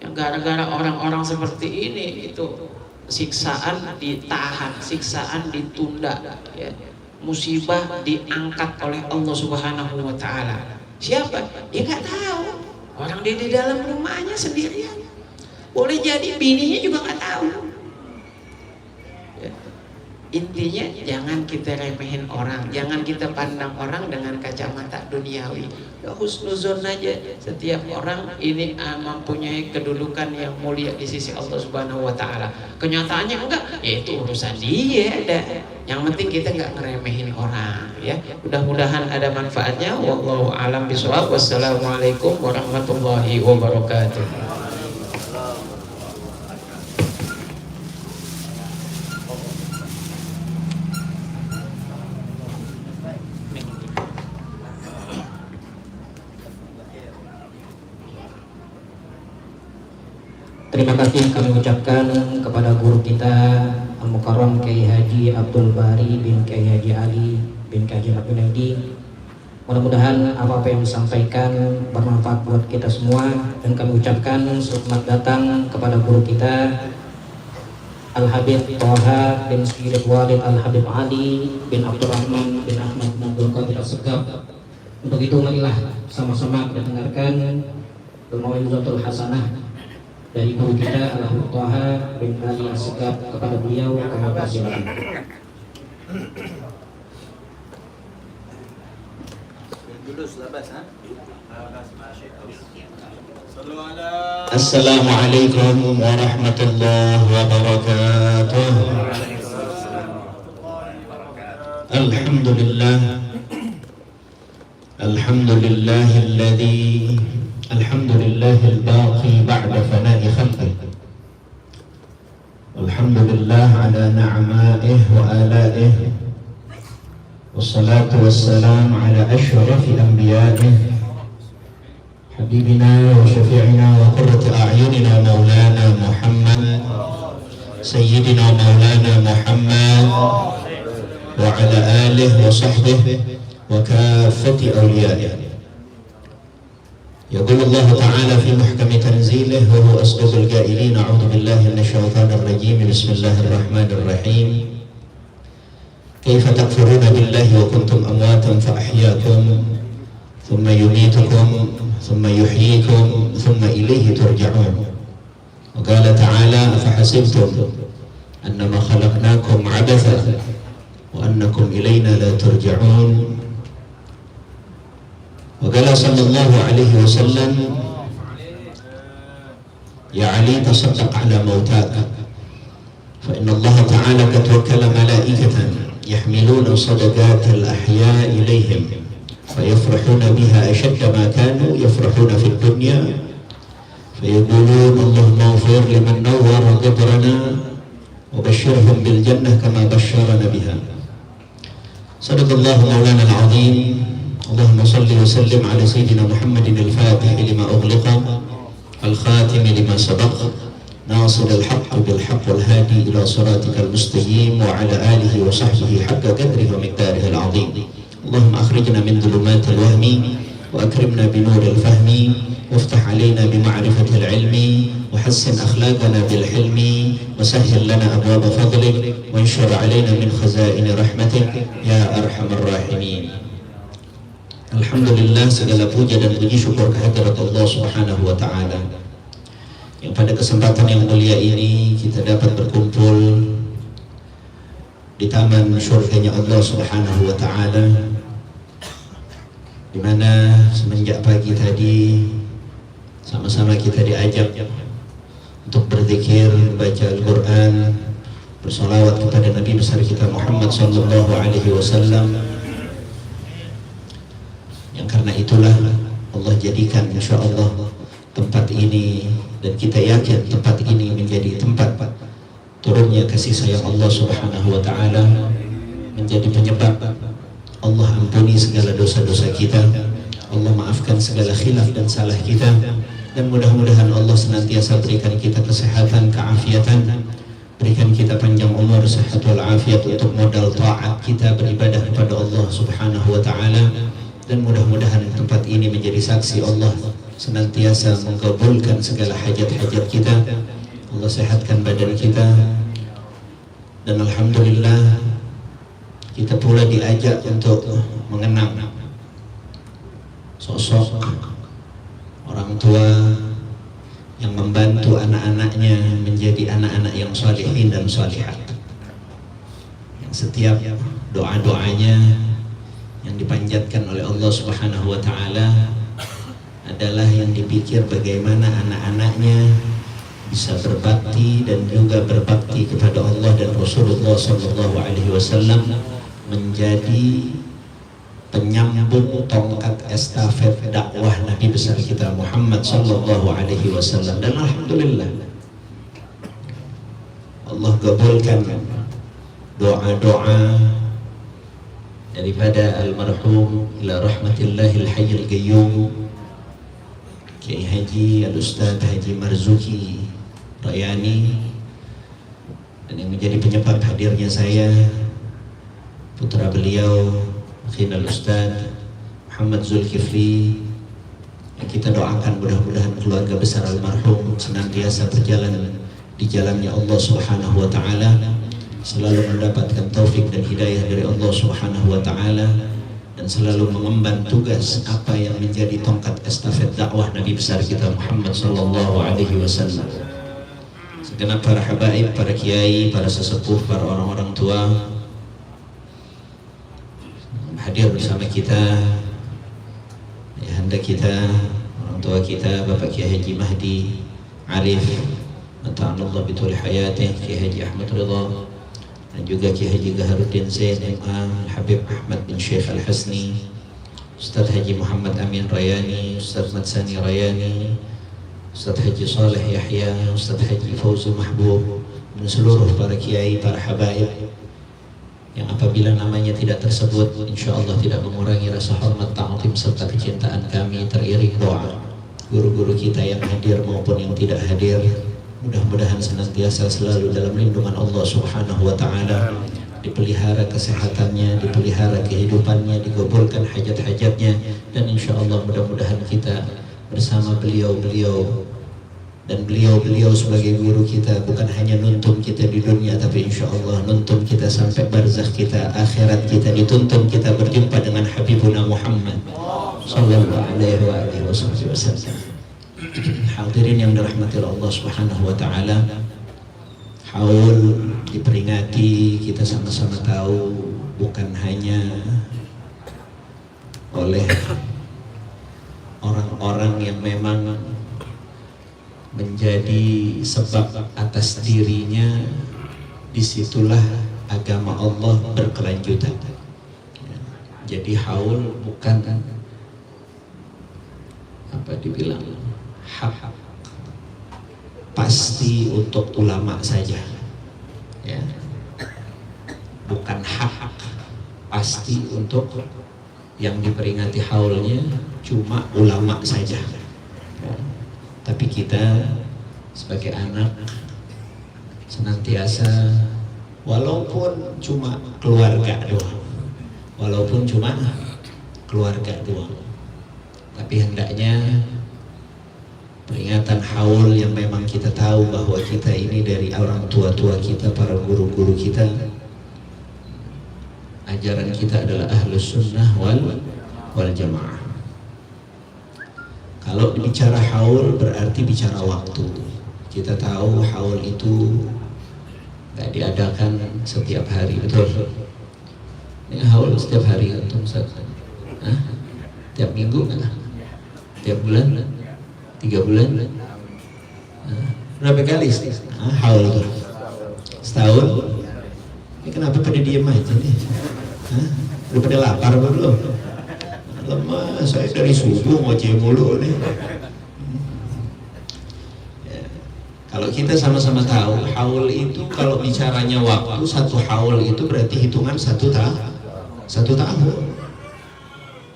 G: Yang gara-gara orang-orang seperti ini itu siksaan ditahan, siksaan ditunda, ya. Musibah diangkat oleh Allah Subhanahu wa Ta'ala. Siapa? Dia nggak tahu. Orang dia di dalam rumahnya sendirian. Boleh jadi bininya juga nggak tahu. Ya. Intinya jangan kita remehin orang, jangan kita pandang orang dengan kacamata duniawi. Ya, husnuzon aja. Setiap orang ini mempunyai kedudukan yang mulia di sisi Allah Subhanahu wa Ta'ala. Kenyataannya enggak, ya itu urusan dia. Yang penting kita enggak ngeremehin orang, ya. Mudah-mudahan ada manfaatnya. Wallahu a'lam bishawab. Wassalamualaikum warahmatullahi wabarakatuh.
A: Terima kasih kami ucapkan kepada guru kita Al-Mukarram Kiai Haji Abdul Bari bin Kiai Haji Ali bin Kiai Haji Abdul Naidi. Mudah-mudahan apa yang disampaikan bermanfaat buat kita semua, dan kami ucapkan selamat datang kepada guru kita Al-Habib Thaha bin Sayyid Walid Al-Habib Ali bin Abdurrahman bin Ahmad bin Abdul Qadir As-Segaf. Untuk itu marilah sama-sama kita dengarkan Al-Mau'izatul Hasanah dari guru kita Al-Habib Thaha bin Ali As-Segaf. Kepada beliau kami persilakan.
D: Assalamualaikum warahmatullahi wabarakatuh. Alhamdulillah Alhamdulillahil baqi ba'da fana'i khalqih. Alhamdulillah ala na'ma'ih wa ala'ih. Wassalatu wassalamu ala asyrafil anbiya'ih habibina wa syafi'ina wa qurrati a'yunina maulana Muhammad sayyidina maulana Muhammad wa ala alihi wa sahbihi wa kaffati awliyaihi. يقول الله تعالى في محكم تنزيله وهو أصدق القائلين أعوذ بالله من الشيطان الرجيم بسم الله الرحمن الرحيم كيف تكفرون بالله وكنتم أمواتا فأحياكم ثم يميتكم ثم يحييكم ثم إليه ترجعون. وقال تعالى أفحسبتم أنما خلقناكم عبثا وأنكم إلينا لا ترجعون. وقال صلى الله عليه وسلم يا علي تصدق على موتاك فإن الله تعالى قد وكل ملائكة يحملون صدقات الأحياء إليهم فيفرحون بها أشد ما كانوا يفرحون في الدنيا فيقولون اللهم اغفر لمن نور قبرنا وبشرهم بالجنة كما بشرنا بها. صدق الله مولانا العظيم. اللهم صل وسلم على سيدنا محمد الفاتح لما أغلق الخاتم لما سبق ناصر الحق بالحق والهادي إلى صراطك المستقيم وعلى آله وصحبه حق قدره ومقداره العظيم. اللهم أخرجنا من ظلمات الوهم وأكرمنا بنور الفهم وافتح علينا بمعرفة العلم وحسن أخلاقنا بالحلم وسهل لنا أبواب فضلك وانشر علينا من خزائن رحمتك يا أرحم الراحمين. Alhamdulillah, segala puja dan puji syukur kehadirat Allah Subhanahu wa Ta'ala yang pada kesempatan yang mulia ini kita dapat berkumpul di taman surganya Allah Subhanahu wa Ta'ala, di mana semenjak pagi tadi sama-sama kita diajak untuk berzikir, membaca Al-Quran, bersolawat kepada Nabi besar kita Muhammad sallallahu alaihi wasallam. Yang karena itulah Allah jadikan insya Allah tempat ini, dan kita yakin tempat ini menjadi tempat turunnya kasih sayang Allah Subhanahu wa Ta'ala, menjadi penyebab Allah ampuni segala dosa-dosa kita, Allah maafkan segala khilaf dan salah kita, dan mudah-mudahan Allah senantiasa berikan kita kesehatan, keafiatan, berikan kita panjang umur, sehat wal afiat untuk modal taat kita beribadah kepada Allah Subhanahu wa Ta'ala. Dan mudah-mudahan tempat ini menjadi saksi Allah senantiasa mengabulkan segala hajat-hajat kita. Allah sehatkan badan kita, dan alhamdulillah kita pula diajak untuk mengenang sosok orang tua yang membantu anak-anaknya menjadi anak-anak yang salihin dan salihat, yang setiap doa-doanya yang dipanjatkan oleh Allah Subhanahu wa Ta'ala adalah yang dipikir bagaimana anak-anaknya bisa berbakti dan juga berbakti kepada Allah dan Rasulullah sallallahu alaihi wasallam, menjadi penyambung tongkat estafet dakwah Nabi besar kita Muhammad sallallahu alaihi wasallam. Dan alhamdulillah Allah kabulkan doa-doa daripada almarhum ila rahmatillahil hayyil qayyum Kiai Haji Al-Ustaz Haji Marzuki Rayani, dan yang menjadi penyebab hadirnya saya putra beliau Khinal Ustaz Muhammad Zulkifli, yang kita doakan mudah-mudahan keluarga besar almarhum senantiasa berjalan di jalannya Allah Subhanahu wa Ta'ala, selalu mendapatkan taufik dan hidayah dari Allah Subhanahu wa Ta'ala, dan selalu mengemban tugas apa yang menjadi tongkat estafet dakwah Nabi besar kita Muhammad sallallahu alaihi wasallam. Segenap para habaib, para kiai, para sesepuh, para orang-orang tua hadir bersama kita, ayahanda kita, orang tua kita Bapak Kiai Haji Mahdi Arif, mata'anallah bitul hayatih, Kiai Haji Ahmad Ridha, dan juga Ki Haji Gaharuddin Zain MA, Habib Ahmad bin Syekh Al-Hasni, Ustaz Haji Muhammad Amin Rayani, Ustaz Matsani Rayani, Ustaz Haji Saleh Yahya, Ustaz Haji Fauzi Mahbub, dan seluruh para kiai, para habaib yang apabila namanya tidak tersebut, insya Allah tidak mengurangi rasa hormat, ta'zim serta kecintaan kami, teriring doa guru-guru kita yang hadir maupun yang tidak hadir. Mudah-mudahan senantiasa selalu dalam lindungan Allah Subhanahu wa Ta'ala, dipelihara kesehatannya, dipelihara kehidupannya, digabulkan hajat-hajatnya, dan insya Allah mudah-mudahan kita bersama beliau-beliau dan beliau-beliau sebagai guru kita bukan hanya nuntun kita di dunia, tapi insya Allah nuntun kita sampai barzakh kita, akhirat kita dituntun kita berjumpa dengan Habibuna Muhammad sallallahu alaihi wasallam. Hadirin yang dirahmati Allah Subhanahu wa Ta'ala, haul diperingati, kita sama-sama tahu bukan hanya oleh orang-orang yang memang menjadi sebab atas dirinya, disitulah agama Allah berkelanjutan. Jadi haul bukan apa dibilang hak pasti untuk ulama saja, ya, bukan hak pasti untuk yang diperingati haulnya cuma ulama saja, ya. Tapi kita sebagai anak senantiasa, walaupun cuma keluarga doang, tapi hendaknya peringatan haul yang memang kita tahu bahwa kita ini dari orang tua-tua kita, para guru-guru kita, ajaran kita adalah ahlus sunnah wal jamaah. Kalau bicara haul berarti bicara waktu. Kita tahu haul itu nggak diadakan setiap hari, betul? Ini haul setiap hari atau tiap minggu kan? Tiap bulan? 3 bulan? Berapa kali haul itu? Setahun? Ini kenapa pada diem aja nih? Udah pada lapar apa belum? Lemah, saya dari subuh ngoceh mulu nih. Ya. Kalau kita sama-sama tahu haul itu kalau bicaranya waktu, satu haul itu berarti hitungan satu tahun.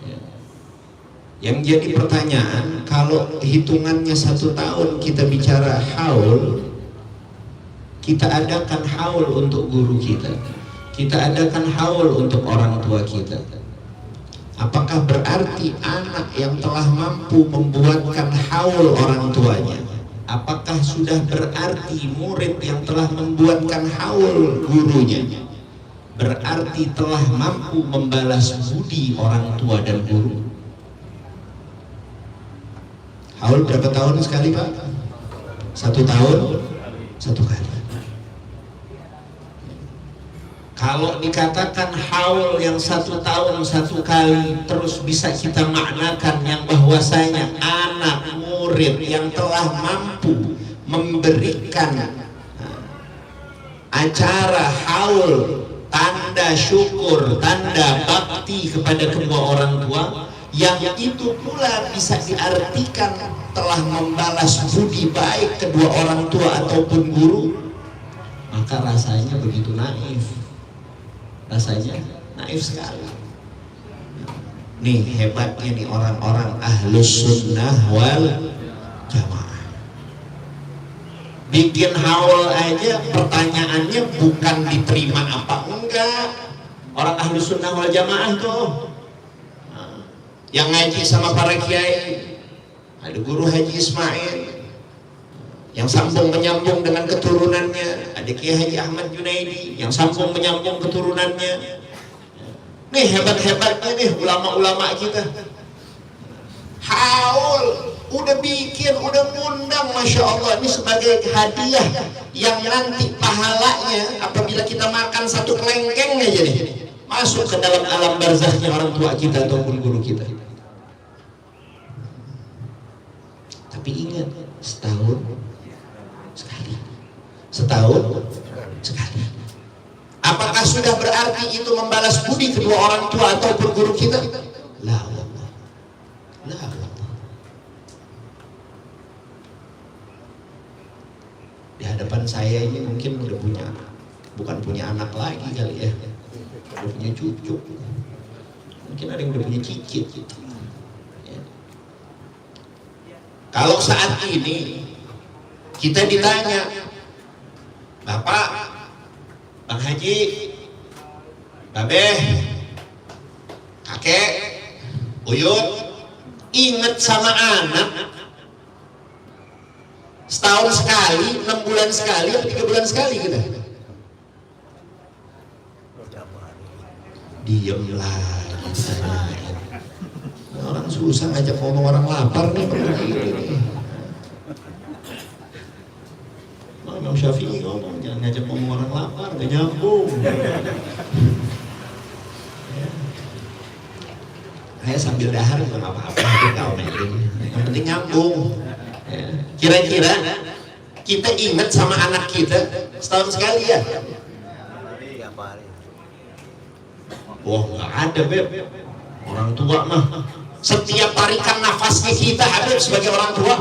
D: Ya. Yang jadi pertanyaan, kalau hitungannya 1 tahun kita bicara haul, kita adakan haul untuk guru kita adakan haul untuk orang tua kita. Apakah berarti anak yang telah mampu membuatkan haul orang tuanya? Apakah sudah berarti murid yang telah membuatkan haul gurunya? Berarti telah mampu membalas budi orang tua dan guru. Haul berapa tahun sekali, Pak? 1 tahun 1 kali. Kalau dikatakan haul yang 1 tahun 1 kali, terus bisa kita maknakan yang bahwasanya anak murid yang telah mampu memberikan acara haul, tanda syukur, tanda bakti kepada kedua orang tua, yang itu pula bisa diartikan telah membalas budi baik kedua orang tua ataupun guru, maka rasanya begitu naif. Rasanya naif sekali. Nih hebatnya nih orang-orang ahlus sunnah wal jamaah. Bikin haul aja pertanyaannya bukan diterima apa enggak. Orang ahlus sunnah wal jamaah tuh yang ngaji sama para kiai, ada guru Haji Ismail yang sambung menyambung dengan keturunannya, ada Kiai Haji Ahmad Junaidi yang sambung menyambung keturunannya. Nih hebat-hebatnya nih ulama-ulama kita. Haul udah bikin, udah ngundang, Masya Allah, ini sebagai hadiah yang nanti pahalanya apabila kita makan 1 kelengkeng aja nih, masuk ke dalam alam barzakhnya orang tua kita ataupun guru kita. Tapi ingat, setahun sekali. sudah berarti itu membalas budi kedua orang tua ataupun guru kita? La wallah. La wallah. Di hadapan saya ini mungkin udah bukan punya anak lagi kali ya, udah punya cucu, mungkin ada yang udah punya cicit gitu. Ya. Kalau saat ini kita ditanya, Bapak, Bang Haji, Babeh, Kakek, Uyut, inget sama anak setahun sekali, 6 bulan sekali, atau 3 bulan sekali kita? Diem lagi. Orang susah ngajak ngomong orang lapar nih begini. Imam Syafi'i ngomong jangan ngajak ngomong orang lapar, gak nyambung. Saya sambil dahar juga nggak apa-apa, yang penting nyambung. Kira-kira kita ingat sama anak kita setahun sekali ya? Wah, nggak ada, Beb. Orang tua mah setiap tarikan nafasnya kita ada sebagai orang tua.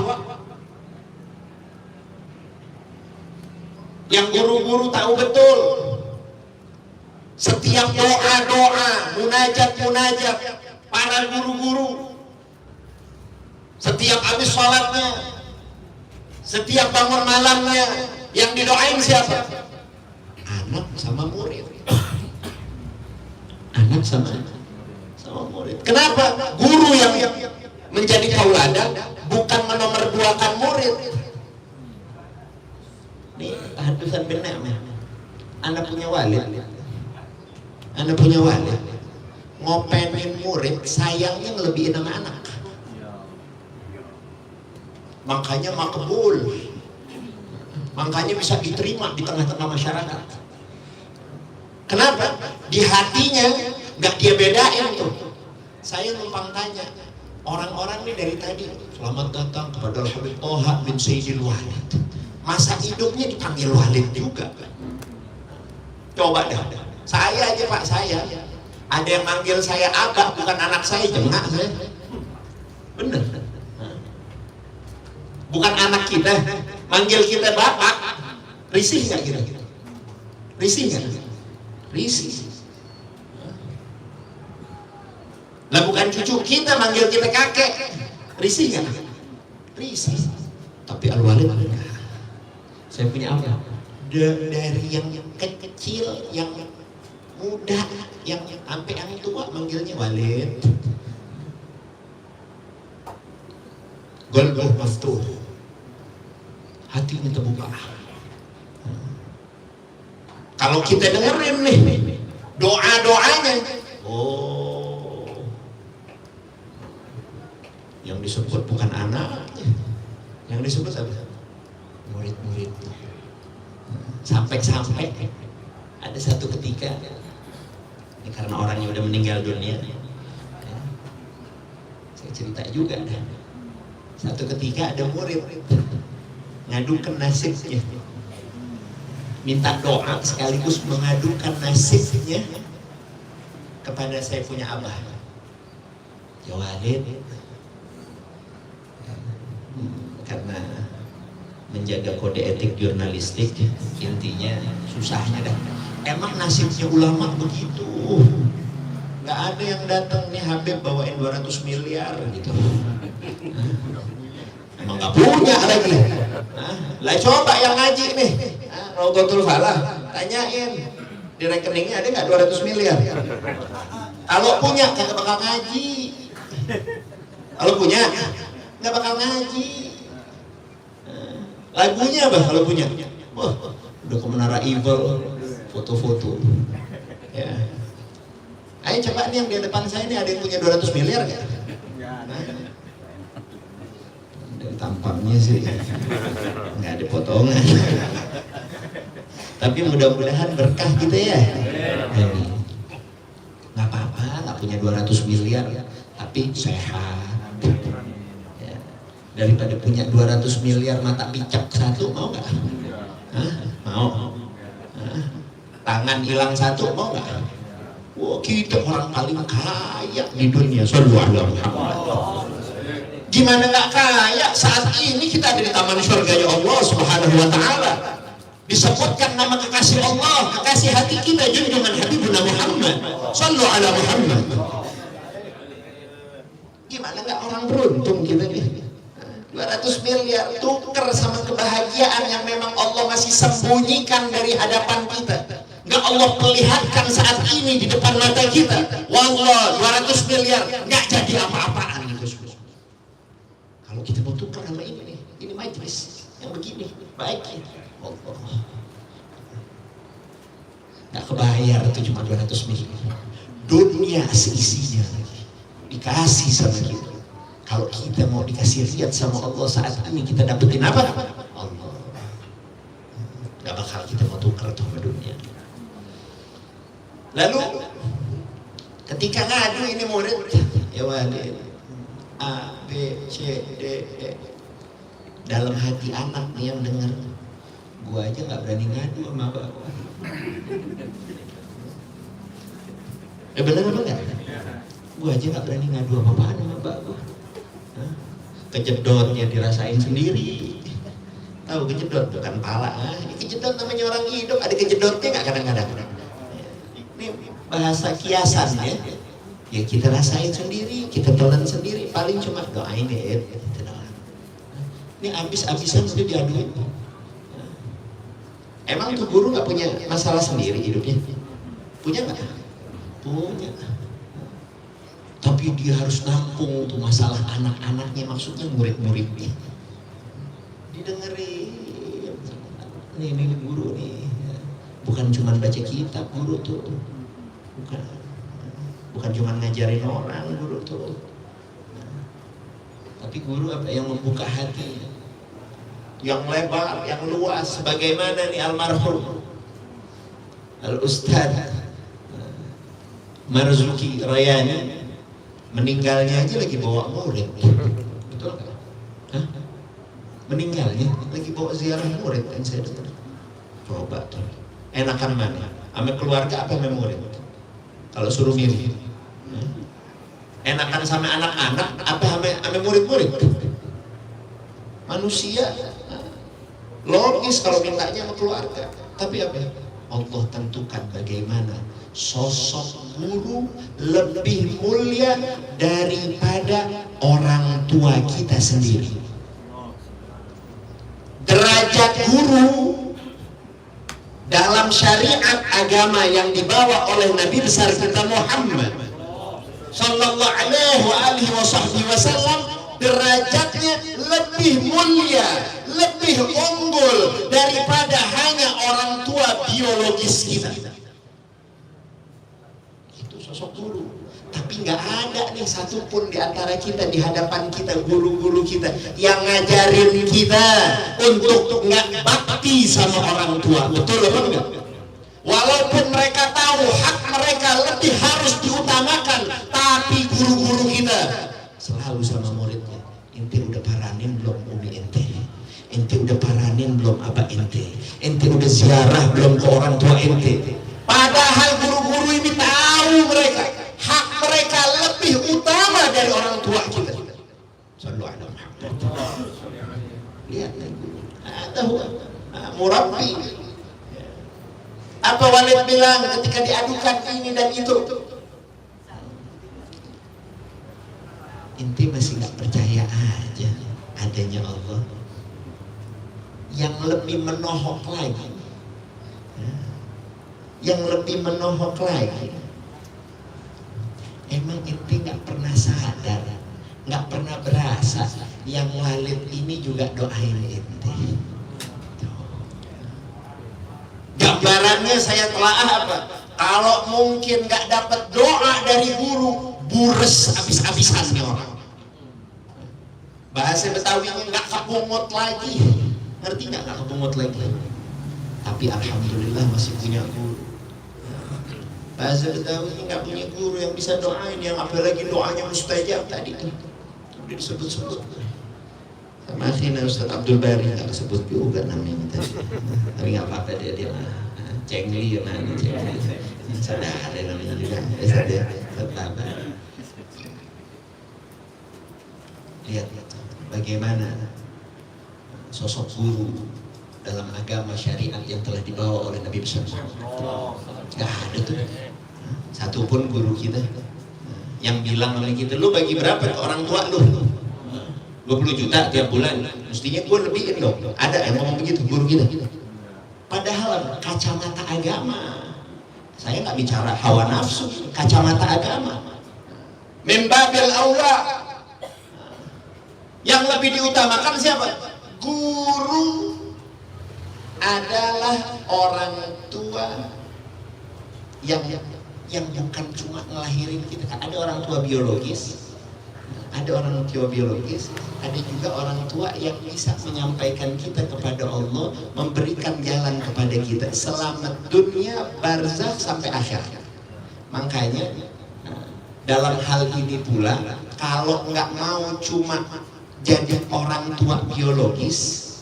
D: Yang guru-guru tahu betul. Setiap doa-doa, munajat-munajat para guru-guru, setiap habis sholatnya, setiap bangun malamnya, yang didoain siapa? Anak sama murid. Anak sama murid. Kenapa? Guru yang menjadi tauladan bukan menomorduakan murid. Nih, tahaddusan benar. Anak punya walid. Anak punya walid. Ngopenin murid, sayangnya ngelebihin sama anak. Makanya makbul. Makanya bisa diterima di tengah-tengah masyarakat. Kenapa? Di hatinya nggak dia bedain tuh. Saya numpang tanya orang-orang nih dari tadi, selamat datang kepada Habib Toha bin Sayyidil Walid. Masa hidupnya dipanggil Walid juga. Coba dah. Saya aja Pak, saya ada yang manggil saya abah, bukan anak saya, jengak saya. Bener. Bukan anak kita, manggil kita bapak, risih nggak kira-kira? Risih nggak? Risih. Lah bukan cucu kita manggil kita kakek, risih nggak? Risih. Tapi Al-Walid, saya punya apa? Dari yang kecil, yang muda, yang sampai yang tua manggilnya Walid. Qalbuh maftuh, hatinya terbuka. Kalau kita dengerin nih doa-doanya, oh, yang disebut bukan anaknya, yang disebut apa? Murid-murid. Sampai-sampai ada satu ketika, ini karena orangnya udah meninggal dunia, saya cerita juga dah. Satu ketika ada murid ngadukan nasibnya, minta doa sekaligus mengadukan nasibnya kepada saya punya abah. Ya Walid, karena menjaga kode etik jurnalistik, intinya susahnya dah. Emang nasibnya ulama begitu, nggak ada yang datang nih Habib bawain 200 miliar gitu. Emang nggak punya lagi. Lah coba yang ngaji nih, Raudhatul Falah, tanyain di rekeningnya ada nggak 200 miliar? Kalau punya nggak bakal ngaji. Kalau punya nggak bakal ngaji. Lagunya apa kalau punya? Wah, udah ke Menara Eiffel, foto-foto. Ya. Ayo coba nih yang di depan saya ini ada yang punya 200 miliar nggak? Dan tampaknya sih nggak ada potongan. Tapi mudah-mudahan berkah gitu ya. Nggak apa-apa, nggak punya 200 miliar, tapi sehat. Ya. Daripada punya 200 miliar mata picak satu, mau nggak? Hah? Mau? Hah? Tangan hilang satu, mau nggak? Wah, kita orang paling kaya di dunia. Sallallahu alaihi wasallam. Gimana nggak kaya? Saat ini kita ada di taman surganya Allah Subhanahu wa Ta'ala. Disebutkan nama kekasih Allah, kekasih hati kita, junjungan Habibuna Muhammad Sallallahu alaihi Muhammad. Gimana nggak orang beruntung kita nih? 200 miliar tuker sama kebahagiaan yang memang Allah masih sembunyikan dari hadapan kita. Nggak Allah perlihatkan saat ini di depan mata kita. Wallah, 200 miliar nggak jadi apa-apaan itu. Kalau kita mau tukar sama ini majlis yang begini baiknya, Allah nggak kebayar itu cuma 200 miliar. Dunia seisinya lagi dikasih sama kita. Kalau kita mau dikasih lihat sama Allah saat ini, kita dapetin apa? Allah. Nggak bakal kita mau tukar sama dunia. Lalu ketika ngadu ini murid, ya wali A, B, C, D, E. Dalam hati anak nih yang dengar, gua aja nggak berani ngadu sama bapak. Bener apa enggak? Gua aja nggak berani ngadu apa-apaan sama bapak. Kejedotnya dirasain sendiri. Tahu kejedot bukan pala. Ini kejedot namanya orang hidup, ada kejedotnya nggak kadang-kadang. Ini bahasa kiasan ya. Ya kita rasain sendiri, kita telan sendiri, paling cuma doain deh. Ini abis-abisan sudah diaduin. Emang tuh guru nggak punya masalah sendiri hidupnya? Punya nggak? Punya. Tapi dia harus nampung tuh masalah anak-anaknya, maksudnya murid-muridnya. Didengerin. Ini guru nih, bukan cuma baca kitab guru tuh, bukan cuma ngajarin orang guru tuh, tapi guru apa yang membuka hati yang lebar, yang luas, sebagaimana nih almarhum Al-Ustadz Marzuki Rayani meninggalnya aja lagi bawa murid, betul nggak? Hah? Meninggalnya lagi bawa ziarah murid kan saya dengar. Coba tuh, enakan mana? Sama keluarga apa sama murid? Kalau suruh milih, enakan sama anak-anak apa sama murid-murid? Manusia logis kalau mintanya sama keluarga, tapi apa? Allah tentukan bagaimana sosok guru lebih mulia daripada orang tua kita sendiri. Derajat guru dalam syariat agama yang dibawa oleh Nabi besar kita Muhammad Sallallahu alaihi wasallam, derajatnya lebih mulia, lebih unggul daripada hanya orang tua biologis kita. Itu sosok guru. Tapi nggak ada nih satupun di antara kita, di hadapan kita, guru-guru kita yang ngajarin kita untuk nggak bakti sama orang tua. Betul apa enggak? Walaupun mereka tahu hak mereka lebih harus diutamakan, tapi guru-guru kita selalu sama muridnya, ente udah paranin belum umi ente? Ente udah paranin belum apa ente? Ente udah ziarah belum ke orang tua ente? Padahal guru-guru ini tahu mereka hak mereka lebih utama dari orang tua kita. Sallallahu alaihi wasallam. Lihat ada murabbi. Apa Walid bilang ketika diadukan ini dan itu? Inti masih nggak percaya aja adanya Allah yang lebih menohok lagi, yang lebih menohok lagi. Emang inti nggak pernah sadar, nggak pernah berasa yang Walid ini juga doain inti. Gambarannya saya telaah apa? Kalau mungkin nggak dapat doa dari guru, bures abis-abisan nih orang. Bahasa Betawinya nggak kepungut lagi, ngerti nggak kepungut lagi? Tapi alhamdulillah masih punya guru. Bahasa Betawinya nggak punya guru yang bisa doain, yang apalagi doanya mustajab tadi tuh disebut-sebut. Sama akhirnya Ustaz Abdul Bari nggak disebut juga namanya tadi. Tapi nggak apa-apa dia Cengli ya mana Cengli. Saudara namanya juga. Saudara tetap. Lihat bagaimana sosok guru dalam agama syariat yang telah dibawa oleh Nabi besar Muhammad. Gak ada tuh satu pun guru kita yang bilang oleh kita, lu bagi berapa ke orang tua lu? 20 juta tiap bulan, mestinya gue lebihin dong. Ada yang ngomong begitu guru kita. Padahal kacamata agama, saya nggak bicara hawa nafsu, kacamata agama. Membabil aula, yang lebih diutamakan siapa? Guru adalah orang tua yang bukan cuma ngelahirin kita. Ada orang tua biologis, ada orang tua biologis, ada juga orang tua yang bisa menyampaikan kita kepada Allah, memberikan jalan kepada kita selamat dunia, barzakh sampai akhirat. Makanya dalam hal ini pula, kalau nggak mau cuma jadi orang tua biologis,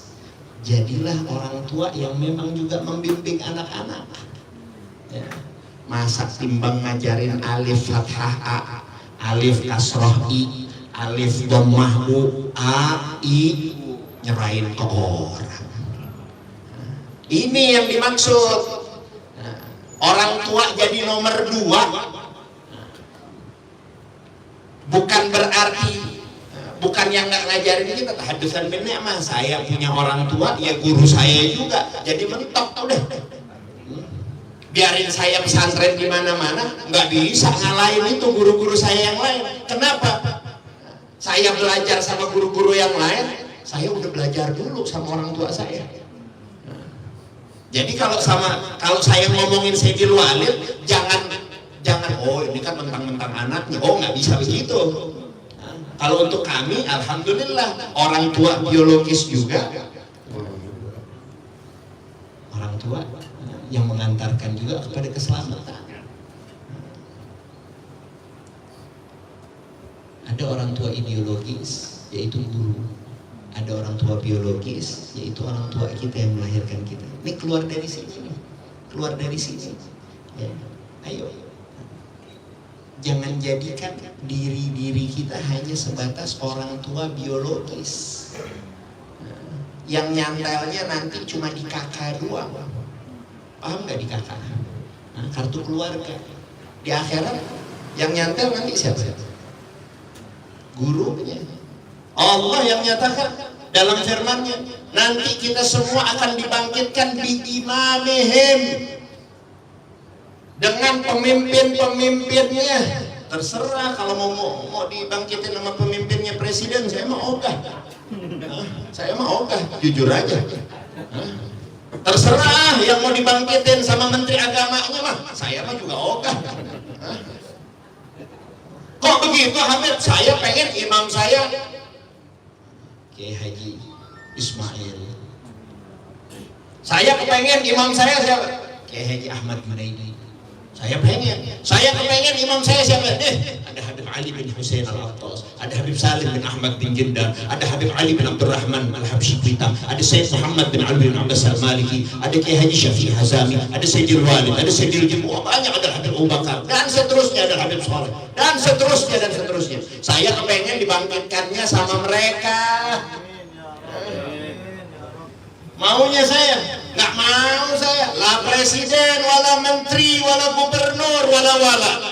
D: jadilah orang tua yang memang juga membimbing anak-anak. Ya. Masa timbang ngajarin alif fathah a, alif kasroh i, alif dhammah u, a, i, nyerahin ke orang. Ini yang dimaksud. Orang tua jadi nomor 2 bukan berarti, bukan yang nggak ngajarin kita tahaddusan bin ni'mah. Saya punya orang tua, ya guru saya juga, jadi mentok udah. Biarin saya pesantren di mana-mana, nggak bisa ngalahin itu guru-guru saya yang lain. Kenapa? Saya belajar sama guru-guru yang lain, saya udah belajar dulu sama orang tua saya. Jadi kalau saya ngomongin Sayyidil Walid, jangan oh ini kan mentang-mentang anaknya, oh nggak bisa begitu. Kalau untuk kami, alhamdulillah orang tua biologis juga, orang tua yang mengantarkan juga kepada keselamatan. Ada orang tua ideologis, yaitu guru. Ada orang tua biologis, yaitu orang tua kita yang melahirkan kita. Ini keluar dari sini, keluar dari sini. Ya. Ayo, jangan jadikan diri kita hanya sebatas orang tua biologis. Yang nyantelnya nanti cuma di kakak doang. Paham nggak di kakak? Kartu keluarga. Di akhirat yang nyantel nanti siapa? Gurunya. Allah yang nyatakan dalam firman-Nya, nanti kita semua akan dibangkitkan bi imamihim, dengan pemimpin-pemimpinnya. Terserah kalau mau dibangkitin sama pemimpinnya presiden, saya mau ogah. Saya mau ogah, jujur aja. Terserah yang mau dibangkitin sama menteri agamanya mah, saya mah juga ogah. Kok begitu Hamid? Saya pengen imam saya Kiai Haji Ismail. Saya kepengen imam saya siapa? Kiai Haji Ahmad Junaidi. Saya kepengen imam saya siapa? Ada Habib Ali bin Husain Al-Attas, ada Habib Salim bin Ahmad bin Jindan, ada Habib Ali bin Abdurrahman Al-Habsyi Kuitam, ada Sayyid Muhammad bin Ali bin Abbas Al-Maliki, ada Kiai Haji Syafi'i Hazami, ada Sayyidil Walid, ada Sayyidil Jimu, banyak, ada Habib Abu Bakar, dan seterusnya, ada Habib Saleh, dan seterusnya, dan seterusnya. Saya kepengen dibangkitkannya sama mereka. Maunya saya, nggak mau saya, lah presiden, wala menteri, wala gubernur, wala.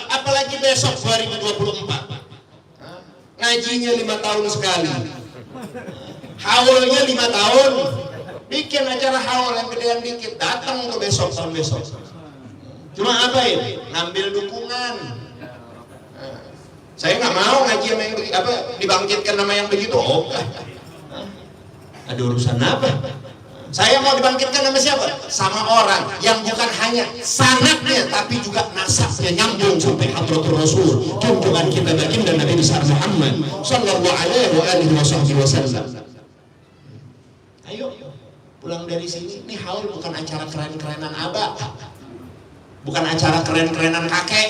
D: Apalagi besok 2024. Ngajinya 5 tahun sekali. Haulnya 5 tahun. Bikin acara haul yang gedean dikit, datang ke besok, tahun besok. Cuma apa ini? Ngambil dukungan. Saya nggak mau ngaji sama yang begitu, dibangkitkan nama yang begitu. Oh, ada urusan apa? Saya mau dibangkitkan sama siapa? Sama orang yang bukan hanya sanadnya tapi juga nasabnya nyambung sampai hadratul Rasul, junjungan kita baginda Nabi besar Muhammad sallallahu alaihi wasallam. Ayo pulang dari sini. Ini haul bukan acara keren-kerenan abah, bukan acara keren-kerenan kakek,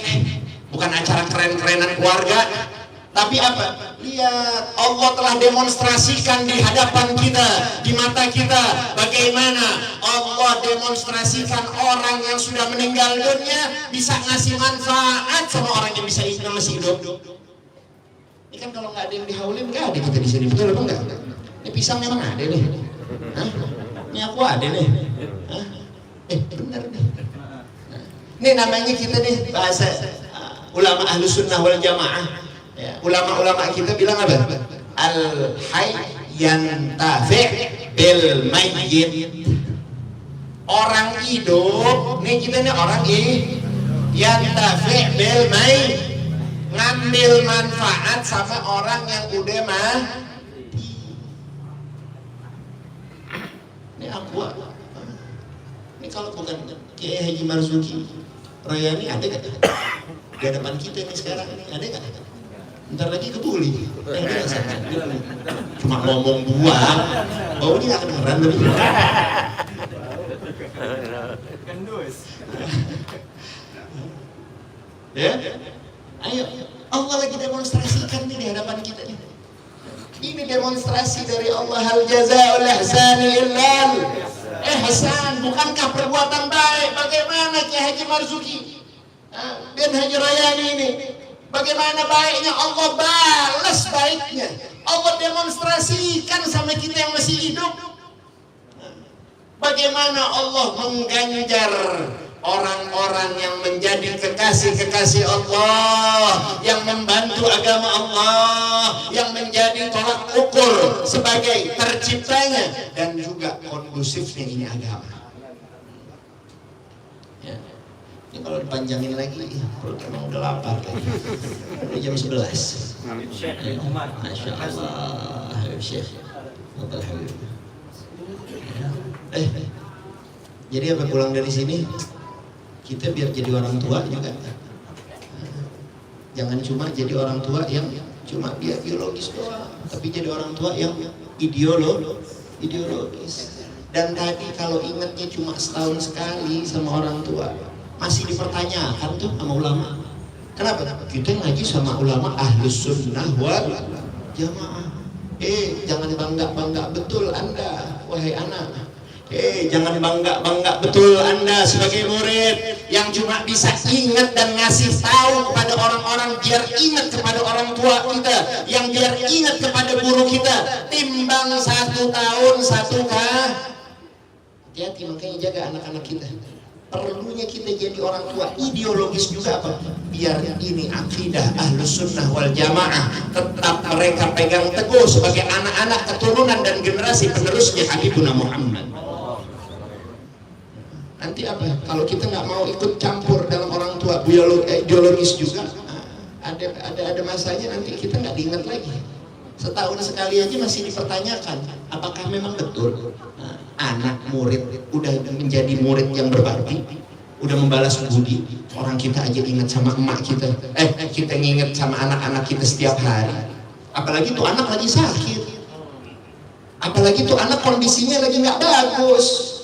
D: bukan acara keren-kerenan keluarga. Tapi apa? Lihat, Allah telah demonstrasikan di hadapan kita, di mata kita, bagaimana Allah demonstrasikan orang yang sudah meninggal dunia bisa ngasih manfaat sama orang yang masih hidup. Ini kan kalau nggak ada yang dihaulin, nggak ada kita di sini, betul apa enggak? Ini pisang memang ada nih. Hah? Ini aku ada nih. Hah? Benar deh. Ini namanya kita nih bahasa ulama ahlus sunnah wal jamaah. Ya, ulama-ulama kita bilang apa? Al-hayy yantafi' bil mayyit. Orang hidup, nih kita nih orang yantafi' bil mayyit, ngambil manfaat sama orang yang udah mati. Ini aku. Ini kalau bukan Kiai Haji Marzuki Rayani ada nggak? Di hadapan kita ini sekarang ini ada nggak? Ntar lagi kebuli. Cuma ngomong buang, baunya nggak kedengeran tapi. Ya, ayo, Allah lagi demonstrasikan nih di hadapan kita nih. Ini demonstrasi dari Allah, hal jazaa'ul ihsani illal ihsan. Bukankah perbuatan baik? Bagaimana Kiai Haji Marzuki bin Haji Rayani ini? Bagaimana baiknya Allah balas baiknya. Allah demonstrasikan sama kita yang masih hidup. Bagaimana Allah mengganjar orang-orang yang menjadi kekasih-kekasih Allah, yang membantu agama Allah, yang menjadi tolak ukur sebagai terciptanya dan juga kondusifnya ini agama. Ya. Ini kalau dipanjangin lagi, perut emang udah lapar lagi. Udah jam 11. Masya Allah, Syekh. Jadi apa pulang dari sini? Kita biar jadi orang tua juga. Jangan cuma jadi orang tua yang cuma dia biologis doang, tapi jadi orang tua yang ideologis. Dan tadi kalau ingatnya cuma setahun sekali sama orang tua, masih dipertanyakan tuh sama ulama. Kenapa? Kita ngaji sama ulama ahlus sunnah wal jamaah. Jangan bangga-bangga betul Anda, wahai anak. Jangan bangga-bangga betul Anda sebagai murid yang cuma bisa ingat dan ngasih tahu kepada orang-orang, biar ingat kepada orang tua kita, yang biar ingat kepada guru kita. Timbang 1 tahun 1 kah? Hati-hati, makanya jaga anak-anak kita. Perlunya kita jadi orang tua ideologis juga apa? Biar ini akidah ahlus sunnah wal jamaah tetap mereka pegang teguh sebagai anak-anak keturunan dan generasi penerusnya Habibuna Muhammad. Nanti apa? Kalau kita nggak mau ikut campur dalam orang tua ideologis juga, ada masanya nanti kita nggak diingat lagi. Setahun sekali aja masih dipertanyakan, apakah memang betul anak murid udah menjadi murid yang berbakti, udah membalas budi. Orang kita aja ingat sama emak kita, kita nginget sama anak-anak kita setiap hari. Apalagi tuh anak lagi sakit, apalagi tuh anak kondisinya lagi nggak bagus.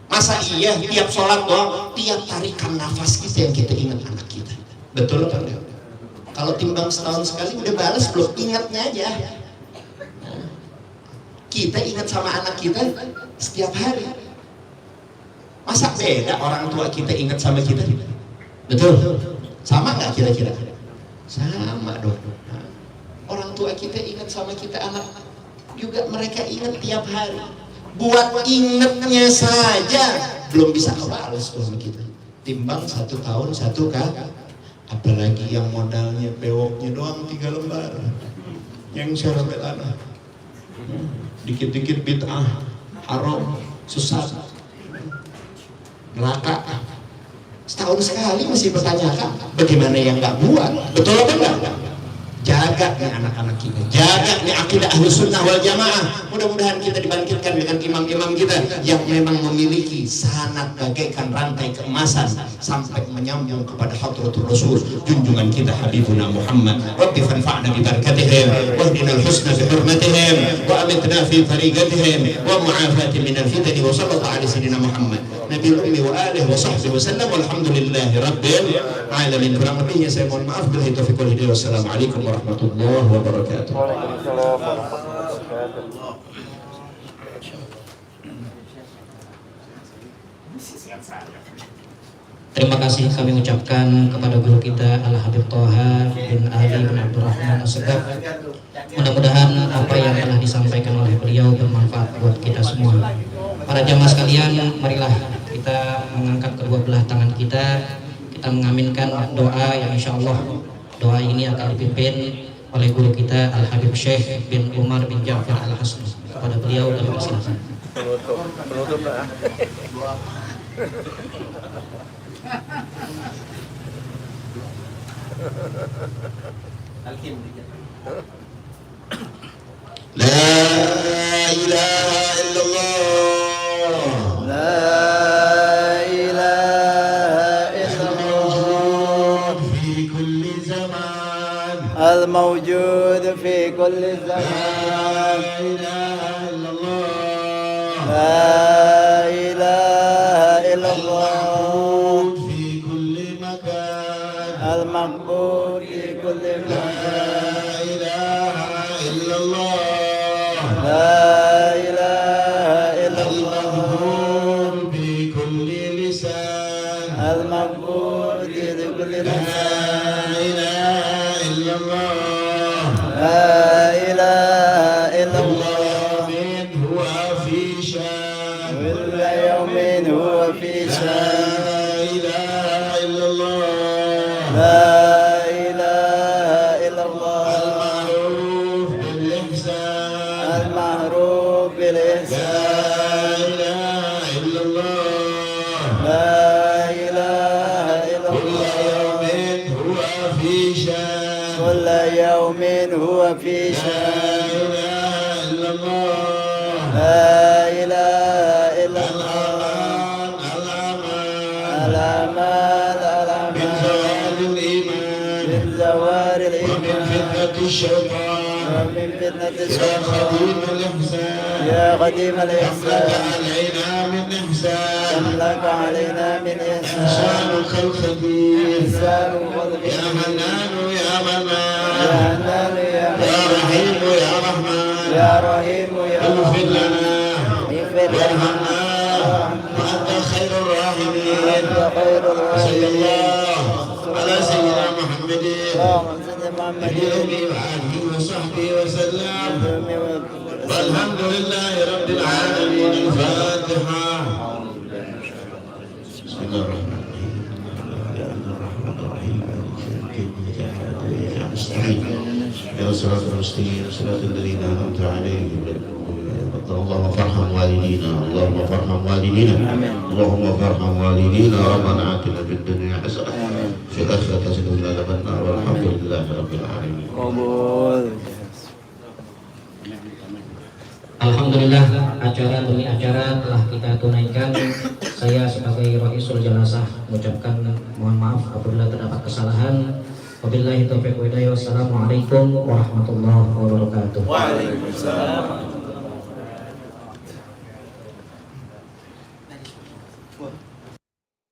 D: Masa iya tiap sholat doang, tiap tarikan nafas kita yang kita ingat anak kita? Betul apa enggak? Kalau timbang setahun sekali udah balas belum, ingatnya aja. Kita ingat sama anak kita setiap hari. Masa beda orang tua kita ingat sama kita? Betul? Sama nggak kira-kira? Sama dong. Orang tua kita ingat sama kita, anak juga mereka ingat tiap hari. Buat ingatnya saja belum bisa kebalas sama kita. Timbang 1 tahun 1 kali. Apalagi yang modalnya bewoknya doang 3 lembar, yang syarabat anak, dikit-dikit bid'ah, haram, sesat, neraka. Setahun sekali masih bertanyakan, bagaimana yang nggak buat? Betul apa enggak? Jaga nih anak-anak kita, jaga nih akidah ahlus sunnah wal jamaah. Mudah-mudahan kita dibangkitkan dengan imam-imam kita yang memang memiliki sanad bagaikan rantai keemasan sampai menyambung kepada hadratul rasul, junjungan kita Habibuna Muhammad. Rabbi fanfa'na bi barakatihim wahdina al-husna bi hurmatihim wa amitna fi tariqatihim wa mu'afati min al-fitan wa sallallahu ala sayyidina Muhammad nabi ummi wa alihi wa sahbihi wa sallam walhamdulillahi rabbil alamin. Kurang lebihnya saya mohon maaf. Billahi taufiq wal hidayah. Wassalamualaikum warahmatullahi wabarakatuh.
B: Waalaikumsalam warahmatullahi wabarakatuh.
A: Terima kasih kami ucapkan kepada guru kita Al-Habib Thaha bin Ali bin Abdurrahman As-Segaf. Mudah-mudahan apa yang telah disampaikan oleh beliau bermanfaat buat kita semua. Para jamaah sekalian, marilah kita mengangkat kedua belah tangan kita mengaminkan doa yang insya Allah doa ini akan dipimpin oleh guru kita Al-Habib Syekh bin Umar bin Ja'far Al-Hasni. Kepada beliau kami persilahkan.
B: Penutup lah.
D: La ilaha illallah.
B: La ilaha illallah.
D: Fi kulli zaman.
B: الموجود في كل
D: La
B: زمان.
D: ilaha illallah.
B: لا إله إلا الله.
D: Fi kulli makan.
B: المقبول في كل
D: La
B: مكان.
D: ilaha illallah.
B: لا إله إلا الله.
D: المغفور بكل لسان.
B: المقبول في كل
D: لا
B: مكان.
D: إله إلا الله.
B: لا إله إلا الله.
D: يوم هو في شان.
B: كل يوم هو في
D: لا
B: شان.
D: إله إلا الله.
B: لا إله إلا الله.
D: المعروف بالإحسان.
B: المعروف
D: لا
B: بالإحسان.
D: إله إلا الله.
B: لا إله إلا
D: كل
B: الله.
D: يوم هو في شان.
B: كل يوم هو في
D: لا
B: شان.
D: إله إلا الله.
B: لا إله إلا الله.
D: الأمان الأمان من
B: الأمان
D: زوال الإيمان
B: من زوال
D: ومن
B: الإيمان
D: فتنة الشيطان.
B: ومن فتنة
D: يا
B: الشيطان.
D: خديم الإحسان
B: يا قديم
D: أملك
B: الإحسان.
D: علينا من إحسان.
B: أملك علينا من إحسان.
D: إحسان خلقتي.
B: إحسان
D: يا
B: خلقه.
D: منان يا
B: يا
D: منان.
B: حنان يا
D: يا
B: حنان.
D: رحيم يا رحمن.
B: يا رحيم يا
D: اغفر
B: رحيم.
D: لنا
B: اغفر لنا
D: وارحمنا وأنت خير الراحمين.
B: وأنت خير
D: صلى
B: الراحمين.
D: الله على سيدنا محمد
B: اللهم صل محمد
D: وآله وآله وصحبه وسلم. والحمد لله رب العالمين. الفاتحة. بسم الله الرحمن الرحيم. يا صراط المستقيم صراط الذين أنعمت عليهم. اللهم فارحم والدينا. اللهم فارحم والدينا. اللهم فارحم والدينا. ربنا آتنا في الدنيا حسنة في الآخرة حسنة وقنا عذاب النار. والحمد لله رب العالمين.
B: قبول.
A: Alhamdulillah, acara demi acara telah kita tunaikan. Saya sebagai Raisul Jenazah mengucapkan mohon maaf apabila terdapat kesalahan. Wabillahi taufiq wa hidayah. Wassalamualaikum warahmatullahi wabarakatuh.
B: Waalaikumsalam.